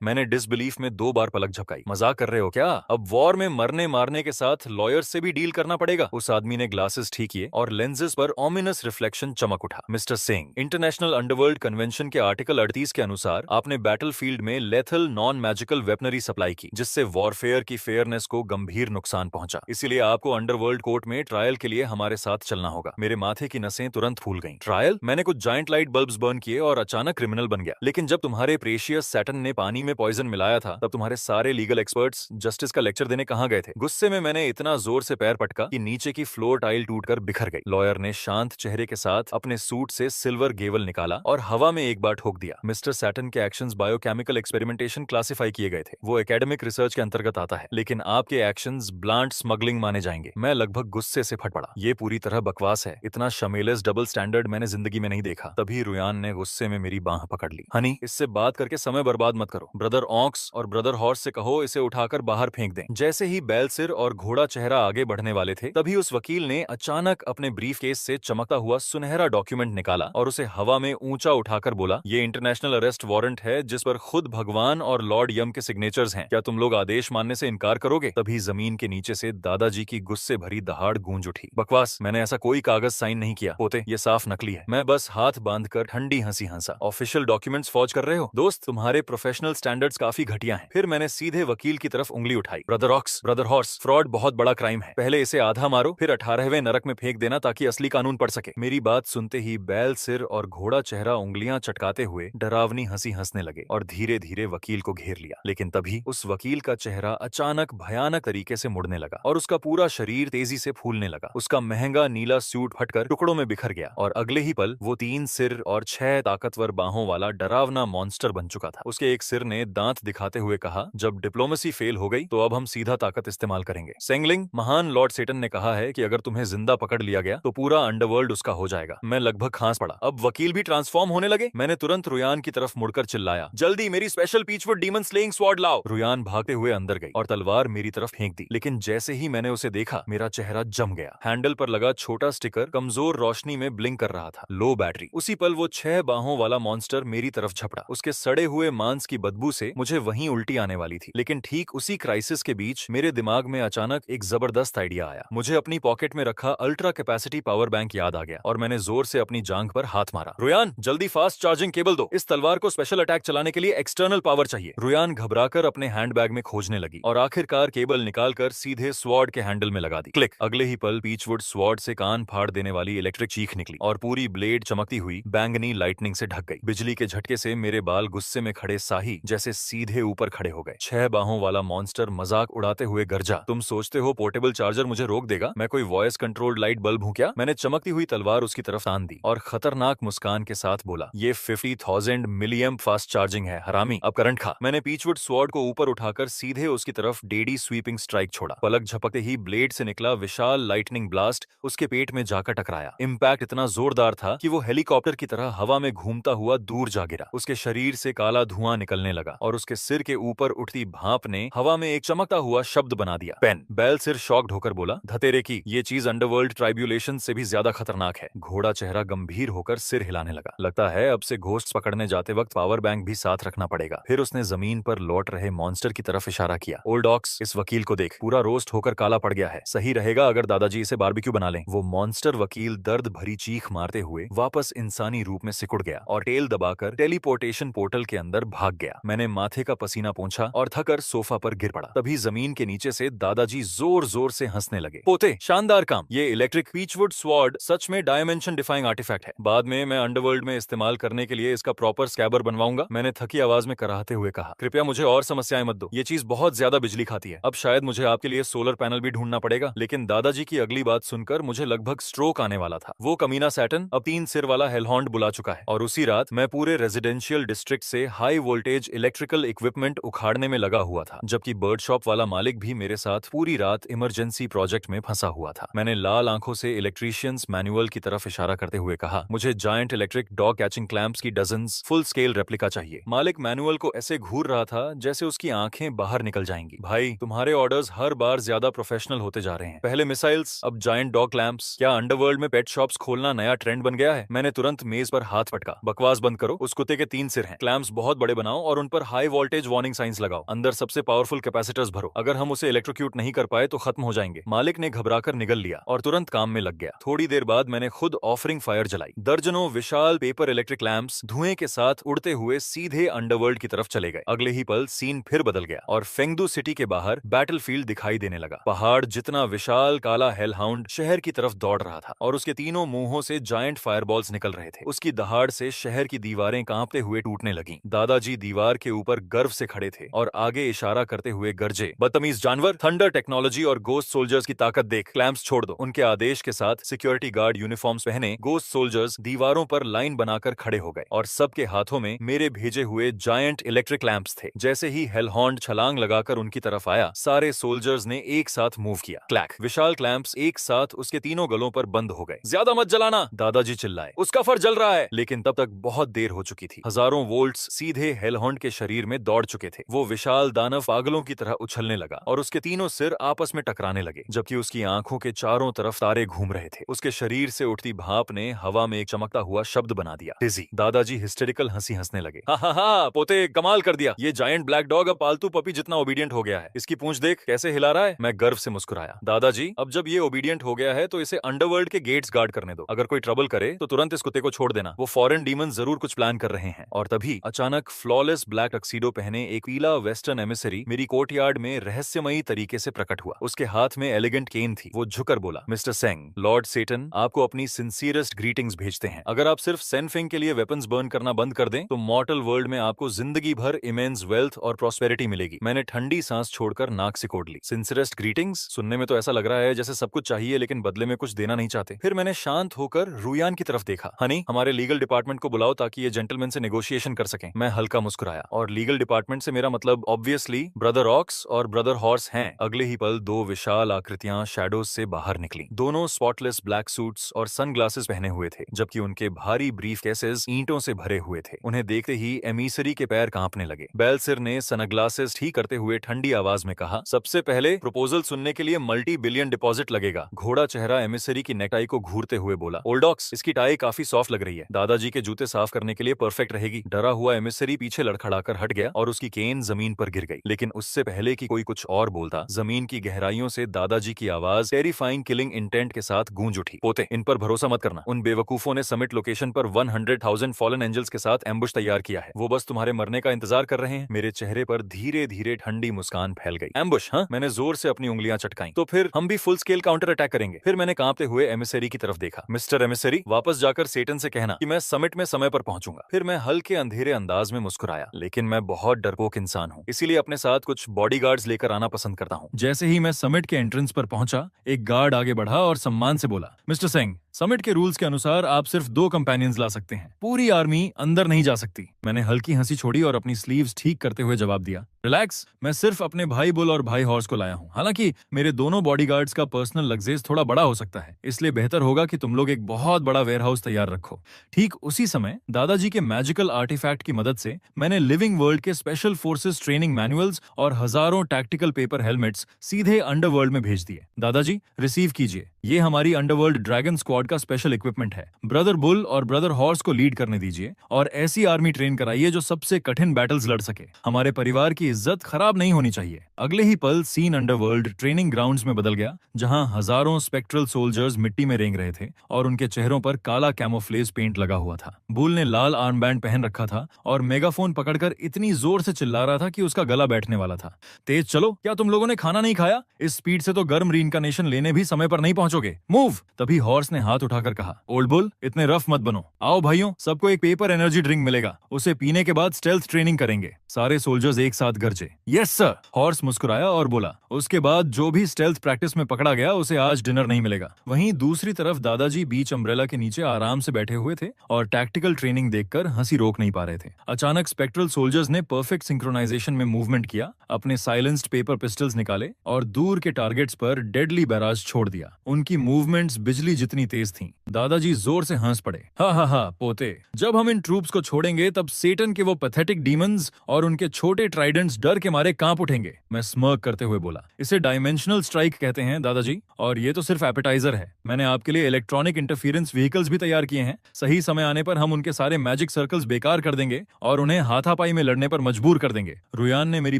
मैंने डिसबिलीफ में 2 बार पलक झपकाई। मजाक कर रहे हो क्या? अब वॉर में मरने मारने के साथ लॉयर्स से भी डील करना पड़ेगा? उस आदमी ने ग्लासेस ठीक किए और लेंसेज पर ऑमिनस रिफ्लेक्शन चमक उठा। Mister Singh, international underworld convention के आर्टिकल 38 के अनुसार आपने बैटलफील्ड में lethal non magical weaponry supply की, जिससे वॉरफेयर की फेयरनेस को गंभीर नुकसान पहुंचा। इसीलिए आपको अंडरवर्ल्ड कोर्ट में ट्रायल के लिए हमारे साथ चलना होगा। मेरे माथे की नसें तुरंत फूल गईं। ट्रायल? मैंने कुछ जायंट लाइट बल्ब्स बर्न किए और अचानक क्रिमिनल बन गया। लेकिन जब तुम्हारे प्रेशियस सैटर्न ने पानी में पॉइजन मिलाया था, तब तुम्हारे सारे लीगल एक्सपर्ट्स जस्टिस का लेक्चर देने कहां गए थे? गुस्से में मैंने इतना जोर से पैर पटका कि नीचे की फ्लोर टाइल टूटकर बिखर गई। लॉयर ने शांत चेहरे के साथ अपने सूट से सिल्वर गेवल निकाला और हवा में एक बार ठोक दिया। मिस्टर सैटर्न के एक्शंस बायोकेमिकल एक्सपेरिमेंटेशन क्लासिफाई किए गए थे। वो एकेडमिक रिसर्च के अंतर्गत आता है, लेकिन आपके एक्शंस ब्लांट स्मगलिंग माने जाएंगे। मैं लगभग गुस्से से फट पड़ा। ये पूरी तरह बकवास है। इतना शमेलेस डबल स्टैंडर्ड मैंने जिंदगी में नहीं देखा। तभी रुयान ने गुस्से में मेरी बांह पकड़ ली। हनी, इससे बात करके समय बर्बाद मत करो। ब्रदर ऑक्स और ब्रदर हॉर्स से कहो इसे उठाकर बाहर फेंक दें। जैसे ही बैलसिर और घोड़ा चेहरा आगे बढ़ने वाले थे, तभी उस वकील ने अचानक अपने ब्रीफकेस से चमकता हुआ सुनहरा डॉक्यूमेंट निकाला और उसे हवा में ऊंचा उठाकर बोला, ये इंटरनेशनल अरेस्ट वारंट है जिस पर खुद भगवान और लॉर्ड यम के सिग्नेचर्स हैं। क्या तुम लोग आदेश मानने से इनकार करोगे? तभी जमीन के नीचे से दादाजी की गुस्से भरी दहाड़ गूंज उठी। बकवास, मैंने ऐसा कोई कागज साइन नहीं किया। पोते, ये साफ नकली है। मैं बस हाथ बांधकर ठंडी हंसी हंसा। ऑफिशियल डॉक्यूमेंट्स फॉर्ज कर रहे हो? दोस्त, तुम्हारे प्रोफेशनल स्टैंडर्ड्स काफी घटिया हैं। फिर मैंने सीधे वकील की तरफ उंगली उठाई। Brother ox, brother horse, fraud बहुत बड़ा क्राइम है। पहले इसे आधा मारो, फिर 18वें नरक में फेंक देना ताकि असली कानून पढ़ सके। मेरी बात सुनते ही बैल सिर और घोड़ा चेहरा उंगलियां चटकाते हुए डरावनी हंसी हंसने लगे और धीरे धीरे वकील को घेर लिया। लेकिन तभी उस वकील का चेहरा अचानक भयानक तरीके से मुड़ने लगा और उसका पूरा शरीर तेजी से फूलने लगा। उसका महंगा नीला सूट फटकर टुकड़ों में बिखर गया और अगले ही पल वो 3 सिर और 6 ताकतवर बाहों वाला डरावना मॉन्स्टर बन चुका था। उसके एक सिर ने दांत दिखाते हुए कहा, जब डिप्लोमेसी फेल हो गई तो अब हम सीधा ताकत इस्तेमाल करेंगे। सेंगलिंग, महान लॉर्ड सेटन ने कहा है कि अगर तुम्हें जिंदा पकड़ लिया गया तो पूरा अंडरवर्ल्ड उसका हो जाएगा। मैं लगभग खांस पड़ा। अब वकील भी ट्रांसफॉर्म होने लगे। मैंने तुरंत रुयान की तरफ मुड़कर चिल्लाया, जल्दी मेरी स्पेशल पीचवुड डीमन स्लेइंग स्वॉर्ड लाओ। रुयान भागते हुए अंदर गई और तलवार मेरी तरफ फेंक दी। लेकिन जैसे ही मैंने उसे देखा, मेरा चेहरा जम गया। हैंडल पर लगा छोटा स्टिकर कमजोर रोशनी में ब्लिंक कर रहा था, लो बैटरी। उसी पल वो 6 बाहों वाला मॉन्स्टर मेरी तरफ झपटा। उसके सड़े हुए मांस की बदबू से मुझे वहीं उल्टी आने वाली थी। लेकिन ठीक उसी क्राइसिस के बीच मेरे दिमाग में अचानक एक जबरदस्त आइडिया आया। मुझे अपनी पॉकेट में रखा अल्ट्रा कैपेसिटी पावर बैंक याद आ गया और मैंने जोर से अपनी जांघ पर हाथ मारा। रुयान, जल्दी फास्ट चार्जिंग केबल दो। इस तलवार को स्पेशल अटैक चलाने के लिए एक्सटर्नल पावर चाहिए। रुयान घबराकर अपने हैंडबैग में खोजने लगी और आखिरकार केबल निकालकर सीधे स्वॉर्ड के हैंडल में लगा दी। क्लिक। अगले ही पल पीचवुड स्वॉर्ड से कान फाड़ देने वाली इलेक्ट्रिक चीख निकली और पूरी ब्लेड चमकती हुई बैंगनी लाइटनिंग से ढक गई। बिजली के झटके से मेरे बाल गुस्से में खड़े साही जैसे सीधे ऊपर खड़े हो गए। 6 बाहों वाला मॉन्स्टर मजाक उड़ाते हुए गरजा, तुम सोचते हो पोर्टेबल चार्जर मुझे रोक देगा? मैं कोई वॉइस कंट्रोल्ड लाइट बल्ब हूं क्या? मैंने चमकती हुई तलवार उसकी तरफ तान दी और खतरनाक मुस्कान के साथ बोला, ये 50,000 मिलियम फास्ट चार्जिंग है हरामी, अब करंट खा। मैंने पीचवुड स्वॉर्ड को ऊपर उठाकर सीधे उसकी तरफ डेडी स्वीपिंग स्ट्राइक छोड़ा। पलक झपकते ही ब्लेड से निकला विशाल लाइटनिंग ब्लास्ट उसके पेट में जाकर टकराया। इम्पैक्ट इतना जोरदार था कि वो हेलीकॉप्टर की तरह हवा में घूमता हुआ दूर जा गिरा। उसके शरीर से काला धुआं निकलने लगा और उसके सिर के ऊपर उठती भाप ने हवा में एक चमकता हुआ शब्द बना दिया, पेन। बैल सिर शॉक्ड होकर बोला, धतेरे की, ये चीज अंडरवर्ल्ड ट्राइब्यूलेशन से भी ज्यादा खतरनाक है। घोड़ा चेहरा गंभीर होकर सिर हिलाने लगा। लगता है अब से घोस्ट पकड़ने जाते वक्त पावर बैंक भी साथ रखना पड़ेगा। फिर उसने जमीन पर लौट रहे मॉन्स्टर की तरफ इशारा किया, ओल्ड ऑक्स, इस वकील को देख, पूरा रोस्ट होकर काला पड़ गया है। सही रहेगा अगर दादाजी इसे बारबेक्यू बना लें। वो मॉन्स्टर वकील दर्द भरी चीख मारते हुए वापस इंसानी रूप में सिकुड़ गया और टेल दबाकर टेलीपोर्टेशन पोर्टल के अंदर भाग गया। मैंने माथे का पसीना पोंछा और थकर सोफा पर गिर पड़ा। तभी जमीन के नीचे से दादाजी जोर जोर से हंसने लगे। पोते, शानदार काम। ये इलेक्ट्रिक पीचवुड स्वॉर्ड सच में डायमेंशन डिफाइंग आर्टिफैक्ट है। बाद में मैं अंडरवर्ल्ड में इस्तेमाल करने के लिए इसका प्रॉपर स्कैबर बनवाऊंगा, मैंने थकी आवाज में कराहते हुए कहा। कृपया मुझे और समस्याएं मत दो, ये चीज बहुत ज्यादा बिजली खाती है। अब शायद मुझे आपके लिए सोलर पैनल भी ढूंढना पड़ेगा। लेकिन दादाजी की अगली बात सुनकर मुझे लगभग स्ट्रोक आने वाला था। वो कमीना सैटर्न अब 3 सिर वाला हेलहॉन्ड बुला चुका है और उसी रात मैं पूरे रेजिडेंशियल डिस्ट्रिक्ट से हाई वोल्टेज इलेक्ट्रिकल इक्विपमेंट उखाड़ने में लगा हुआ था, जबकि बर्ड शॉप वाला मालिक भी मेरे साथ पूरी रात इमरजेंसी प्रोजेक्ट में फंसा हुआ था। मैंने लाल आंखों से इलेक्ट्रीशियंस मैनुअल की तरफ इशारा करते हुए कहा, मुझे giant electric dog catching clamps की डजन्स फुल स्केल रेप्लिका चाहिए। मालिक मैनुअल को ऐसे घूर रहा था जैसे उसकी आंखें बाहर निकल जाएंगी। भाई, तुम्हारे ऑर्डर्स हर बार ज्यादा प्रोफेशनल होते जा रहे हैं। पहले मिसाइल्स, अब जायंट डॉग क्लैंप्स। क्या अंडरवर्ल्ड में पेट शॉप्स खोलना नया ट्रेंड बन गया है? मैंने तुरंत मेज पर हाथ पटका। बकवास बंद करो, उस कुत्ते के 3 सिर हैं। क्लैंप्स बहुत बड़े बनाओ और उन पर हाई वोल्टेज वार्निंग साइंस लगाओ। अंदर सबसे पावरफुल कैपेसिटर्स भरो। अगर हम उसे इलेक्ट्रोक्यूट नहीं कर पाए तो खत्म हो जाएंगे। मालिक ने घबराकर निगल लिया और तुरंत काम में लग गया। थोड़ी देर बाद मैंने खुद ऑफरिंग फायर जलाई। दर्जनों विशाल पेपर इलेक्ट्रिक लैंप्स धुएं के साथ उड़ते हुए सीधे अंडरवर्ल्ड की तरफ चले गए। अगले ही पल सीन फिर बदल गया और फेंगदू सिटी के बाहर बैटलफील्ड दिखाई देने लगा। पहाड़ जितना विशाल काला हेलहाउंड शहर की तरफ दौड़ रहा था और उसके तीनों मुंहों से जायंट फायरबॉल्स निकल रहे थे। उसकी दहाड़ से शहर की दीवारें कांपते हुए टूटने लगीं। दादाजी दीवार के ऊपर गर्व से खड़े थे और आगे इशारा करते हुए गरजे, बदतमीज जानवर, थंडर टेक्नोलॉजी और गोस्ट सोल्जर्स की ताकत देख, क्लैंप्स छोड़ दो। उनके आदेश के साथ सिक्योरिटी गार्ड यूनिफॉर्म्स पहने गोस्ट सोल्जर्स दीवारों पर लाइन बनाकर खड़े हो गए और सबके हाथों में मेरे भेजे हुए जायंट इलेक्ट्रिक लैंप्स थे। जैसे ही हेलहॉन्ड छलांग लगाकर उनकी तरफ आया, सारे सोल्जर्स ने एक साथ मूव किया। क्लैक, विशाल क्लैंप्स एक साथ उसके तीनों गलों पर बंद हो गए। ज्यादा मत जलाना, दादाजी चिल्लाए, उसका फर जल रहा है। लेकिन तब तक बहुत देर हो चुकी थी। हजारों वोल्ट्स सीधे हेलहॉन्ड के शरीर में दौड़ चुके थे। वो विशाल दानव पागलों की तरह उछलने लगा और उसके तीनों सिर आपस में टकराने लगे, जबकि उसकी आंखों के चारों तरफ तारे घूम रहे थे। उसके शरीर से उठती भाप ने हवा में एक चमकता हुआ शब्द बना दिया, डिजी। दादाजी हिस्टेरिकल हंसी हंसने लगे। हा हा हा, पोते, कमाल कर दिया। ये जायंट ब्लैक डॉग अब पालतू पपी जितना ओबीडियंट हो गया है। इसकी पूंछ देख कैसे हिला रहा है। मैं गर्व से मुस्कुराया। दादाजी, अब जब ये ओबीडियंट हो गया है तो इसे अंडरवर्ल्ड के गेट्स गार्ड करने दो। अगर कोई ट्रबल करे तो तुरंत इस कुत्ते को छोड़ देना। वो फॉरेन डीमन जरूर कुछ प्लान कर रहे हैं। और तभी अचानक फ्लॉलेस ब्लैक टक्सीडो पहने एक पीला वेस्टर्न एमिसरी मेरी कोर्टयार्ड में रहस्यमयी तरीके से प्रकट हुआ। उसके हाथ में एलिगेंट केन थी। वो झुकर बोला, मिस्टर सेंग, लॉर्ड सेटन आपको अपनी सिंसियरेस्ट ग्रीटिंग्स भेजते हैं। अगर आप सिर्फ सेनफिंग के लिए वेपन्स बर्न करना बंद कर दें तो मॉर्टल वर्ल्ड में आपको जिंदगी भर इमेंस वेल्थ और प्रॉस्पेरिटी मिलेगी। मैंने ठंडी सांस छोड़कर नाक सिकोड़ ली। सिंसियरेस्ट ग्रीटिंग्स सुनने में तो ऐसा लग रहा है जैसे सब कुछ चाहिए लेकिन बदले में कुछ देना नहीं चाहते। फिर मैंने शांत होकर रुयान की तरफ देखा। हनी, हमारे लीगल डिपार्टमेंट को बुलाओ ताकि ये जेंटलमैन से नेगोशिएशन कर सकें। मैं हल्का मुस्कुराया। और लीगल डिपार्टमेंट से मेरा मतलब ऑब्वियसली ब्रदर ऑक्स और ब्रदर हॉर्स हैं। अगले ही पल 2 विशाल आकृतियां शैडोज से बाहर निकली। दोनों स्पॉटलेस ब्लैक सूट्स और सनग्लासेस पहने हुए थे, जबकि उनके भारी ब्रीफ केसेस ईंटों से भरे हुए थे। उन्हें देखते ही एमिसरी के पैर कांपने लगे। बेलसिर ने सनग्लासेस ठीक करते हुए ठंडी आवाज में कहा, सबसे पहले प्रपोजल सुनने के लिए मल्टी बिलियन डिपॉजिट लगेगा। घोड़ा चेहरा एमिसरी की नेकटाई को घूरते हुए बोला, ओल्ड ऑक्स, इसकी टाई काफी सॉफ्ट लग रही है। दादाजी के जूते साफ करने के लिए परफेक्ट रहेगी। डरा हुआ एमिसरी पीछे लड़खड़ाकर हट गया और उसकी केन जमीन पर गिर गई। लेकिन उससे पहले कि कोई कुछ और बोलता, जमीन की गहराइयों से दादाजी की आवाज टेरिफाइंग किलिंग इंटेंट के साथ गूंज उठी, पोते, इन पर भरोसा मत करना। उन बेवकूफों ने समिट लोकेशन पर 100,000 फॉलन एंजल्स के साथ एम्बुश तैयार किया है। वो बस तुम्हारे मरने का इंतजार कर रहे हैं। मेरे चेहरे पर धीरे धीरे ठंडी मुस्कान फैल गई। एम्बुश? हाँ, मैंने जोर से अपनी उंगलियां चटकाई। तो फिर हम भी फुल स्केल काउंटर अटैक करेंगे। फिर मैंने कांपते हुए एमिसरी की तरफ देखा। मिस्टर एमिसरी, वापस जाकर सेटन से कहना कि मैं समिट में समय पर पहुंचूंगा। फिर मैं हल्के अंधेरे अंदाज में मुस्कुराया, लेकिन मैं बहुत डरपोक इंसान हूँ, इसीलिए अपने साथ कुछ बॉडीगार्ड्स लेकर आना पसंद करता हूँ। जैसे ही मैं समिट के एंट्रेंस पर पहुंचा, एक गार्ड आगे बढ़ा और सम्मान से बोला, मिस्टर सिंह, समिट के रूल्स के अनुसार आप सिर्फ 2 कंपेनियंस ला सकते हैं, पूरी आर्मी अंदर नहीं जा सकती। मैंने हल्की हंसी छोड़ी और अपनी स्लीव्स ठीक करते हुए जवाब दिया, रिलैक्स, मैं सिर्फ अपने भाई बुल और भाई हॉर्स को लाया हूँ। हालांकि मेरे दोनों बॉडीगार्ड्स का पर्सनल लग्जेज थोड़ा बड़ा हो सकता है, इसलिए बेहतर होगा कि तुम लोग एक बहुत बड़ा वेयरहाउस तैयार रखो। ठीक उसी समय दादाजी के मैजिकल आर्टिफैक्ट की मदद से मैंने लिविंग वर्ल्ड के स्पेशल फोर्सेस ट्रेनिंग मैनुअल्स और हजारों टैक्टिकल पेपर हेलमेट्स सीधे अंडरवर्ल्ड में भेज दिए। दादाजी, रिसीव कीजिए, ये हमारी अंडरवर्ल्ड ड्रैगन स्क्वाड का स्पेशल इक्विपमेंट है। ब्रदर बुल और ब्रदर हॉर्स को लीड करने दीजिए और ऐसी आर्मी ट्रेन कराइए जो सबसे कठिन बैटल्स लड़ सके। हमारे परिवार की इज्जत खराब नहीं होनी चाहिए। अगले ही पल सीन अंडरवर्ल्ड ट्रेनिंग ग्राउंड्स में बदल गया, जहां हजारों स्पेक्ट्रल सोल्जर्स मिट्टी में रेंग रहे थे और उनके चेहरों पर काला कैमोफ्लेज पेंट लगा हुआ था। बुल ने लाल आर्म बैंड पहन रखा था और मेगाफोन पकड़कर इतनी जोर से चिल्ला रहा था कि उसका गला बैठने वाला था। तेज चलो, क्या तुम लोगों ने खाना नहीं खाया? इस स्पीड से तो गर्म रीइंकार्नेशन लेने भी समय पर नहीं पहुंचोगे। मूव! तभी हॉर्स ने हाथ उठाकर कहा, ओल्ड बुल, इतने रफ मत बनो। आओ भाइयों, सबको एक पेपर एनर्जी ड्रिंक मिलेगा, उसे पीने के बाद स्टेल्थ ट्रेनिंग करेंगे। सारे सोल्जर्स एक साथ गरजे, यस सर। हॉर्स मुस्कुराया और बोला, उसके बाद जो भी स्टेल्थ प्रैक्टिस में पकड़ा गया उसे आज डिनर नहीं मिलेगा। वहीं दूसरी तरफ दादाजी बीच अम्ब्रेला के नीचे आराम से बैठे हुए थे और टैक्टिकल ट्रेनिंग देखकर हंसी रोक नहीं पा रहे थे। अचानक स्पेक्ट्रल सोल्जर्स ने परफेक्ट सिंक्रोनाइजेशन में मूवमेंट किया, अपने साइलेंस्ड पेपर पिस्टल्स निकाले और दूर के टारगेट्स पर डेडली बैराज छोड़ दिया। उनकी मूवमेंट्स बिजली जितनी तेज थीं। दादाजी जोर से हंस पड़े, हा हा हा पोते, जब हम इन ट्रूप्स को छोड़ेंगे तब सेटन के वो पैथेटिक डीमंस और उनके छोटे ट्राइडेंट्स डर के मारे कांप उठेंगे। मैं स्मर्क करते हुए बोला, इसे डायमेंशनल स्ट्राइक कहते हैं दादाजी, और ये तो सिर्फ एपेटाइजर है। मैंने आपके लिए इलेक्ट्रॉनिक इंटरफेरेंस व्हीकल्स भी तैयार किए हैं। सही समय आने पर हम उनके सारे मैजिक सर्कल्स बेकार कर देंगे और उन्हें हाथापाई में लड़ने पर मजबूर कर देंगे। रुयान ने मेरी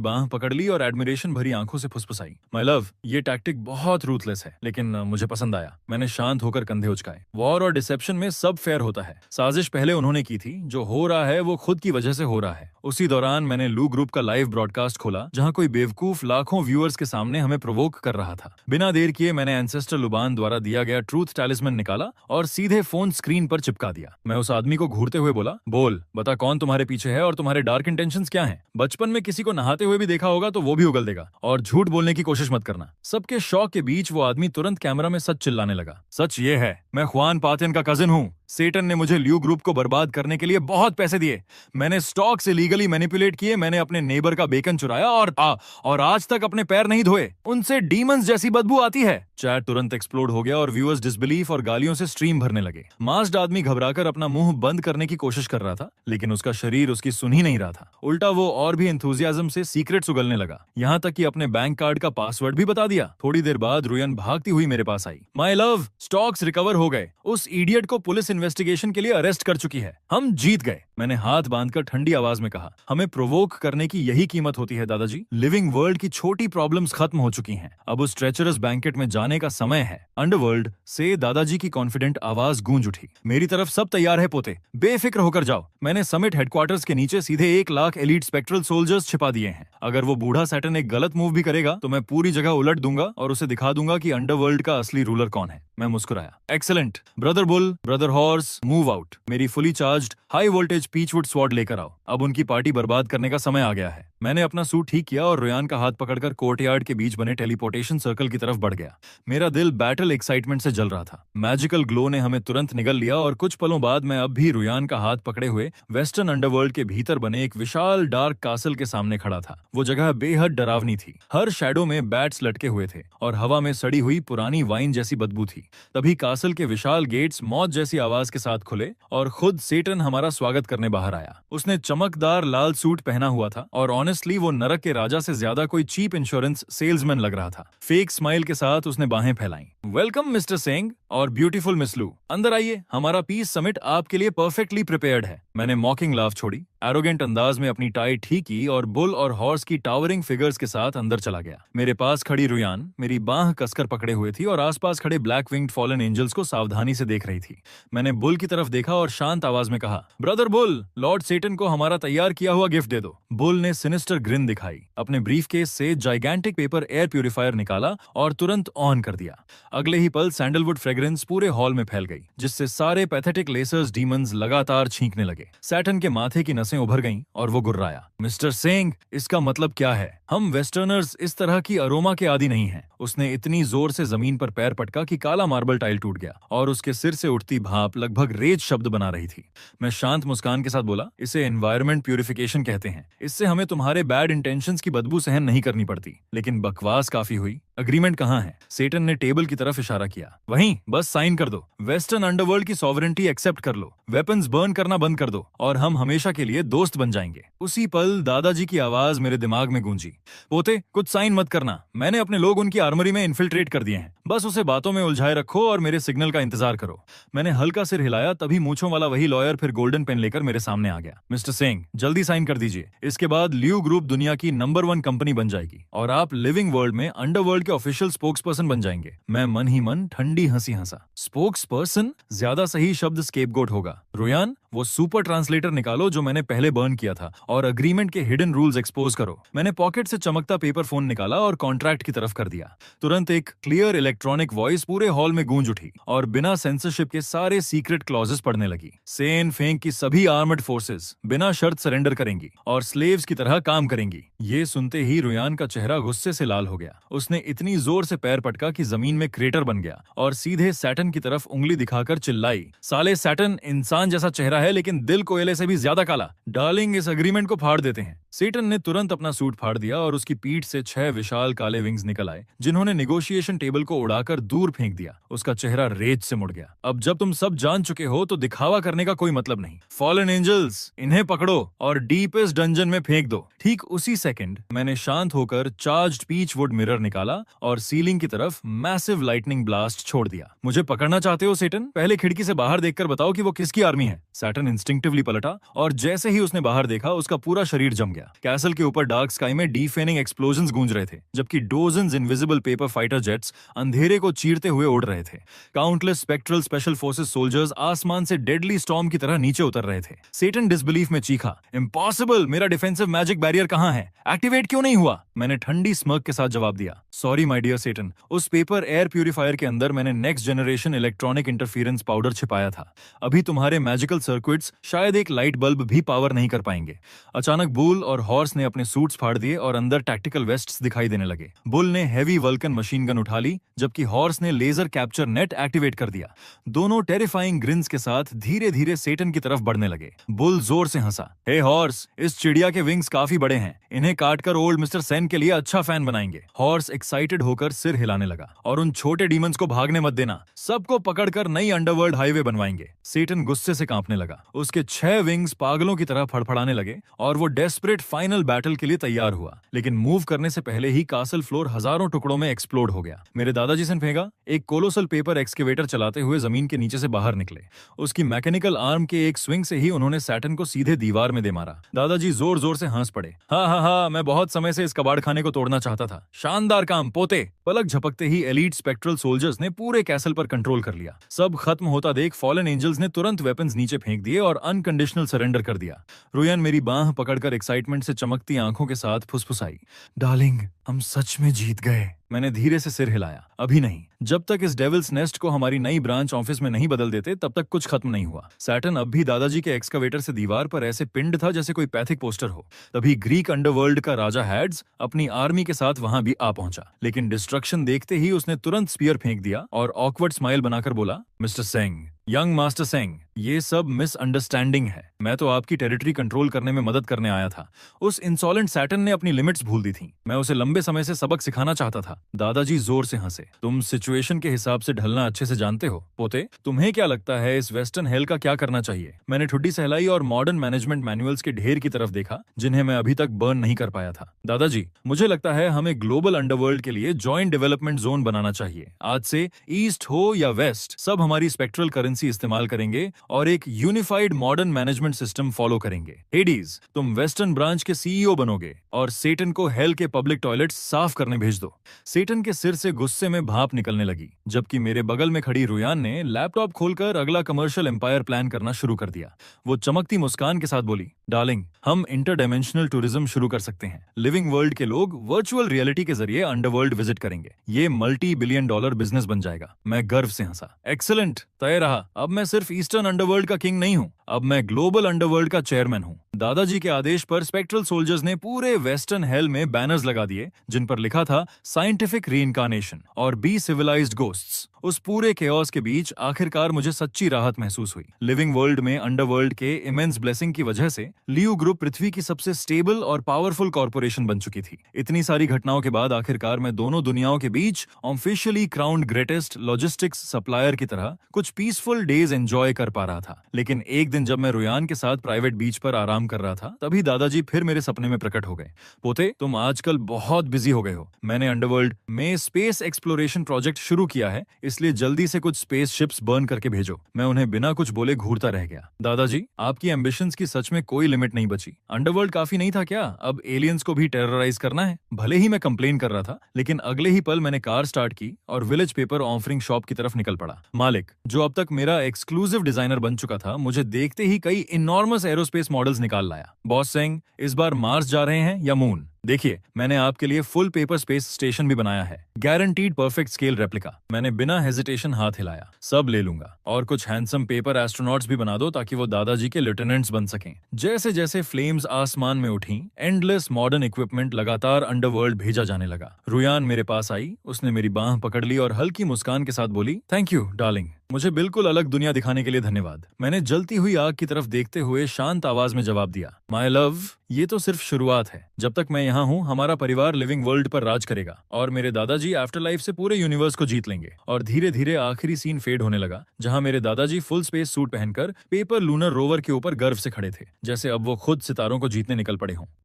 बांह पकड़ ली और एडमिरेशन भरी आंखों से फुसफुसाई, माय लव, ये टैक्टिक बहुत रूथलेस है, लेकिन मुझे पसंद आया। मैंने शांत होकर कंधे उचकाए। वॉर और डिसेप्शन में सब फेयर होता है। साजिश पहले उन्होंने की थी, जो हो रहा है वो खुद की वजह से हो रहा है। उसी दौरान मैंने लू ग्रुप का लाइव ब्रॉडकास्ट खोला, जहां कोई बेवकूफ लाखों व्यूअर्स के सामने हमें प्रोवोक कर रहा था। बिना देर किए मैंने एंसेस्टर लुबान द्वारा दिया गया ट्रूथ टैलिस्मन निकाला और सीधे फोन स्क्रीन पर चिपका दिया। मैं उस आदमी को घूरते हुए बोला, बोल, बता कौन तुम्हारे पीछे है और तुम्हारे डार्क इंटेंशंस क्या हैं? बचपन में किसी को नहाते हुए भी देखा होगा तो वो भी उगल देगा, और झूठ बोलने की कोशिश मत करना। सबके शौक के बीच वो आदमी तुरंत कैमरा में सच चिल्लाने लगा, सच ये है, मैं ख्वान पातिन का कजिन हूँ। सेटन ने मुझे ल्यू ग्रुप को बर्बाद करने के लिए बहुत पैसे दिए। मैंने स्टॉक्स इलीगली मैनिपुलेट किए, मैंने अपने नेबर का बेकन चुराया और आज तक अपने पैर नहीं धोए। उनसे डीमंस जैसी बदबू आती है। चैट तुरंत एक्सप्लोड हो गया और व्यूअर्स डिसबिलीफ और गालियों से स्ट्रीम भरने लगे। मास्ड आदमी घबराकर अपना मुंह बंद करने की कोशिश कर रहा था, लेकिन उसका शरीर उसकी सुन ही नहीं रहा था। उल्टा वो और भी एंथुजियाज्म से सीक्रेट्स उगलने लगा, यहाँ तक कि अपने बैंक कार्ड का पासवर्ड भी बता दिया। थोड़ी देर बाद रुयन भागती हुई मेरे पास आई, माय लव, स्टॉक्स रिकवर हो गए। उस इडियट को पुलिस इन्वेस्टिगेशन के लिए अरेस्ट कर चुकी है। हम जीत गए। मैंने हाथ बांधकर ठंडी आवाज में कहा, हमें प्रोवोक करने की यही कीमत होती है दादाजी। लिविंग वर्ल्ड की छोटी प्रॉब्लम्स खत्म हो चुकी हैं। अब उस ट्रेचरस बैंकेट में जाने का समय है। अंडरवर्ल्ड से दादाजी की कॉन्फिडेंट आवाज गूंज उठी, मेरी तरफ सब तैयार है पोते, बेफिक्र होकर जाओ। मैंने समिट हेडक्वार्टर्स के नीचे सीधे 1 लाख एलीट स्पेक्ट्रल सोल्जर्स छिपा दिए हैं। अगर वो बूढ़ा सैटर्न एक गलत मूव भी करेगा तो मैं पूरी जगह उलट दूंगा और उसे दिखा दूंगा कि अंडरवर्ल्ड का असली रूलर कौन है। मैं मुस्कुराया, excellent, brother bull, brother horse, move out. मेरी fully charged high voltage peachwood sword लेकर आओ। अब उनकी पार्टी बर्बाद करने का समय आ गया है। मैंने अपना सूट ठीक किया और रुयान का हाथ पकड़कर कोर्टयार्ड के बीच बने टेलीपोर्टेशन सर्कल की तरफ बढ़ गया। मेरा दिल बैटल एक्साइटमेंट से जल रहा था। मैजिकल ग्लो ने हमें तुरंत निगल लिया और कुछ पलों बाद मैं अब भी रुयान का हाथ पकड़े हुए वेस्टर्न अंडरवर्ल्ड के भीतर बने एक विशाल डार्क कासल के सामने खड़ा था। वो जगह बेहद डरावनी थी। हर शैडो में बैट्स लटके हुए थे और हवा में सड़ी हुई पुरानी वाइन जैसी बदबू थी। तभी कासल के विशाल गेट्स मौत जैसी आवाज के साथ खुले और खुद सेटन हमारा स्वागत करने बाहर आया। उसने चमकदार लाल सूट पहना हुआ था और ऑनेस्टली वो नरक के राजा से ज्यादा कोई चीप इंश्योरेंस सेल्समैन लग रहा था। फेक स्माइल के साथ उसने बाहें फैलाई, वेलकम मिस्टर सिंह और ब्यूटीफुल मिस लू, अंदर आइए, हमारा पीस समिट आपके लिए परफेक्टली प्रिपेयर्ड है। मैंने मॉकिंग लाफ छोड़ी, एरोगेंट अंदाज में अपनी टाई ठीक की और बुल और हॉर्स की टावरिंग फिगर्स के साथ अंदर चला गया। मेरे पास खड़ी रुयान मेरी बांह कसकर पकड़े हुए थी और आसपास खड़े ब्लैक विंग्ड फॉलन एंजल्स को सावधानी से देख रही थी। मैंने बुल की तरफ देखा और शांत आवाज में कहा, ब्रदर बुल, लॉर्ड सेटन को हमारा तैयार किया हुआ गिफ्ट दे दो। बुल ने सिनिस्टर ग्रिन दिखाई, अपने ब्रीफकेस से जाइगेंटिक पेपर एयर प्यूरिफायर निकाला और तुरंत ऑन कर दिया। अगले ही पल सैंडलवुड फ्रेग्रेंस पूरे हॉल में फैल गई, जिससे सारे पैथेटिक लेसर्स डीमंस लगातार छींकने लगे। सैटन के माथे की नसें उभर गईं और वो गुर्राया, मिस्टर सिंह, इसका मतलब क्या है? हम वेस्टर्नर्स इस तरह की अरोमा के आदी नहीं हैं। उसने इतनी जोर से जमीन पर पैर पटका कि काला मार्बल टाइल टूट गया और उसके सिर से उठती भाप लगभग रेत शब्द बना रही थी। मैं शांत मुस्कान के साथ बोला, इसे एनवायरमेंट प्यूरिफिकेशन कहते हैं। इससे हमें तुम्हारे बैड इंटेंशंस की बदबू सहन नहीं करनी पड़ती। लेकिन बकवास काफी हुई। अग्रीमेंट कहाँ है? सेटन ने टेबल की तरफ इशारा किया। वहीं, बस साइन कर दो। वेस्टर्न अंडरवर्ल्ड की सॉवरेंटी एक्सेप्ट कर लो, वेपन्स बर्न करना बंद कर दो और हम हमेशा के लिए दोस्त बन जाएंगे। उसी पल दादाजी की आवाज मेरे दिमाग में गूंजी, पोते कुछ साइन मत करना, मैंने अपने लोग उनकी आर्मरी में इन्फिल्ट्रेट कर दिए हैं। बस उसे बातों में उलझाए रखो और मेरे सिग्नल का इंतजार करो। मैंने हल्का सिर हिलाया, तभी मूंछों वाला वही लॉयर फिर गोल्डन पेन लेकर मेरे सामने आ गया। मिस्टर सिंह, जल्दी साइन कर दीजिए। इसके बाद ल्यू ग्रुप दुनिया की नंबर 1 कंपनी बन जाएगी और आप लिविंग वर्ल्ड में अंडरवर्ल्ड के ऑफिशियल स्पोक्स पर्सन बन जाएंगे। मैं मन ही मन ठंडी हंसी हंसा। Spokes person? ज्यादा सही शब्द स्केपगोट होगा। रुयान, वो सुपर ट्रांसलेटर निकालो जो मैंने पहले बर्न किया था और अग्रीमेंट के हिडन रूल्स एक्सपोज करो। मैंने पॉकेट से चमकता पेपर फोन निकाला और कॉन्ट्रैक्ट की तरफ कर दिया। तुरंत एक क्लियर इलेक्ट्रॉनिक वॉइस पूरे हॉल में गूंज उठी और बिना सेंसरशिप के सारे सीक्रेट क्लॉजेस पढ़ने लगी। सेन फेंग की सभी आर्मर्ड फोर्सेस बिना शर्त सरेंडर करेंगी और स्लेव्स की तरह काम करेंगी। ये सुनते ही रुयान का चेहरा गुस्से से लाल हो गया। उसने इतनी जोर से पैर पटका कि जमीन में क्रेटर बन गया और सीधे सैटन की तरफ उंगली दिखाकर चिल्लाई, साले सैटन, इंसान जैसा चेहरा है लेकिन दिल कोयले से भी ज्यादा काला। डार्लिंग, इस अग्रीमेंट को फाड़ देते हैं। सेटन ने तुरंत अपना सूट फाड़ दिया और उसकी पीठ से 6 विशाल काले विंग्स निकल आए जिन्होंने नेगोशिएशन टेबल को उड़ाकर दूर फेंक दिया। उसका चेहरा रेज से मुड़ गया। अब जब तुम सब जान चुके हो तो दिखावा करने का कोई मतलब नहीं। फॉलन एंजल्स, इन्हें पकड़ो और डीपेस्ट डंजन में फेंक दो। ठीक उसी सेकंड मैंने शांत होकर चार्ज्ड पीच वुड मिरर निकाला और सीलिंग की तरफ मैसिव लाइटनिंग ब्लास्ट छोड़ दिया। मुझे पकड़ना चाहते हो सेटन? पहले खिड़की से बाहर देखकर बताओ कि वो किसकी आर्मी है। सैटन इंस्टिंक्टिवली पलटा और जैसे ही उसने बाहर देखा उसका पूरा शरीर जम गया। कैसल के ऊपर डार्क स्काई में डीफेनिंग एक्सप्लोजन्स गूंज रहे थे जबकि dozens invisible paper fighter jets अंधेरे को चीरते हुए उड़ रहे थे। Countless spectral special forces soldiers आसमान से डेडली स्टॉर्म की तरह नीचे उतर रहे थे। सेटन डिसबिलीफ में चीखा, इम्पॉसिबल, मेरा डिफेंसिव मैजिक बैरियर कहां है? एक्टिवेट क्यों नहीं हुआ? मैंने ठंडी स्मर्क के साथ जवाब दिया, सॉरी माय डियर सेटन, उस पेपर एयर प्यूरिफायर के अंदर मैंने next generation electronic interference powder छिपाया था। अभी तुम्हारे मैजिकल सर्किट्स शायद एक लाइट बल्ब भी पावर नहीं कर पाएंगे। अचानक बुल और हॉर्स ने अपने सूट्स फाड़ दिए और अंदर टैक्टिकल वेस्ट्स दिखाई देने लगे। बुल ने हेवी वल्कन मशीन गन उठा ली जबकि हॉर्स ने लेजर कैप्चर नेट एक्टिवेट कर दिया। दोनों टेरिफाइंग ग्रिन्स के साथ धीरे धीरे सेटन की तरफ बढ़ने लगे। बुल जोर से हंसा, हे हॉर्स, इस चिड़िया के विंग्स काफी बड़े हैं, इन्हें काटकर ओल्ड मिस्टर सेन के लिए अच्छा फैन बनाएंगे। हॉर्स एक्साइटेड होकर सिर हिलाने लगा, और उन छोटे डीमंस को भागने मत देना, सबको पकड़कर नई अंडरवर्ल्ड हाईवे बनवाएंगे। सेटन गुस्से से कांपने लगा। उसके 6 विंग्स पागलों की तरह फड़फड़ाने लगे और वो डेस्परेट फाइनल बैटल के लिए तैयार हुआ। लेकिन मूव करने से पहले ही कासल फ्लोर हजारों टुकड़ों में एक्सप्लोड हो गया। मेरे दादाजी सेनफेगा एक कोलोसल पेपर एक्सकेवेटर चलाते हुए जमीन के नीचे से बाहर निकले। उसकी मैकेनिकल आर्म के एक स्विंग से ही उन्होंने सैटन को सीधे दीवार में दे मारा। दादाजी जोर जोर से हंस पड़े। हाँ हाँ हाँ, मैं बहुत समय से इस कबाड़ खाने को तोड़ना चाहता था। शानदार काम पोते। पलक झपकते ही एलीट स्पेक्ट्रल सोल्जर्स ने पूरे कैसल पर कंट्रोल कर लिया। सब खत्म होता देख फॉलन एंजल्स ने तुरंत वेपन्स नीचे फेंक दिए और अनकंडीशनल सरेंडर कर दिया। रुयन मेरी बांह पकड़कर एक्साइटमेंट से चमकती आंखों के साथ फुसफुसाई, डार्लिंग, हम सच में जीत गए। मैंने धीरे से सिर हिलाया, अभी नहीं, जब तक इस डेविल्स नेस्ट को हमारी नई ब्रांच ऑफिस में नहीं बदल देते तब तक कुछ खत्म नहीं हुआ। सैटन अब भी दादाजी के एक्सकवेटर से दीवार पर ऐसे पिंड था जैसे कोई पैथिक पोस्टर हो। तभी ग्रीक अंडरवर्ल्ड का राजा हैड्स अपनी आर्मी के साथ वहां भी आ पहुंचा, लेकिन डिस्ट्रक्शन देखते ही उसने तुरंत स्पीयर फेंक दिया और ऑकवर्ड स्माइल बनाकर बोला, mister Seng, young master Seng, ये सब मिसअंडरस्टैंडिंग है। मैं तो आपकी टेरिटरी कंट्रोल करने में मदद करने आया था। उस इंसॉलेंट सैटन ने अपनी लिमिट्स भूल दी थी। मैं उसे लंबे समय से सबक सिखाना चाहता था। दादाजी जोर से हंसे। तुम सिचुएशन के हिसाब से ढलना अच्छे से जानते हो पोते। तुम्हें क्या लगता है इस वेस्टर्न हेल का क्या करना चाहिए? मैंने ठुड्डी सहलाई और मॉडर्न मैनेजमेंट मैनुअल्स के ढेर की तरफ देखा जिन्हें मैं अभी तक बर्न नहीं कर पाया था। दादाजी, मुझे लगता है हमें ग्लोबल अंडरवर्ल्ड के लिए जॉइंट डेवलपमेंट जोन बनाना चाहिए। आज से ईस्ट हो या वेस्ट, सब हमारी स्पेक्ट्रल करेंसी इस्तेमाल करेंगे और एक unified modern management system follow करेंगे। हेडीज, तुम वेस्टर्न ब्रांच के सीईओ बनोगे और सेटन को हेल के पब्लिक टॉयलेट साफ करने भेज दो। सेटन के सिर से गुस्से में भाप निकलने लगी, जबकि मेरे बगल में खड़ी रुयान ने लैपटॉप खोलकर अगला कमर्शियल एम्पायर प्लान करना शुरू कर दिया। वो चमकती मुस्कान के साथ बोली, डार्लिंग, हम इंटरडायमेंशनल टूरिज्म शुरू कर सकते हैं। लिविंग वर्ल्ड के लोग वर्चुअल रियलिटी के जरिए अंडरवर्ल्ड विजिट करेंगे। ये $multi-billion बिजनेस बन जाएगा। मैं गर्व से हंसा। एक्सीलेंट, तय रहा। अब मैं सिर्फ ईस्टर्न अंडरवर्ल्ड का किंग नहीं हूँ, अब मैं ग्लोबल अंडरवर्ल्ड का चेयरमैन हूँ। दादाजी के आदेश पर स्पेक्ट्रल सोल्जर्स ने पूरे वेस्टर्न हेल में बैनर्स लगा दिए जिन पर लिखा था साइंटिफिक रीइंकार्नेशन और बी सिविलाइज्ड घोस्ट्स। उस पूरे केओस के बीच आखिरकार मुझे सच्ची राहत महसूस हुई। लिविंग वर्ल्ड में अंडरवर्ल्ड के इमेंस ब्लेसिंग की वजह से लियू ग्रुप पृथ्वी की सबसे स्टेबल और पावरफुल कॉर्पोरेशन बन चुकी थी। इतनी सारी घटनाओं के बाद आखिरकार मैं दोनों दुनियाओं के बीच officially crowned greatest logistics supplier की तरह कुछ पीसफुल डेज एंजॉय कर पा रहा था। लेकिन एक दिन जब मैं रुयान के साथ प्राइवेट बीच पर आराम कर रहा था, तभी दादाजी फिर मेरे सपने में प्रकट हो गए। पोते, तुम आजकल बहुत बिजी हो गए हो। मैंने अंडरवर्ल्ड में स्पेस एक्सप्लोरेशन प्रोजेक्ट शुरू किया है, इसलिए जल्दी से कुछ स्पेस शिप्स बर्न करके भेजो। मैं उन्हें बिना कुछ बोले घूरता रह गया। दादाजी, आपकी एम्बिशंस की सच में कोई लिमिट नहीं बची। अंडरवर्ल्ड काफी नहीं था क्या? अब एलियंस को भी टेरराइज करना है? भले ही मैं कंप्लेन कर रहा था, लेकिन अगले ही पल मैंने कार स्टार्ट की और विलेज पेपर ऑफरिंग शॉप की तरफ निकल पड़ा। मालिक, जो अब तक मेरा एक्सक्लूसिव डिजाइनर बन चुका था, मुझे देखते ही कई इनॉर्मस एरोस्पेस मॉडल्स निकाल लाया। बॉस सिंह, इस बार मार्स जा रहे हैं या मून? देखिए, मैंने आपके लिए फुल पेपर स्पेस स्टेशन भी बनाया है, गारंटीड परफेक्ट स्केल रेप्लिका। मैंने बिना हेजिटेशन हाथ हिलाया। सब ले लूंगा। और कुछ हैंडसम पेपर एस्ट्रोनॉट्स भी बना दो ताकि वो दादाजी के लेफ्टिनेंट्स बन सकें। जैसे जैसे फ्लेम्स आसमान में उठी, एंडलेस मॉडर्न इक्विपमेंट लगातार अंडरवर्ल्ड भेजा जाने लगा। रुयान मेरे पास आई, उसने मेरी बांह पकड़ ली और हल्की मुस्कान के साथ बोली, थैंक यू डार्लिंग, मुझे बिल्कुल अलग दुनिया दिखाने के लिए धन्यवाद। मैंने जलती हुई आग की तरफ देखते हुए शांत आवाज में जवाब दिया, माय लव, ये तो सिर्फ शुरुआत है। जब तक मैं यहाँ हूँ, हमारा परिवार लिविंग वर्ल्ड पर राज करेगा और मेरे दादाजी आफ्टर लाइफ से पूरे यूनिवर्स को जीत लेंगे। और धीरे धीरे आखिरी सीन फेड होने लगा, जहाँ मेरे दादाजी फुल स्पेस सूट पहनकर पेपर लूनर रोवर के ऊपर गर्व से खड़े थे, जैसे अब वो खुद सितारों को जीतने निकल पड़े हों।